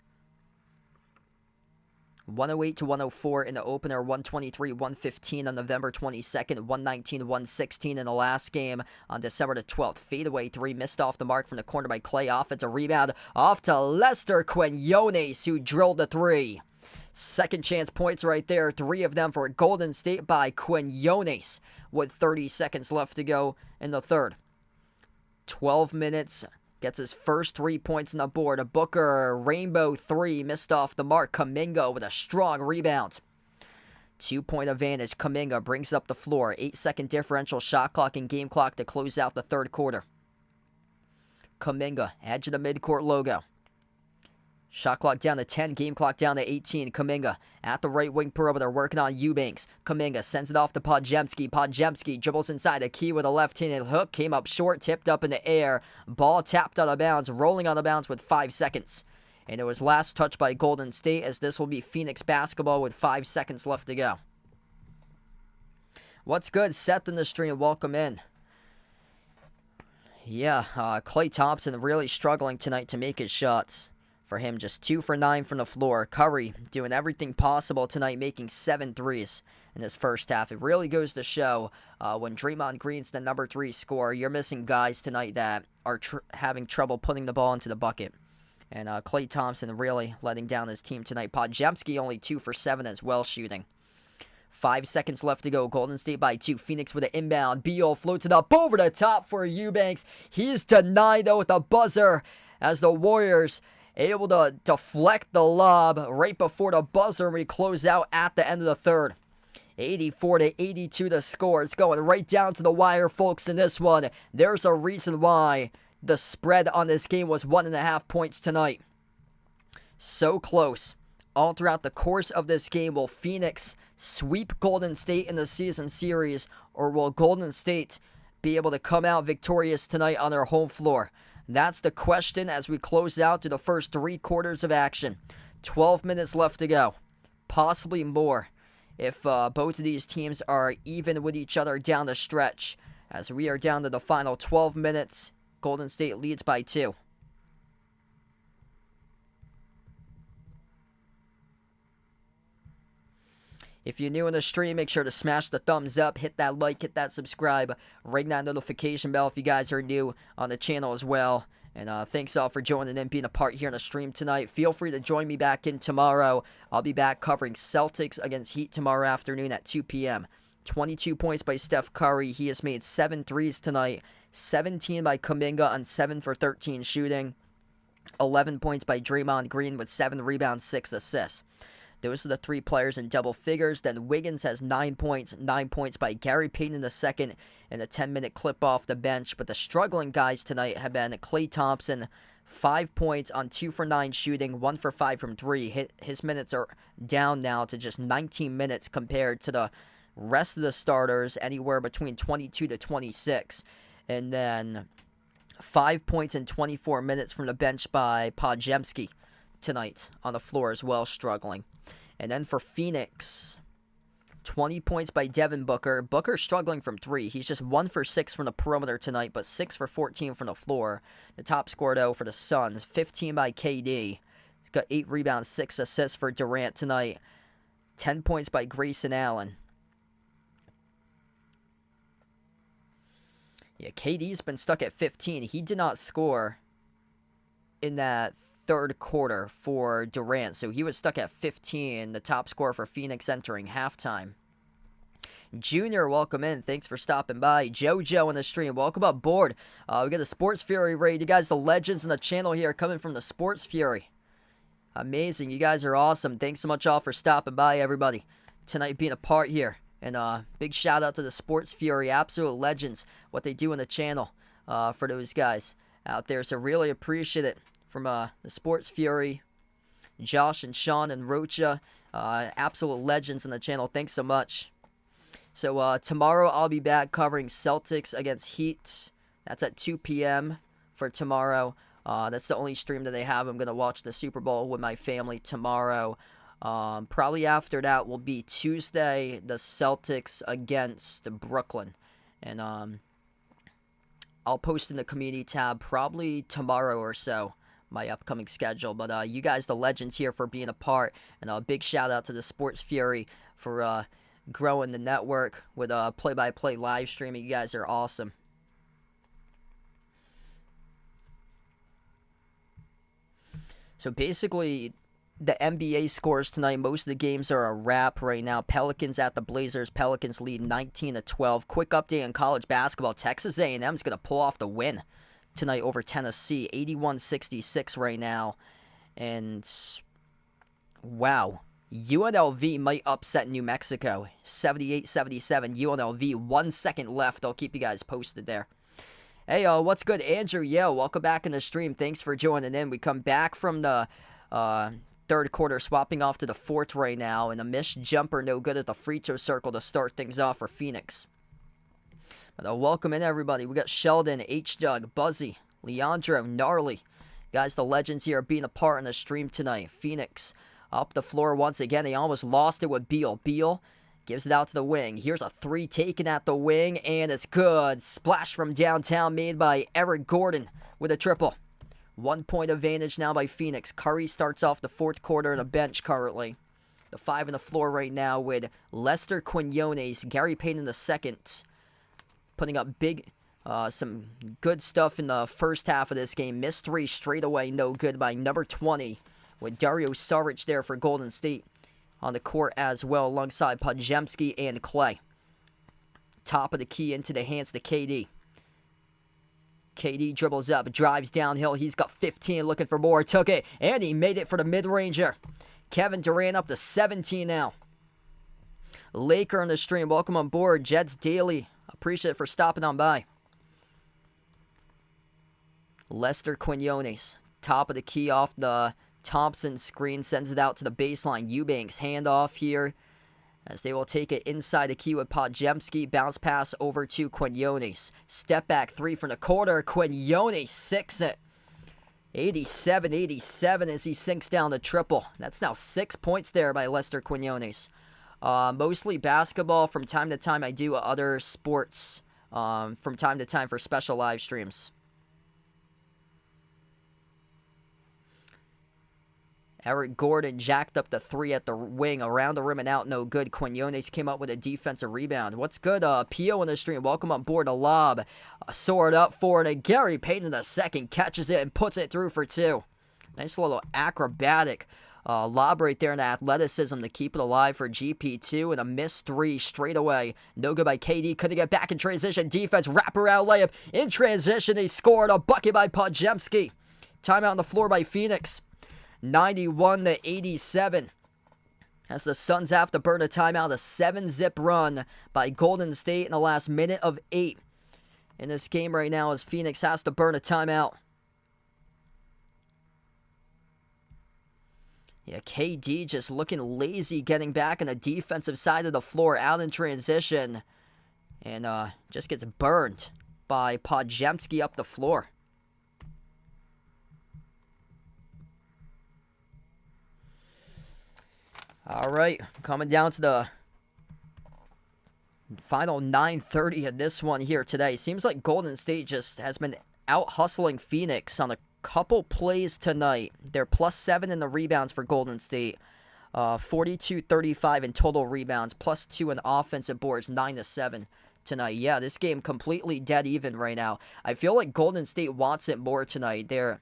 108-104 in the opener, 123-115 on November 22nd, 119-116 in the last game on December the 12th. Fadeaway 3 missed off the mark from the corner by Clay. Offensive rebound off to Lester Quinones, who drilled the 3. Second chance points right there. 3 of them for Golden State by Quinones with 30 seconds left to go in the third. 12 minutes. Gets his first 3 points on the board. A Booker rainbow 3 missed off the mark. Kuminga with a strong rebound. 2-point advantage. Kuminga brings it up the floor. 8-second differential shot clock and game clock to close out the third quarter. Kuminga, edge of the midcourt logo. Shot clock down to 10, game clock down to 18. Kuminga at the right wing perimeter working on Eubanks. Kuminga sends it off to Podziemski. Podziemski dribbles inside the key with a left-handed hook. Came up short, tipped up in the air. Ball tapped out of bounds, rolling out of bounds with 5 seconds. And it was last touched by Golden State, as this will be Phoenix basketball with 5 seconds left to go. What's good? Seth in the stream, welcome in. Yeah, Klay Thompson really struggling tonight to make his shots. For him, just 2 for 9 from the floor. Curry doing everything possible tonight, making 7 threes in this first half. It really goes to show when Draymond Green's the number 3 scorer, you're missing guys tonight that are having trouble putting the ball into the bucket. And Klay Thompson really letting down his team tonight. Podziemski only 2 for 7 as well shooting. 5 seconds left to go. Golden State by 2. Phoenix with an inbound. Beal floats it up over the top for Eubanks. He's denied though with a buzzer as the Warriors able to deflect the lob right before the buzzer, and we close out at the end of the third. 84-82 the score. It's going right down to the wire, folks, in this one. There's a reason why the spread on this game was 1.5 points tonight. So close. All throughout the course of this game, will Phoenix sweep Golden State in the season series, or will Golden State be able to come out victorious tonight on their home floor? That's the question as we close out to the first 3 quarters of action. 12 minutes left to go. Possibly more if both of these teams are even with each other down the stretch. As we are down to the final 12 minutes, Golden State leads by 2. If you're new in the stream, make sure to smash the thumbs up, hit that like, hit that subscribe, ring that notification bell if you guys are new on the channel as well. And thanks all for joining and being a part here in the stream tonight. Feel free to join me back in tomorrow. I'll be back covering Celtics against Heat tomorrow afternoon at 2 p.m. 22 points by Steph Curry. He has made 7 threes tonight. 17 by Kuminga on 7 for 13 shooting. 11 points by Draymond Green with 7 rebounds, 6 assists. Those are the 3 players in double figures. Then Wiggins has 9 points. 9 points by Gary Payton II in a 10-minute clip off the bench. But the struggling guys tonight have been Klay Thompson, 5 points on 2 for 9 shooting, 1 for 5 from 3. His minutes are down now to just 19 minutes compared to the rest of the starters, anywhere between 22 to 26. And then 5 points in 24 minutes from the bench by Podziemski tonight on the floor as well, struggling. And then for Phoenix, 20 points by Devin Booker. Booker struggling from 3. He's just 1 for 6 from the perimeter tonight, but 6 for 14 from the floor. The top scorer, though, for the Suns, 15 by KD. He's got 8 rebounds, 6 assists for Durant tonight. 10 points by Grayson Allen. Yeah, KD's been stuck at 15. He did not score in that third quarter for Durant, so he was stuck at 15, the top scorer for Phoenix entering halftime. Junior, welcome in. Thanks for stopping by. JoJo on the stream, welcome aboard. We got the Sports Fury raid. You guys, the legends on the channel here coming from the Sports Fury. Amazing. You guys are awesome. Thanks so much all for stopping by, everybody. Tonight being a part here. And big shout out to the Sports Fury, absolute legends, what they do on the channel for those guys out there. So really appreciate it from the Sports Fury, Josh and Sean and Rocha, absolute legends on the channel. Thanks so much. So tomorrow I'll be back covering Celtics against Heat. That's at 2 p.m. for tomorrow. That's the only stream that they have. I'm going to watch the Super Bowl with my family tomorrow. Probably after that will be Tuesday, the Celtics against Brooklyn. And I'll post in the community tab probably tomorrow or so, my upcoming schedule. But you guys, the legends here, for being a part. And a big shout out to the Sports Fury for growing the network with play-by-play live streaming. You guys are awesome. So basically, the NBA scores tonight, most of the games are a wrap right now. Pelicans at the Blazers. Pelicans lead 19-12. Quick update on college basketball. Texas A&M is going to pull off the win tonight over Tennessee. 81-66 right now. And, wow. UNLV might upset New Mexico. 78-77. UNLV, 1 second left. I'll keep you guys posted there. Hey, what's good? Andrew, welcome back in the stream. Thanks for joining in. We come back from the third quarter, swapping off to the fourth right now, and a missed jumper, no good at the free throw circle to start things off for Phoenix. But welcome in, everybody. We got Sheldon, H-Dug, Buzzy, Leandro, Gnarly. Guys, the legends here are being a part in the stream tonight. Phoenix up the floor once again. They almost lost it with Beal. Beal gives it out to the wing. Here's a three taken at the wing, and it's good. Splash from downtown made by Eric Gordon with a triple. 1 point advantage now by Phoenix. Curry starts off the fourth quarter on the bench currently. The 5 on the floor right now with Lester Quinones, Gary Payton II, putting up some good stuff in the first half of this game. Missed 3 straight away, no good by number 20, with Dario Saric there for Golden State on the court as well, alongside Podziemski and Clay. Top of the key into the hands to KD. KD dribbles up, drives downhill. He's got 15, looking for more. Took it, and he made it for the mid-ranger. Kevin Durant up to 17 now. Laker on the stream. Welcome on board. Jets Daily. Appreciate it for stopping on by. Lester Quinones. Top of the key off the Thompson screen. Sends it out to the baseline. Eubanks handoff here, as they will take it inside the key with Podziemski. Bounce pass over to Quinones. Step back 3 from the corner. Quinones 6 it. 87-87 as he sinks down the triple. That's now 6 points there by Lester Quinones. Mostly basketball. From time to time I do other sports from time to time for special live streams. Eric Gordon jacked up the 3 at the wing, around the rim and out, no good. Quinones came up with a defensive rebound. What's good? Pio in the stream. Welcome on board. A lob. Soared up for it, and Gary Payton II catches it and puts it through for 2. Nice little acrobatic lob right there, and athleticism to keep it alive for GP2, and a missed 3 straight away. No good by KD. Couldn't get back in transition. Defense, wraparound layup. In transition, they scored a bucket by Podziemski. Timeout on the floor by Phoenix. 91-87. As the Suns have to burn a timeout, a 7-zip run by Golden State in the last minute of 8 in this game right now, as Phoenix has to burn a timeout. Yeah, KD just looking lazy, getting back on the defensive side of the floor, out in transition, and just gets burned by Podziemski up the floor. All right, coming down to the final 9:30 of this one here today. Seems like Golden State just has been out hustling Phoenix on a couple plays tonight. They're +7 in the rebounds for Golden State. 42-35 in total rebounds, +2 in offensive boards, 9-7 tonight. Yeah, this game completely dead even right now. I feel like Golden State wants it more tonight. They're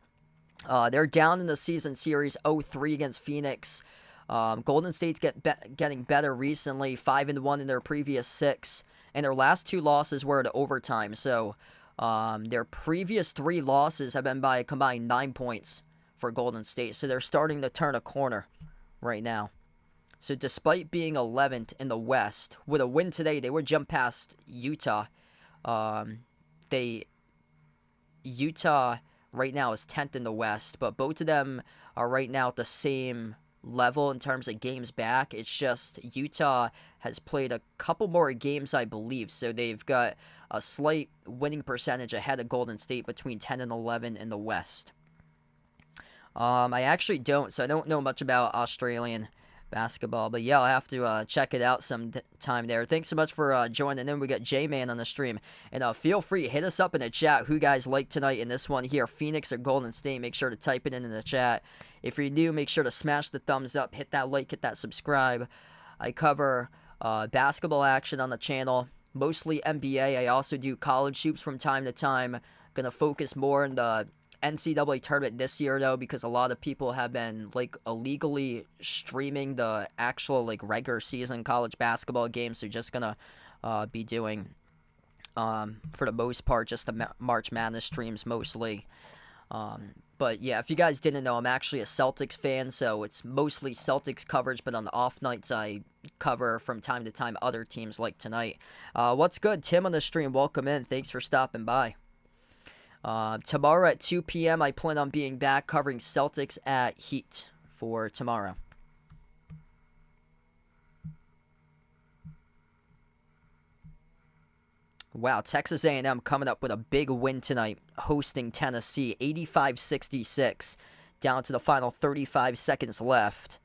down in the season series 0-3 against Phoenix. Golden State's getting better recently, 5-1 in their previous 6, and their last 2 losses were at overtime. So their previous 3 losses have been by a combined 9 points for Golden State. So they're starting to turn a corner right now. So despite being 11th in the West, with a win today, they would jump past Utah. Utah right now is 10th in the West, but both of them are right now at the same level in terms of games back. It's just Utah has played a couple more games, I believe, so they've got a slight winning percentage ahead of Golden State between 10 and 11 in the West. I actually don't, so I don't know much about Australian basketball, but yeah, I'll have to check it out sometime there. Thanks so much for joining in. We got J-Man on the stream, and feel free to hit us up in the chat who guys like tonight in this one here, Phoenix or Golden State. Make sure to type it in the chat. If you're new, make sure to smash the thumbs up, hit that like, hit that subscribe. I cover basketball action on the channel, mostly NBA. I also do college hoops from time to time. Gonna focus more on the NCAA tournament this year, though, because a lot of people have been like illegally streaming the actual like regular season college basketball games. So just gonna be doing for the most part just the March Madness streams mostly. But yeah, if you guys didn't know, I'm actually a Celtics fan, so it's mostly Celtics coverage, but on the off nights I cover from time to time other teams like tonight. What's good? Tim on the stream, welcome in. Thanks for stopping by. Tomorrow at 2 p.m. I plan on being back covering Celtics at Heat for tomorrow. Wow, Texas A&M coming up with a big win tonight, hosting Tennessee, 85-66, down to the final 35 seconds left.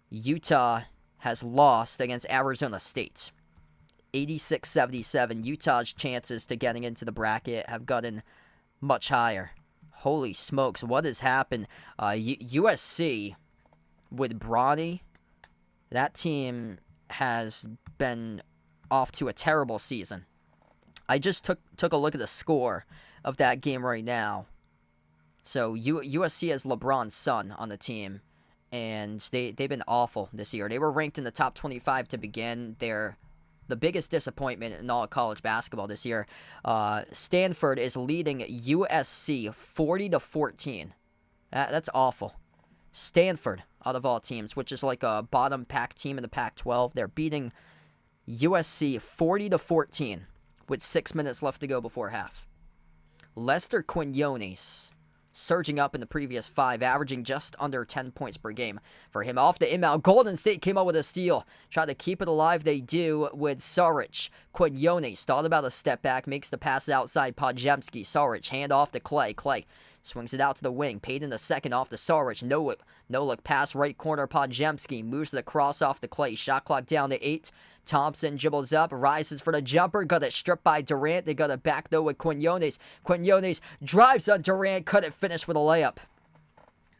Utah has lost against Arizona State, 86-77. Utah's chances to getting into the bracket have gotten much higher. Holy smokes, what has happened? USC with Bronny, that team has been off to a terrible season. I just took a look at the score of that game right now. So USC has LeBron's son on the team, and they've been awful this year. They were ranked in the top 25 to begin. They're the biggest disappointment in all college basketball this year. Stanford is leading USC 40-14. That's awful. Stanford, out of all teams, which is like a bottom pack team in the Pac-12, they're beating USC 40-14 with 6 minutes left to go before half. Lester Quinones surging up in the previous 5, averaging just under 10 points per game for him. Off the inbound, Golden State came out with a steal. Try to keep it alive, they do, with Saric. Quinones thought about a step back, makes the pass outside Podziemski. Saric, hand off to Clay. Clay swings it out to the wing. Paid in the second off to Saric. No look pass right corner. Podziemski moves to the cross off to Clay. Shot clock down to 8. Thompson dribbles up, rises for the jumper, got it stripped by Durant. They got it back though with Quinones. Quinones drives on Durant, couldn't finish with a layup.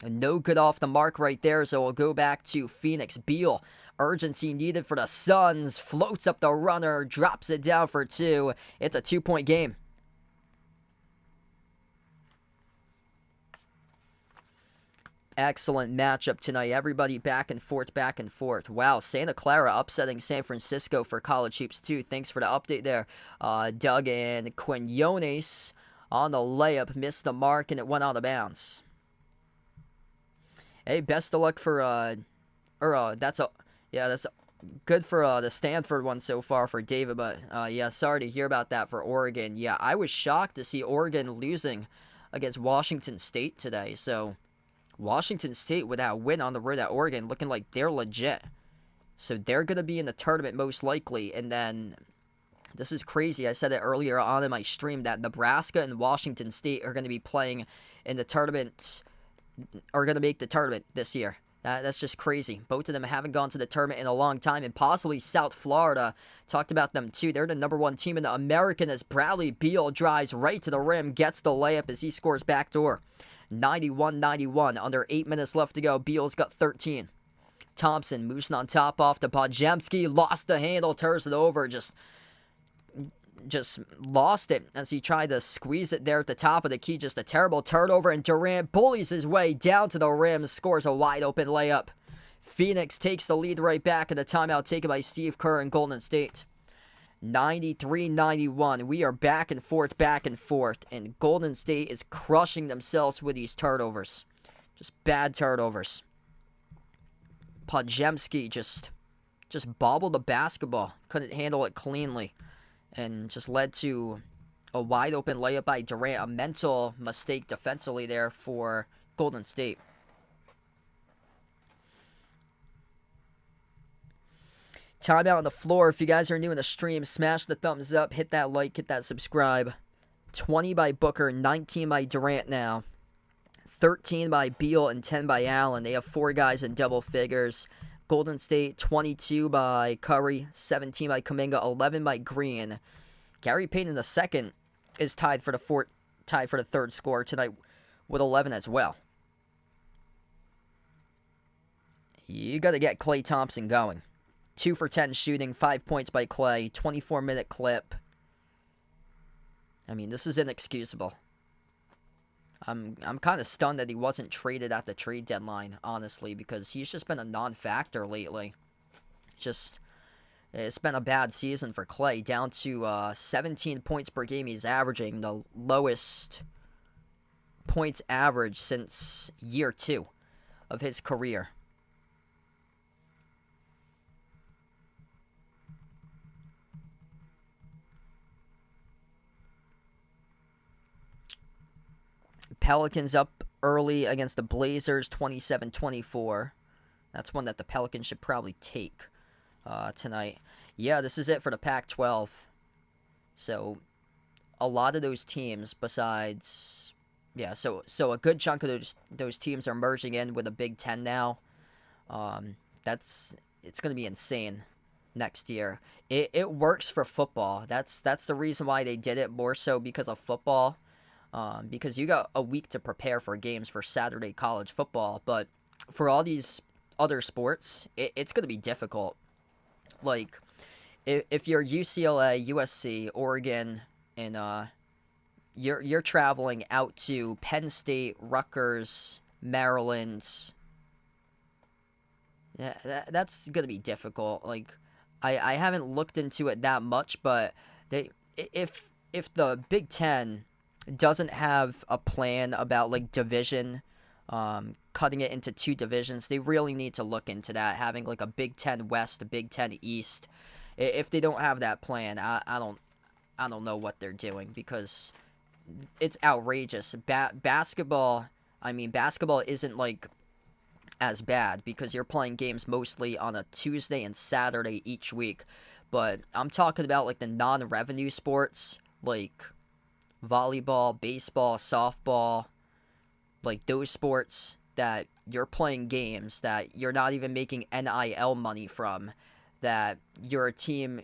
And no good off the mark right there, so we'll go back to Phoenix. Beal, urgency needed for the Suns, floats up the runner, drops it down for 2. It's a 2-point game. Excellent matchup tonight. Everybody back and forth, back and forth. Wow, Santa Clara upsetting San Francisco for college hoops too. Thanks for the update there, Doug. And Quinones on the layup missed the mark and it went out of bounds. Hey, best of luck for that's good for the Stanford one so far for David. But yeah, sorry to hear about that for Oregon. Yeah, I was shocked to see Oregon losing against Washington State today. So Washington State with that win on the road at Oregon looking like they're legit. So they're going to be in the tournament most likely. And then, this is crazy, I said it earlier on in my stream that Nebraska and Washington State are going to be playing in the tournament, are going to make the tournament this year. That's just crazy. Both of them haven't gone to the tournament in a long time, and possibly South Florida. Talked about them too. They're the #1 team in the American as Bradley Beal drives right to the rim, gets the layup as he scores backdoor. 91-91, under 8 minutes left to go. Beal's got 13. Thompson moves on top off to Podziemski, lost the handle, turns it over, just lost it as he tried to squeeze it there at the top of the key. Just a terrible turnover, and Durant bullies his way down to the rim, scores a wide open layup. Phoenix takes the lead right back at the timeout taken by Steve Kerr and Golden State. 93-91. We are back and forth, and Golden State is crushing themselves with these turnovers. Just bad turnovers. Podziemski just bobbled the basketball, couldn't handle it cleanly, and just led to a wide open layup by Durant. A mental mistake defensively there for Golden State. Timeout on the floor. If you guys are new in the stream, smash the thumbs up, hit that like, hit that subscribe. 20 by Booker, 19 by Durant now. 13 by Beal and 10 by Allen. They have 4 guys in double figures. Golden State, 22 by Curry, 17 by Kuminga, 11 by Green. Gary Payton II is tied for the third score tonight with 11 as well. You got to get Klay Thompson going. 2 for 10 shooting, 5 points by Klay, 24-minute clip. I mean, this is inexcusable. I'm kind of stunned that he wasn't traded at the trade deadline, honestly, because he's just been a non-factor lately. It's been a bad season for Klay, down to 17 points per game he's averaging, the lowest points average since year 2 of his career. Pelicans up early against the Blazers, 27-24. That's one that the Pelicans should probably take tonight. Yeah, this is it for the Pac-12. So, a lot of those teams besides... Yeah, so a good chunk of those teams are merging in with the Big Ten now. It's going to be insane next year. It works for football. That's the reason why they did it, more so because of football. Because you got a week to prepare for games for Saturday college football, but for all these other sports, it's going to be difficult. Like, if you're UCLA, USC, Oregon, and you're traveling out to Penn State, Rutgers, Maryland, yeah, that's going to be difficult. Like, I haven't looked into it that much, but if the Big Ten doesn't have a plan about like division, cutting it into 2 divisions, they really need to look into that, having like a Big Ten West, a Big Ten East. If they don't have that plan, I don't know what they're doing, because it's outrageous. Basketball isn't like as bad because you're playing games mostly on a Tuesday and Saturday each week, but I'm talking about like the non-revenue sports, like volleyball, baseball, softball, like those sports that you're playing games that you're not even making NIL money from, that you're a team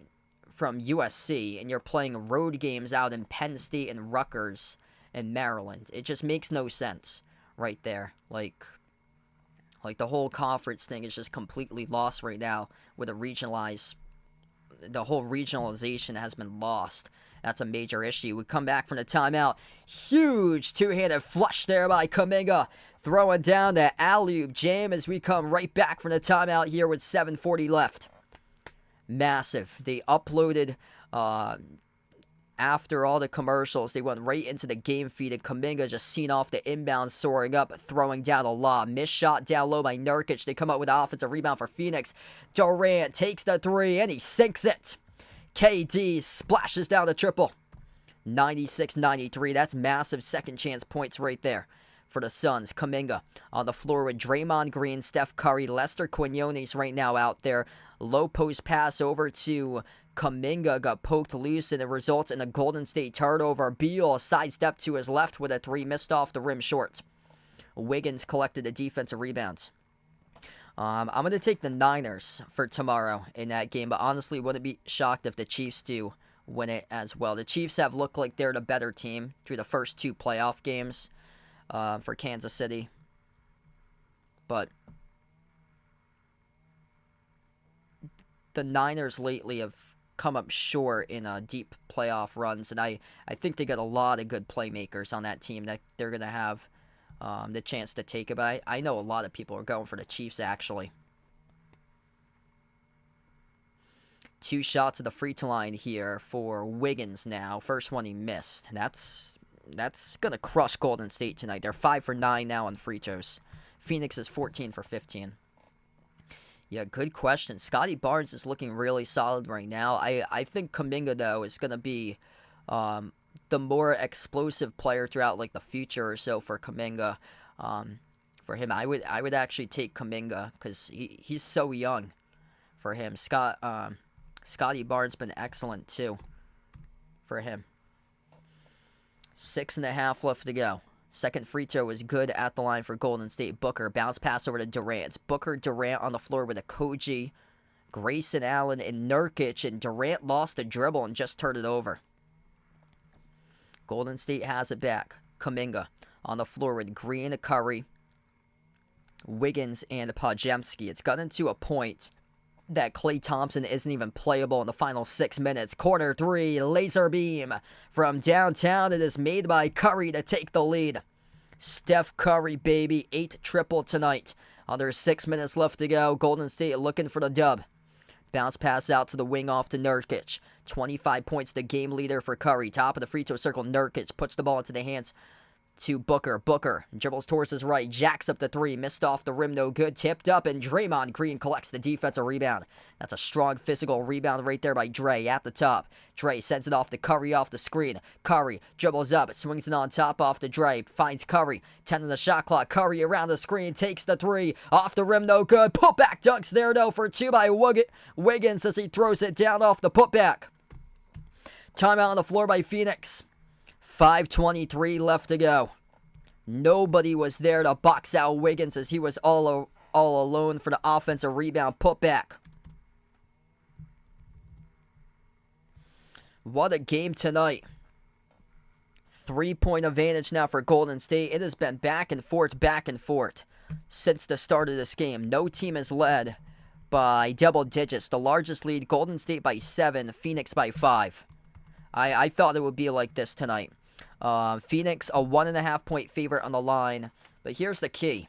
from USC and you're playing road games out in Penn State and Rutgers and Maryland. It just makes no sense right there. Like the whole conference thing is just completely lost right now with the whole regionalization has been lost. That's a major issue. We come back from the timeout. Huge two-handed flush there by Kuminga. Throwing down the alley-oop jam as we come right back from the timeout here with 7:40 left. Massive. They uploaded after all the commercials. They went right into the game feed, and Kuminga just seen off the inbound, soaring up, throwing down a lob. Missed shot down low by Nurkic. They come up with an offensive rebound for Phoenix. Durant takes the 3, and he sinks it. KD splashes down the triple. 96-93. That's massive second chance points right there for the Suns. Kuminga on the floor with Draymond Green, Steph Curry, Lester Quinones right now out there. Low post pass over to Kuminga, got poked loose, and it results in a Golden State turnover. Beal sidestepped to his left with a 3, missed off the rim short. Wiggins collected the defensive rebounds. I'm going to take the Niners for tomorrow in that game, but honestly wouldn't be shocked if the Chiefs do win it as well. The Chiefs have looked like they're the better team through the first 2 playoff games for Kansas City. But the Niners lately have come up short in deep playoff runs, and I think they got a lot of good playmakers on that team that they're going to have the chance to take it. But I know a lot of people are going for the Chiefs, actually. 2 shots at the free throw line here for Wiggins now. First one he missed. That's going to crush Golden State tonight. They're 5 for 9 now on free throws. Phoenix is 14 for 15. Yeah, good question. Scotty Barnes is looking really solid right now. I think Kuminga, though, is going to be the more explosive player throughout like the future or so for Kuminga. For him, I would actually take Kuminga because he's so young for him. Scotty Barnes been excellent too for him. 6.5 left to go. Second free throw was good at the line for Golden State. Booker, bounce pass over to Durant. Booker, Durant on the floor with a Koji, Grayson Allen, and Nurkic, and Durant lost a dribble and just turned it over. Golden State has it back. Kuminga on the floor with Green, Curry, Wiggins, and Podziemski. It's gotten to a point that Klay Thompson isn't even playable in the final 6 minutes. Corner three, laser beam from downtown. It is made by Curry to take the lead. Steph Curry, baby, 8 triple tonight. Under 6 minutes left to go. Golden State looking for the dub. Bounce pass out to the wing off to Nurkic. 25 points, the game leader for Curry. Top of the free throw circle, Nurkic puts the ball into the hands to Booker. Booker dribbles towards his right, jacks up the three, missed off the rim, no good, tipped up, and Draymond Green collects the defensive rebound. That's a strong physical rebound right there by Dre at the top. Dre sends it off to Curry off the screen. Curry dribbles up, swings it on top off to Dre, finds Curry, 10 on the shot clock. Curry around the screen, takes the three, off the rim, no good. Putback dunks there though for 2 by Wiggins as he throws it down off the putback. Timeout on the floor by Phoenix. 5:23 left to go. Nobody was there to box out Wiggins as he was all alone for the offensive rebound putback. What a game tonight. 3-point advantage now for Golden State. It has been back and forth since the start of this game. No team has led by double digits. The largest lead, Golden State by 7, Phoenix by 5. I thought it would be like this tonight. Phoenix, a 1.5 point favorite on the line. But here's the key.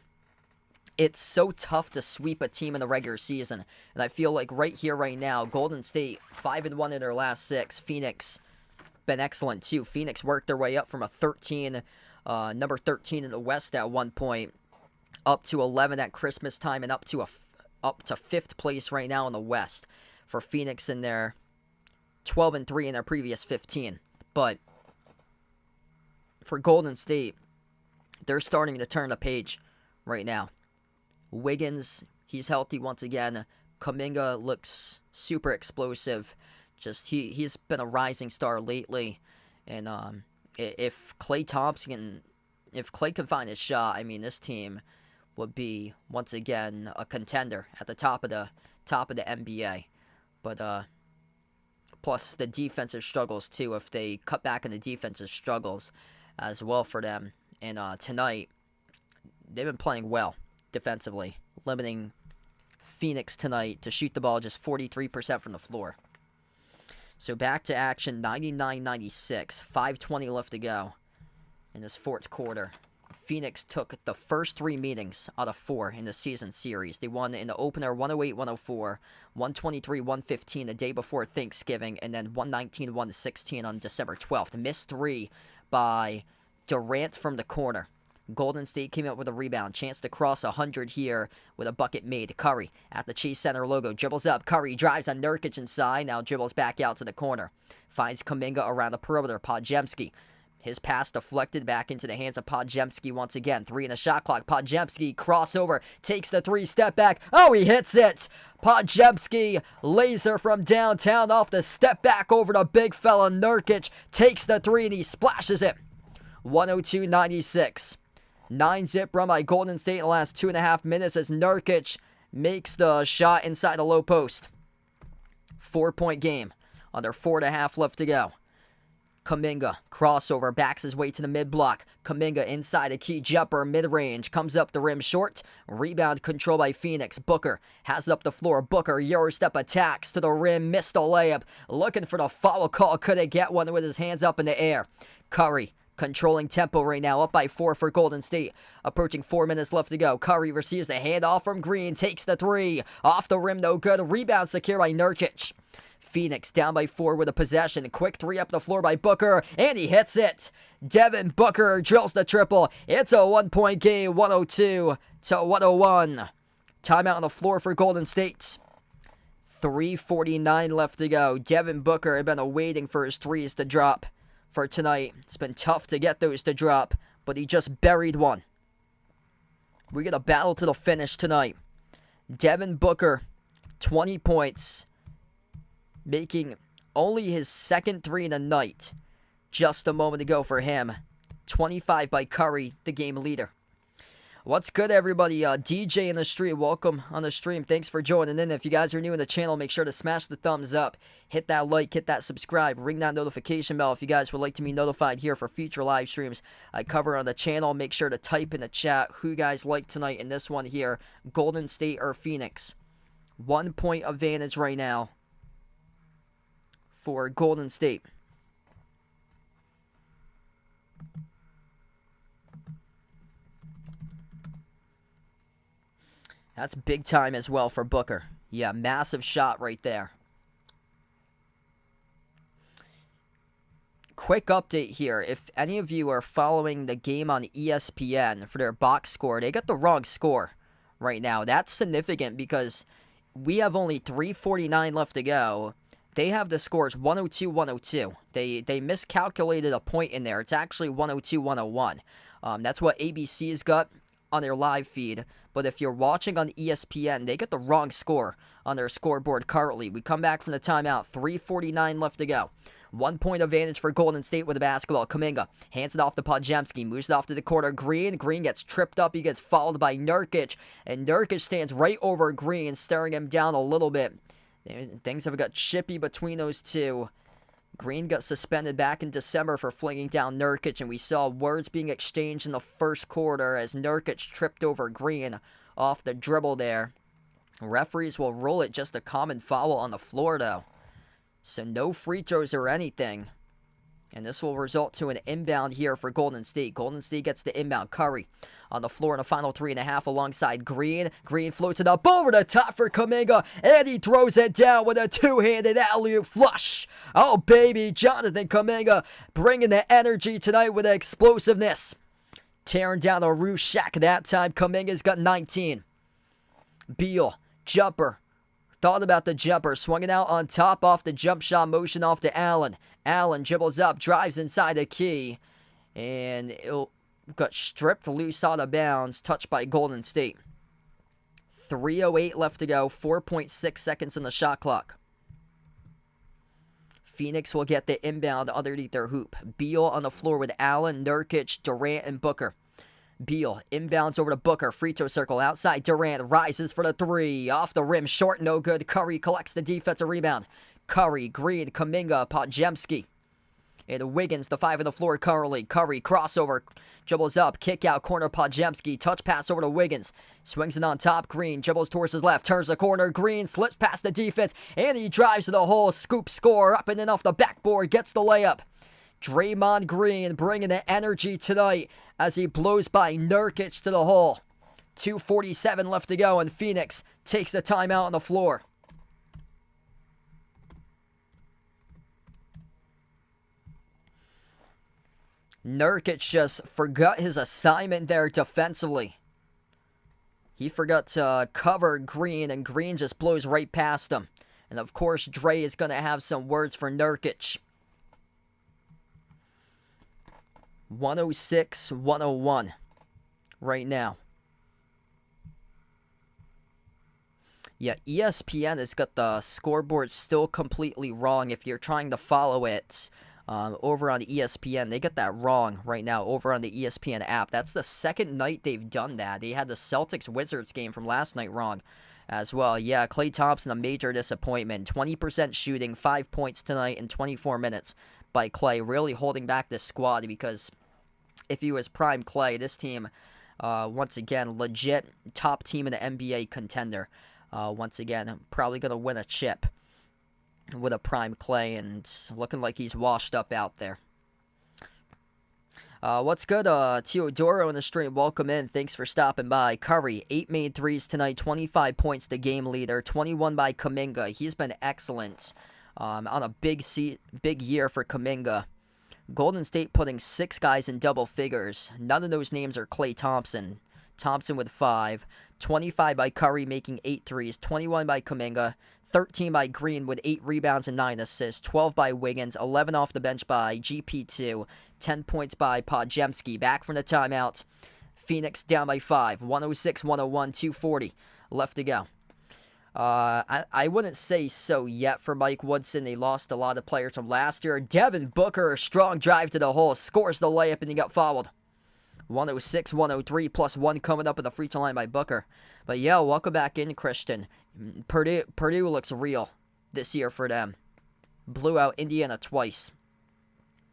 It's so tough to sweep a team in the regular season. And I feel like right here, right now, Golden State, 5-1 in their last 6. Phoenix, been excellent too. Phoenix worked their way up from number 13 in the West at one point, up to 11 at Christmas time, and up to 5th place right now in the West. For Phoenix in their 12-3 in their previous 15. But for Golden State, they're starting to turn the page right now. Wiggins, he's healthy once again. Kuminga looks super explosive. Just he's been a rising star lately. And if Klay can find his shot, I mean, this team would be once again a contender at the top of the NBA. But plus the defensive struggles too. If they cut back on the defensive struggles as well for them. And tonight, they've been playing well defensively, limiting Phoenix tonight to shoot the ball just 43% from the floor. So back to action, 99-96, 5:20 left to go in this fourth quarter. Phoenix took the first 3 meetings out of 4 in the season series. They won in the opener 108-104, 123-115 the day before Thanksgiving, and then 119-116 on December 12th. Missed 3 by Durant from the corner. Golden State came up with a rebound. Chance to cross 100 here with a bucket made. Curry at the Chase Center logo. Dribbles up. Curry drives on Nurkic inside. Now dribbles back out to the corner. Finds Kuminga around the perimeter. Podziemski. His pass deflected back into the hands of Podziemski once again. 3 in the shot clock. Podziemski crossover. Takes the 3 step back. Oh, he hits it. Podziemski laser from downtown off the step back over to big fella Nurkic. Takes the 3 and he splashes it. 102-96. 9-zip run by Golden State in the last 2.5 minutes as Nurkic makes the shot inside the low post. 4-point game. Under 4.5 left to go. Kuminga, crossover, backs his way to the mid-block. Kuminga inside a key jumper, mid-range, comes up the rim short. Rebound control by Phoenix. Booker has it up the floor. Booker, Euro-step attacks to the rim, missed a layup. Looking for the foul call, couldn't get one with his hands up in the air. Curry, controlling tempo right now, up by 4 for Golden State. Approaching 4 minutes left to go. Curry receives the handoff from Green, takes the 3. Off the rim, no good. Rebound secure by Nurkic. Phoenix down by 4 with a possession. Quick 3 up the floor by Booker, and he hits it. Devin Booker drills the triple. It's a 1-point game, 102-101. Timeout on the floor for Golden State. 3:49 left to go. Devin Booker had been waiting for his 3s to drop for tonight. It's been tough to get those to drop, but he just buried one. We get a battle to the finish tonight. Devin Booker 20 points, making only his second three in the night just a moment ago for him. 25 by Curry, the game leader. What's good, everybody? DJ in the stream, welcome on the stream. Thanks for joining in. If you guys are new in the channel, make sure to smash the thumbs up, hit that like, hit that subscribe, ring that notification bell if you guys would like to be notified here for future live streams I cover on the channel. Make sure to type in the chat who you guys like tonight in this one here, Golden State or Phoenix. 1 point advantage right now for Golden State. That's big time as well for Booker. Yeah, massive shot right there. Quick update here. If any of you are following the game on ESPN for their box score, they got the wrong score right now. That's significant because we have only 3:49 left to go. They have the scores 102-102. They miscalculated a point in there. It's actually 102-101. That's what ABC's got on their live feed. But if you're watching on ESPN, they get the wrong score on their scoreboard currently. We come back from the timeout. 3:49 left to go. 1 point advantage for Golden State with the basketball. Kuminga hands it off to Podziemski. Moves it off to the corner. Green gets tripped up. He gets fouled by Nurkic. And Nurkic stands right over Green, staring him down a little bit. Things have got chippy between those two. Green got suspended back in December for flinging down Nurkic, and we saw words being exchanged in the first quarter as Nurkic tripped over Green off the dribble there. Referees will rule it just a common foul on the floor, though. So no free throws or anything. And this will result to an inbound here for Golden State. Golden State gets the inbound. Curry on the floor in the final 3.5 alongside Green. Green floats it up over the top for Kuminga. And he throws it down with a two-handed alley-oop flush. Oh, baby. Jonathan Kuminga bringing the energy tonight with the explosiveness. Tearing down the roof shack that time. Kuminga's got 19. Beal, jumper. Thought about the jumper, swung it out on top off the jump shot motion off to Allen. Allen dribbles up, drives inside the key, and it got stripped loose out of bounds, touched by Golden State. 3:08 left to go, 4.6 seconds in the shot clock. Phoenix will get the inbound underneath their hoop. Beal on the floor with Allen, Nurkic, Durant, and Booker. Beal inbounds over to Booker. Free throw circle outside. Durant rises for the three. Off the rim. Short. No good. Curry collects the defensive rebound. Curry, Green, Kuminga, Podziemski. And Wiggins, the five on the floor currently. Curry crossover. Dribbles up. Kick out. Corner Podziemski. Touch pass over to Wiggins. Swings it on top. Green dribbles towards his left. Turns the corner. Green slips past the defense. And he drives to the hole. Scoop score. Up and in off the backboard. Gets the layup. Draymond Green bringing the energy tonight as he blows by Nurkic to the hole. 2:47 left to go, and Phoenix takes a timeout on the floor. Nurkic just forgot his assignment there defensively. He forgot to cover Green, and Green just blows right past him. And of course, Dre is going to have some words for Nurkic. 106-101 right now. Yeah, ESPN has got the scoreboard still completely wrong. If you're trying to follow it over on ESPN, they got that wrong right now over on the ESPN app. That's the second night they've done that. They had the Celtics-Wizards game from last night wrong as well. Yeah, Klay Thompson, a major disappointment. 20% shooting, 5 points tonight in 24 minutes by Klay, really holding back this squad, because if he was prime Klay, this team, once again, legit top team in the NBA contender. Once again, probably going to win a chip with a prime Klay, and looking like he's washed up out there. What's good, Teodoro in the stream? Welcome in. Thanks for stopping by. Curry, 8 made threes tonight, 25 points, the game leader, 21 by Kuminga. He's been excellent on a big year for Kuminga. Golden State putting 6 guys in double figures. None of those names are Klay Thompson. Thompson with 5. 25 by Curry, making 8 threes. 21 by Kuminga. 13 by Green with 8 rebounds and 9 assists. 12 by Wiggins. 11 off the bench by GP2. 10 points by Podziemski. Back from the timeout. Phoenix down by 5. 106-101, 2:40 left to go. I wouldn't say so yet for Mike Woodson. They lost a lot of players from last year. Devin Booker, a strong drive to the hole, scores the layup, and he got fouled. 106, 103, plus one coming up at the free throw line by Booker. But yeah, welcome back in, Christian. Purdue looks real this year for them. Blew out Indiana twice.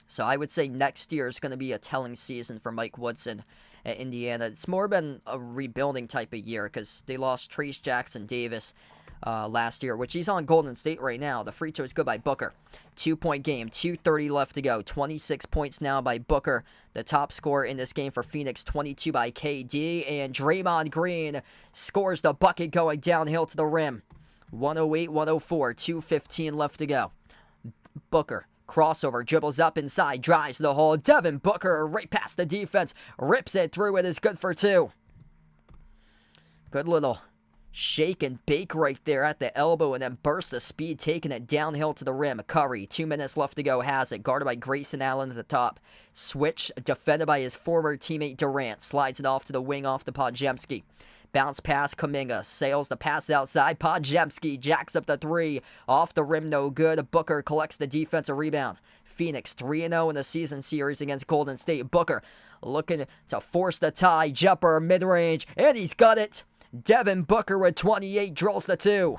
So I would say next year is going to be a telling season for Mike Woodson at Indiana. It's more been a rebuilding type of year because they lost Trace Jackson Davis last year, which he's on Golden State right now. The free throw is good by Booker. 2-point game, 2:30 left to go. 26 points now by Booker. The top scorer in this game for Phoenix, 22 by KD. And Draymond Green scores the bucket going downhill to the rim. 108, 104, 2:15 left to go. Booker, crossover, dribbles up inside, drives the hole. Devin Booker right past the defense, rips it through. It is good for two. Good little shake and bake right there at the elbow, and then burst of speed, taking it downhill to the rim. Curry, 2 minutes left to go, has it. Guarded by Grayson Allen at the top. Switch, defended by his former teammate Durant. Slides it off to the wing, off to Podziemski. Bounce pass, Kuminga. Sails the pass outside. Podziemski jacks up the three. Off the rim, no good. Booker collects the defensive rebound. Phoenix 3-0 in the season series against Golden State. Booker looking to force the tie. Jumper, mid-range, and he's got it. Devin Booker with 28 drills the two.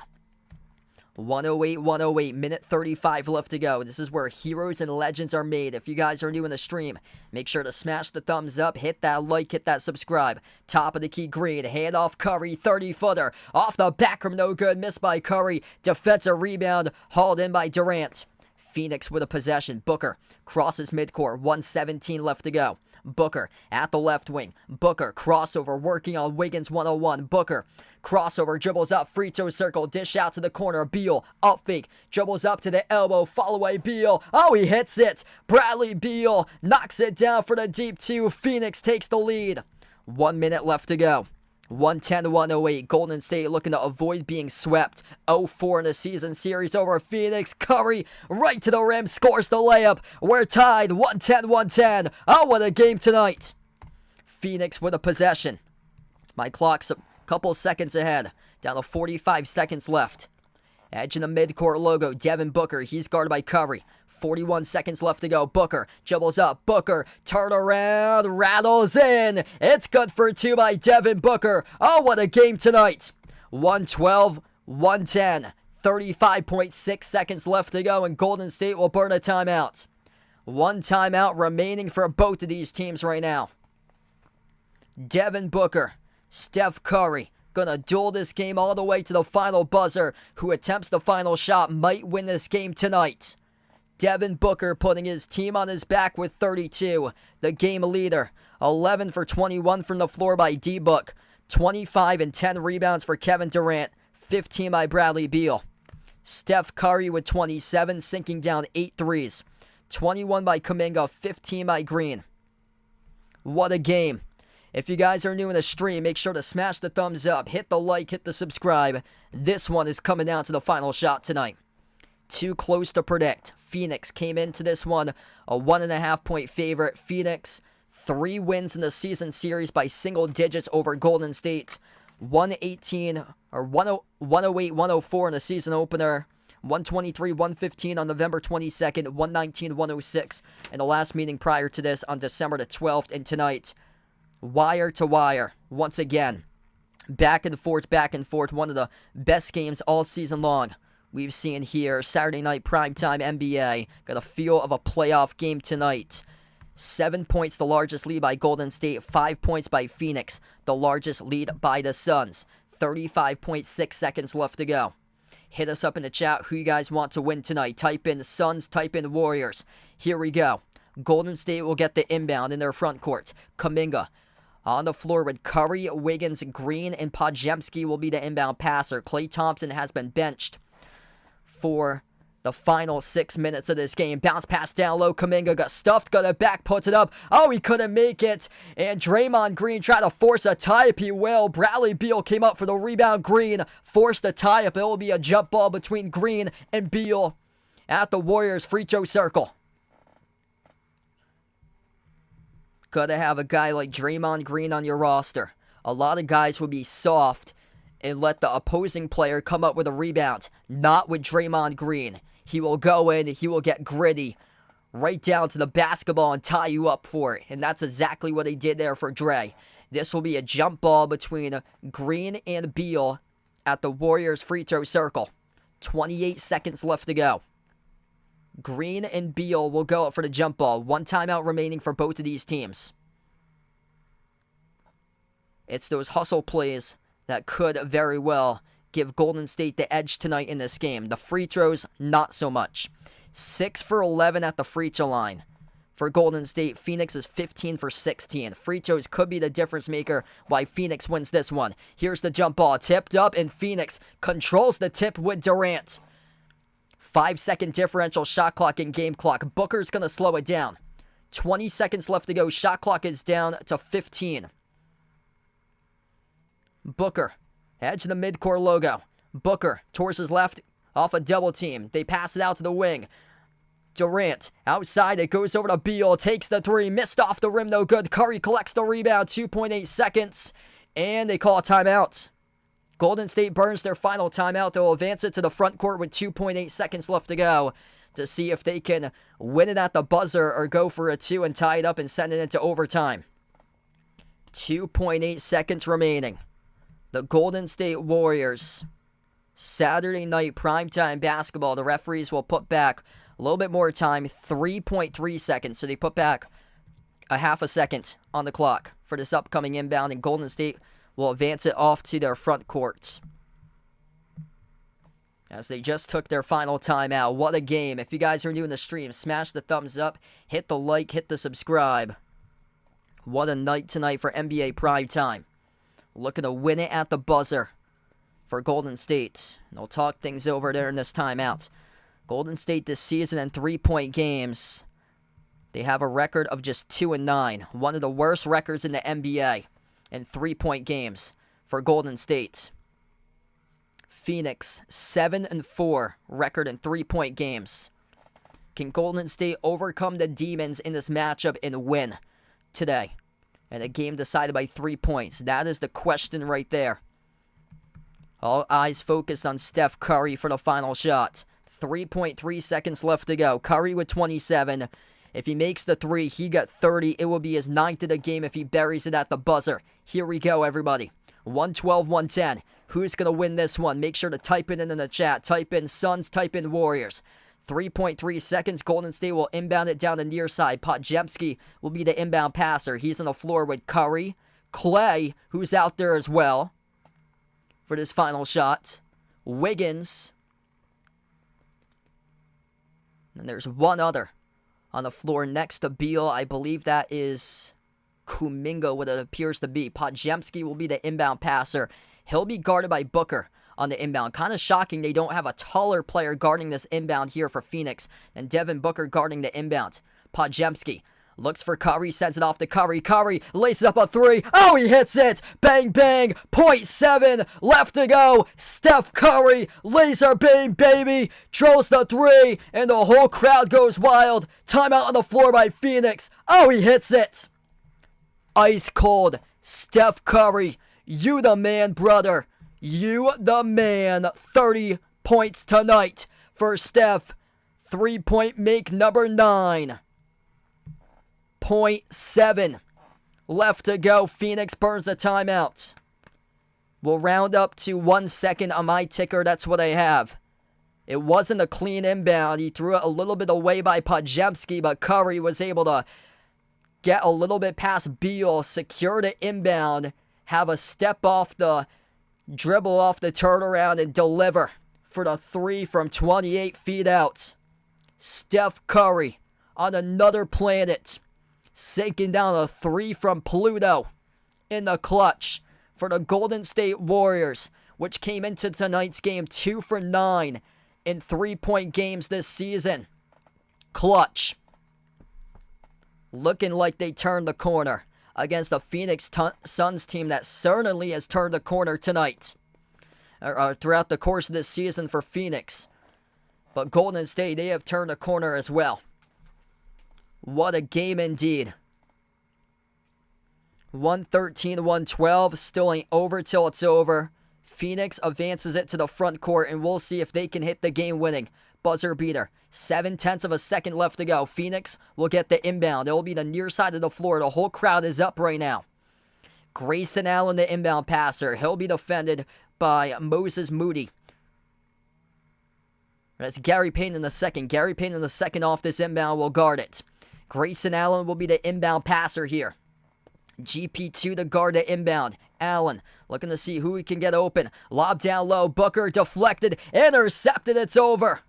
108, 108, minute 35 left to go. This is where heroes and legends are made. If you guys are new in the stream, make sure to smash the thumbs up, hit that like, hit that subscribe. Top of the key, Green, hand off Curry, 30-footer. Off the back from no good, missed by Curry. Defensive rebound, hauled in by Durant. Phoenix with a possession. Booker crosses midcourt, 1:17 left to go. Booker at the left wing. Booker crossover, working on Wiggins 101. Booker crossover, dribbles up, free throw circle, dish out to the corner. Beal up fake, dribbles up to the elbow, fall away Beal. Oh, he hits it. Bradley Beal knocks it down for the deep two. Phoenix takes the lead. 1 minute left to go. 110-108. Golden State looking to avoid being swept. 0-4 in the season series over Phoenix. Curry right to the rim, scores the layup. We're tied 110-110. Oh, what a game tonight. Phoenix with a possession. My clock's a couple seconds ahead. Down to 45 seconds left. Edge in the midcourt logo. Devin Booker. He's guarded by Curry. 41 seconds left to go. Booker dribbles up. Booker, turn around, rattles in. It's good for two by Devin Booker. Oh, what a game tonight. 112, 110. 35.6 seconds left to go, and Golden State will burn a timeout. One timeout remaining for both of these teams right now. Devin Booker, Steph Curry, gonna duel this game all the way to the final buzzer. Who attempts the final shot might win this game tonight. Devin Booker putting his team on his back with 32. The game leader. 11 for 21 from the floor by D-Book. 25 and 10 rebounds for Kevin Durant. 15 by Bradley Beal. Steph Curry with 27, sinking down 8 threes. 21 by Kuminga, 15 by Green. What a game. If you guys are new in the stream, make sure to smash the thumbs up, hit the like, hit the subscribe. This one is coming down to the final shot tonight. Too close to predict. Phoenix came into this one a 1.5 point favorite. Phoenix, 3 wins in the season series by single digits over Golden State. 108, 104 in the season opener. 123, 115 on November 22nd. 119, 106 in the last meeting prior to this on December the 12th. And tonight, wire to wire, once again. Back and forth, back and forth. One of the best games all season long we've seen here. Saturday night primetime NBA. Got a feel of a playoff game tonight. 7 points, the largest lead by Golden State. 5 points by Phoenix, the largest lead by the Suns. 35.6 seconds left to go. Hit us up in the chat who you guys want to win tonight. Type in Suns, type in Warriors. Here we go. Golden State will get the inbound in their front court. Kuminga on the floor with Curry, Wiggins, Green, and Podziemski will be the inbound passer. Klay Thompson has been benched for the final 6 minutes of this game. Bounce pass down low. Kuminga got stuffed, got it back, puts it up. Oh, he couldn't make it. And Draymond Green tried to force a tie if he will. Bradley Beal came up for the rebound. Green forced a tie up. It will be a jump ball between Green and Beal at the Warriors free throw circle. Gotta have a guy like Draymond Green on your roster. A lot of guys would be soft and let the opposing player come up with a rebound. Not with Draymond Green. He will go in, he will get gritty, right down to the basketball and tie you up for it. And that's exactly what he did there for Dre. This will be a jump ball between Green and Beal at the Warriors free throw circle. 28 seconds left to go. Green and Beal will go up for the jump ball. 1 timeout remaining for both of these teams. It's those hustle plays that could very well give Golden State the edge tonight in this game. The free throws, not so much. 6 for 11 at the free throw line. For Golden State, Phoenix is 15 for 16. Free throws could be the difference maker why Phoenix wins this one. Here's the jump ball, tipped up, and Phoenix controls the tip with Durant. 5-second differential shot clock and game clock. Booker's going to slow it down. 20 seconds left to go. Shot clock is down to 15. Booker, edge of the midcourt logo. Booker, towards his left, off a double team. They pass it out to the wing. Durant, outside, it goes over to Beal, takes the 3, missed off the rim, no good. Curry collects the rebound, 2.8 seconds, and they call a timeout. Golden State burns their final timeout. They'll advance it to the front court with 2.8 seconds left to go to see if they can win it at the buzzer or go for a 2 and tie it up and send it into overtime. 2.8 seconds remaining. The Golden State Warriors, Saturday night primetime basketball. The referees will put back a little bit more time, 3.3 seconds. So they put back a half a second on the clock for this upcoming inbound, and Golden State will advance it off to their front courts. As they just took their final timeout. What a game. If you guys are new in the stream, smash the thumbs up, hit the like, hit the subscribe. What a night tonight for NBA primetime. Looking to win it at the buzzer for Golden State. They'll talk things over there in this timeout. Golden State this season in 3-point games, they have a record of just 2-9. One of the worst records in the NBA in 3-point games for Golden State. Phoenix, 7-4 record in 3-point games. Can Golden State overcome the demons in this matchup and win today? And a game decided by 3 points. That is the question right there. All eyes focused on Steph Curry for the final shot. 3.3 seconds left to go. Curry with 27. If he makes the 3, he got 30. It will be his 9th of the game if he buries it at the buzzer. Here we go, everybody. 112-110. Who's going to win this one? Make sure to type it in the chat. Type in Suns, type in Warriors. 3.3 seconds. Golden State will inbound it down the near side. Podziemski will be the inbound passer. He's on the floor with Curry. Clay, who's out there as well for this final shot. Wiggins. And there's one other on the floor next to Beal. I believe that is Kuminga, what it appears to be. Podziemski will be the inbound passer. He'll be guarded by Booker on the inbound. Kind of shocking they don't have a taller player guarding this inbound here for Phoenix than Devin Booker guarding the inbound. Podziemski looks for Curry, sends it off to Curry. Curry laces up a 3. Oh, he hits it! Bang, bang! 0.7 left to go. Steph Curry, laser beam, baby! Drills the 3, and the whole crowd goes wild. Timeout on the floor by Phoenix. Oh, he hits it! Ice cold. Steph Curry, you the man, brother. You the man. 30 points tonight for Steph. 3-point make number 9. 0.7 left to go. Phoenix burns a timeout. We'll round up to 1 second on my ticker. That's what I have. It wasn't a clean inbound. He threw it a little bit away by Podziemski, but Curry was able to get a little bit past Beal, secure the inbound, have a step off the dribble off the turnaround, and deliver for the 3 from 28 feet out. Steph Curry on another planet, sinking down a 3 from Pluto in the clutch for the Golden State Warriors, which came into tonight's game 2 for 9 in 3-point games this season. Clutch. Looking like they turned the corner against the Phoenix Suns team that certainly has turned the corner tonight. Throughout the course of this season for Phoenix. But Golden State, they have turned the corner as well. What a game indeed. 113-112. Still ain't over till it's over. Phoenix advances it to the front court, and we'll see if they can hit the game-winning buzzer beater. 7/10 of a second left to go. Phoenix will get the inbound. It will be the near side of the floor. The whole crowd is up right now. Grayson Allen, the inbound passer. He'll be defended by Moses Moody. That's Gary Payne in the second. Gary Payne in the second off this inbound will guard it. Grayson Allen will be the inbound passer here. GP2 to guard the inbound. Allen looking to see who he can get open. Lob down low. Booker deflected. Intercepted. It's over.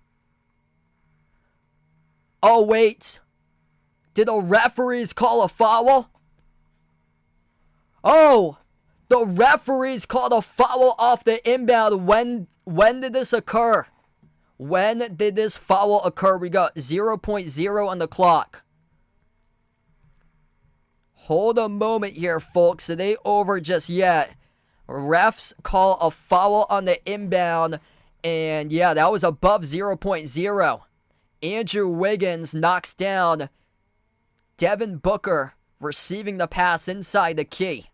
Oh, wait. Did the referees call a foul? Oh, the referees called a foul off the inbound. When did this occur? When did this foul occur? We got 0.0 on the clock. Hold a moment here, folks. It ain't over just yet. Refs call a foul on the inbound. And yeah, that was above 0.0. Andrew Wiggins knocks down Devin Booker, receiving the pass inside the key.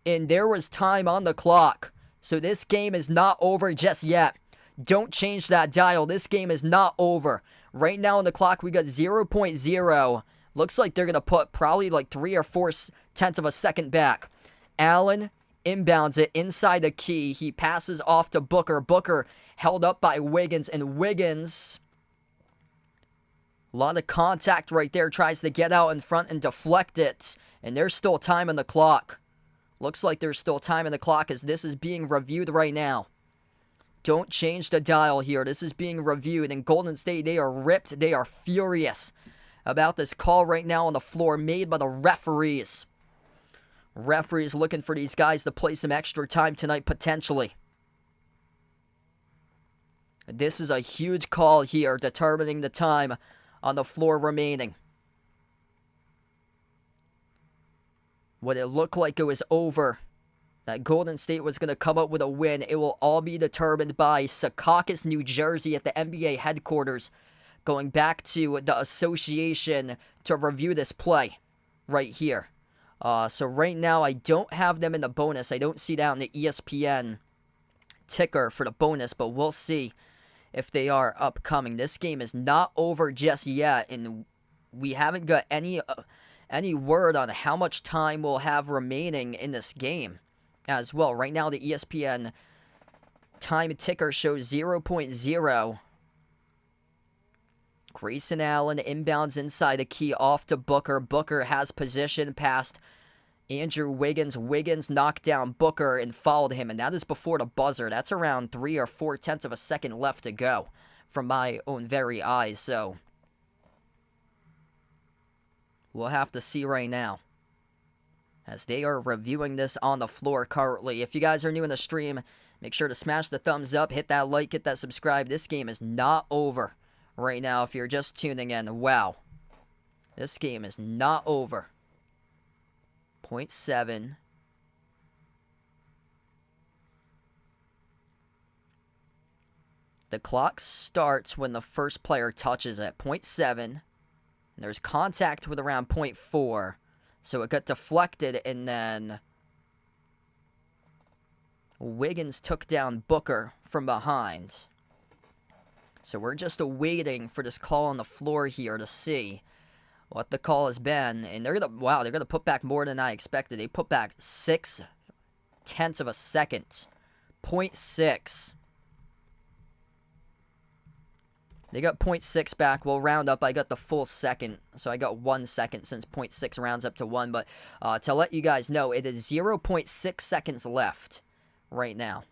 And there was time on the clock. So this game is not over just yet. Don't change that dial. This game is not over. Right now on the clock, we got 0.0. Looks like they're going to put probably like 3 or 4/10 of a second back. Allen inbounds it inside the key. He passes off to Booker. Booker held up by Wiggins. And Wiggins, a lot of contact right there. Tries to get out in front and deflect it. And there's still time on the clock. Looks like there's still time on the clock as this is being reviewed right now. Don't change the dial here. This is being reviewed. And Golden State, they are ripped. They are furious about this call right now on the floor made by the referees. Referees looking for these guys to play some extra time tonight, potentially. This is a huge call here, determining the time on the floor remaining. What it looked like it was over, that Golden State was going to come up with a win, it will all be determined by Secaucus, New Jersey at the NBA headquarters, going back to the association to review this play right here. So right now, I don't have them in the bonus. I don't see that on the ESPN ticker for the bonus, but we'll see if they are upcoming. This game is not over just yet, and we haven't got any word on how much time we'll have remaining in this game as well. Right now, the ESPN time ticker shows 0.0. Grayson Allen inbounds inside the key off to Booker. Booker has position past Andrew Wiggins. Wiggins knocked down Booker and fouled him, and that is before the buzzer. That's around 3 or 4/10 of a second left to go from my own very eyes, so we'll have to see right now as they are reviewing this on the floor currently. If you guys are new in the stream, make sure to smash the thumbs up, hit that like, hit that subscribe. This game is not over right now if you're just tuning in. Wow. This game is not over. 0.7. The clock starts when the first player touches it. 0.7. There's contact with around 0.4. So it got deflected, and then Wiggins took down Booker from behind. So we're just awaiting for this call on the floor here to see what the call has been. And they're gonna put back more than I expected. They put back 0.6 of a second. 0.6. They got 0.6 back. We'll round up. I got the full second. So I got 1 second since 0.6 rounds up to 1. But to let you guys know, it is 0.6 seconds left right now.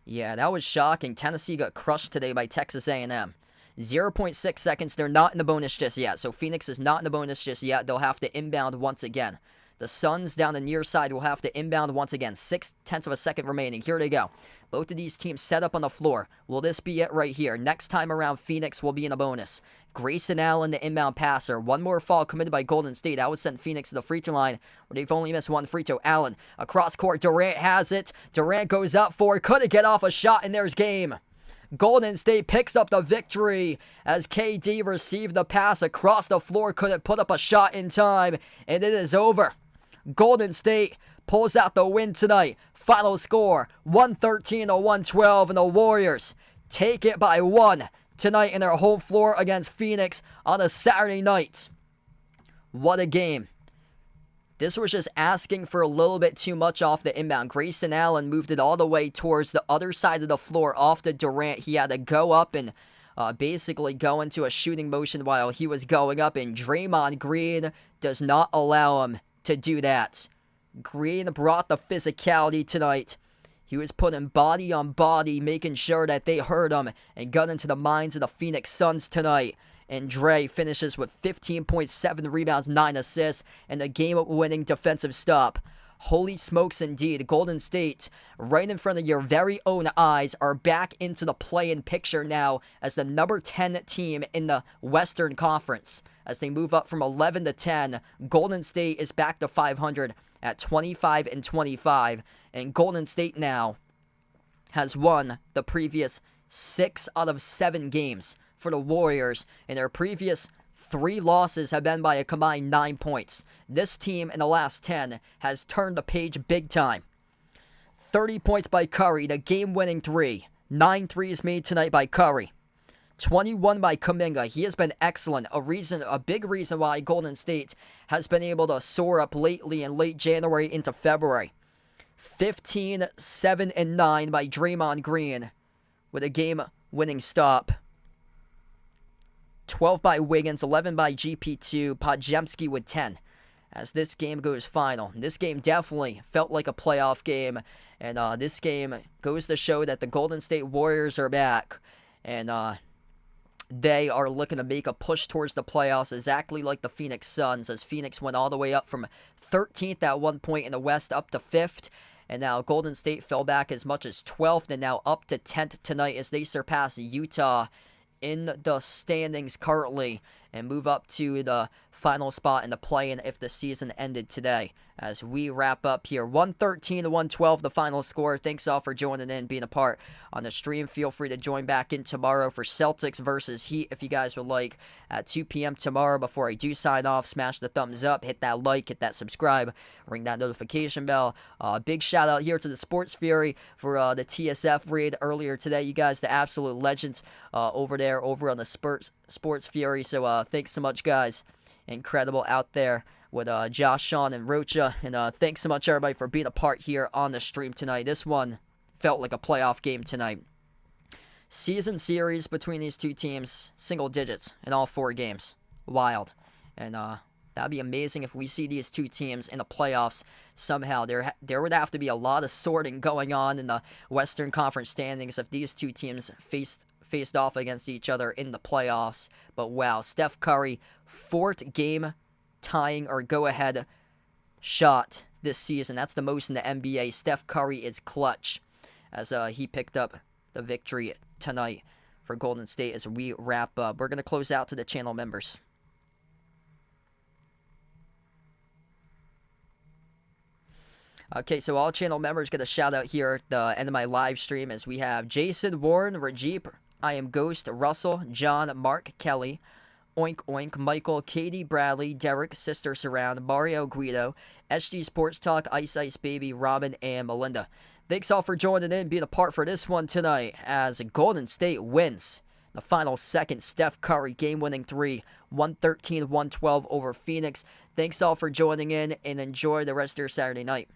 Yeah, that was shocking. Tennessee got crushed today by Texas A&M. 0.6 seconds. They're not in the bonus just yet. So Phoenix is not in the bonus just yet. They'll have to inbound once again. The Suns down the near side will have to inbound once again. 0.6 of a second remaining. Here they go. Both of these teams set up on the floor. Will this be it right here? Next time around, Phoenix will be in a bonus. Grayson Allen, the inbound passer. One more foul committed by Golden State. That would send Phoenix to the free throw line, where they've only missed one free throw. Allen, across court. Durant has it. Durant goes up for it. Couldn't get off a shot, and there's game. Golden State picks up the victory as KD received the pass across the floor. Couldn't put up a shot in time, and it is over. Golden State pulls out the win tonight. Final score, 113-112, and the Warriors take it by 1 tonight in their home floor against Phoenix on a Saturday night. What a game. This was just asking for a little bit too much off the inbound. Grayson Allen moved it all the way towards the other side of the floor off to Durant. He had to go up and basically go into a shooting motion while he was going up, and Draymond Green does not allow him to do that. Green brought the physicality tonight. He was putting body on body, making sure that they hurt him and got into the minds of the Phoenix Suns tonight. And Dre finishes with 15.7 rebounds, 9 assists, and a game-winning defensive stop. Holy smokes indeed. Golden State, right in front of your very own eyes, are back into the play-in picture now as the number 10 team in the Western Conference. As they move up from 11 to 10, Golden State is back to 500 at 25-25. And Golden State now has won the previous 6 out of 7 games for the Warriors, and their previous 3 losses have been by a combined 9 points. This team in the last 10 has turned the page big time. 30 points by Curry, the game-winning 3. 9 threes made tonight by Curry. 21 by Kuminga. He has been excellent. A big reason why Golden State has been able to soar up lately in late January into February. 15, 7, and 9 by Draymond Green with a game-winning stop. 12 by Wiggins, 11 by GP2, Podziemski with 10. As this game goes final. This game definitely felt like a playoff game, and this game goes to show that the Golden State Warriors are back, and they are looking to make a push towards the playoffs, exactly like the Phoenix Suns, as Phoenix went all the way up from 13th at one point in the West up to 5th, and now Golden State fell back as much as 12th, and now up to 10th tonight as they surpass Utah in the standings currently and move up to the final spot in the play-in if the season ended today. As we wrap up here, 113-112 the final score. Thanks all for joining in, being a part on the stream. Feel free to join back in tomorrow for Celtics versus Heat if you guys would like at 2 p.m. tomorrow. Before I do sign off, smash the thumbs up, hit that like, hit that subscribe, ring that notification bell. Big shout out here to the Sports Fury for the TSF raid earlier today. You guys, the absolute legends over there, over on the Sports Fury. So thanks so much, guys. Incredible out there with Josh, Sean, and Rocha. And thanks so much, everybody, for being a part here on the stream tonight. This one felt like a playoff game tonight. Season series between these two teams, single digits in all 4 games. Wild. And that'd be amazing if we see these two teams in the playoffs somehow. There would have to be a lot of sorting going on in the Western Conference standings if these two teams faced off against each other in the playoffs. But wow, Steph Curry, 4th game tying or go-ahead shot this season. That's the most in the NBA. Steph Curry is clutch as he picked up the victory tonight for Golden State as we wrap up. We're going to close out to the channel members. Okay, so all channel members get a shout out here at the end of my live stream as we have Jason, Warren, Rajib, I Am Ghost, Russell, John, Mark, Kelly, Oink Oink, Michael, Katie, Bradley, Derek, Sister Surround, Mario, Guido, SG Sports Talk, Ice Ice Baby, Robin, and Melinda. Thanks all for joining in, being a part for this one tonight as Golden State wins the final second. Steph Curry game-winning 3, 113-112 over Phoenix. Thanks all for joining in and enjoy the rest of your Saturday night.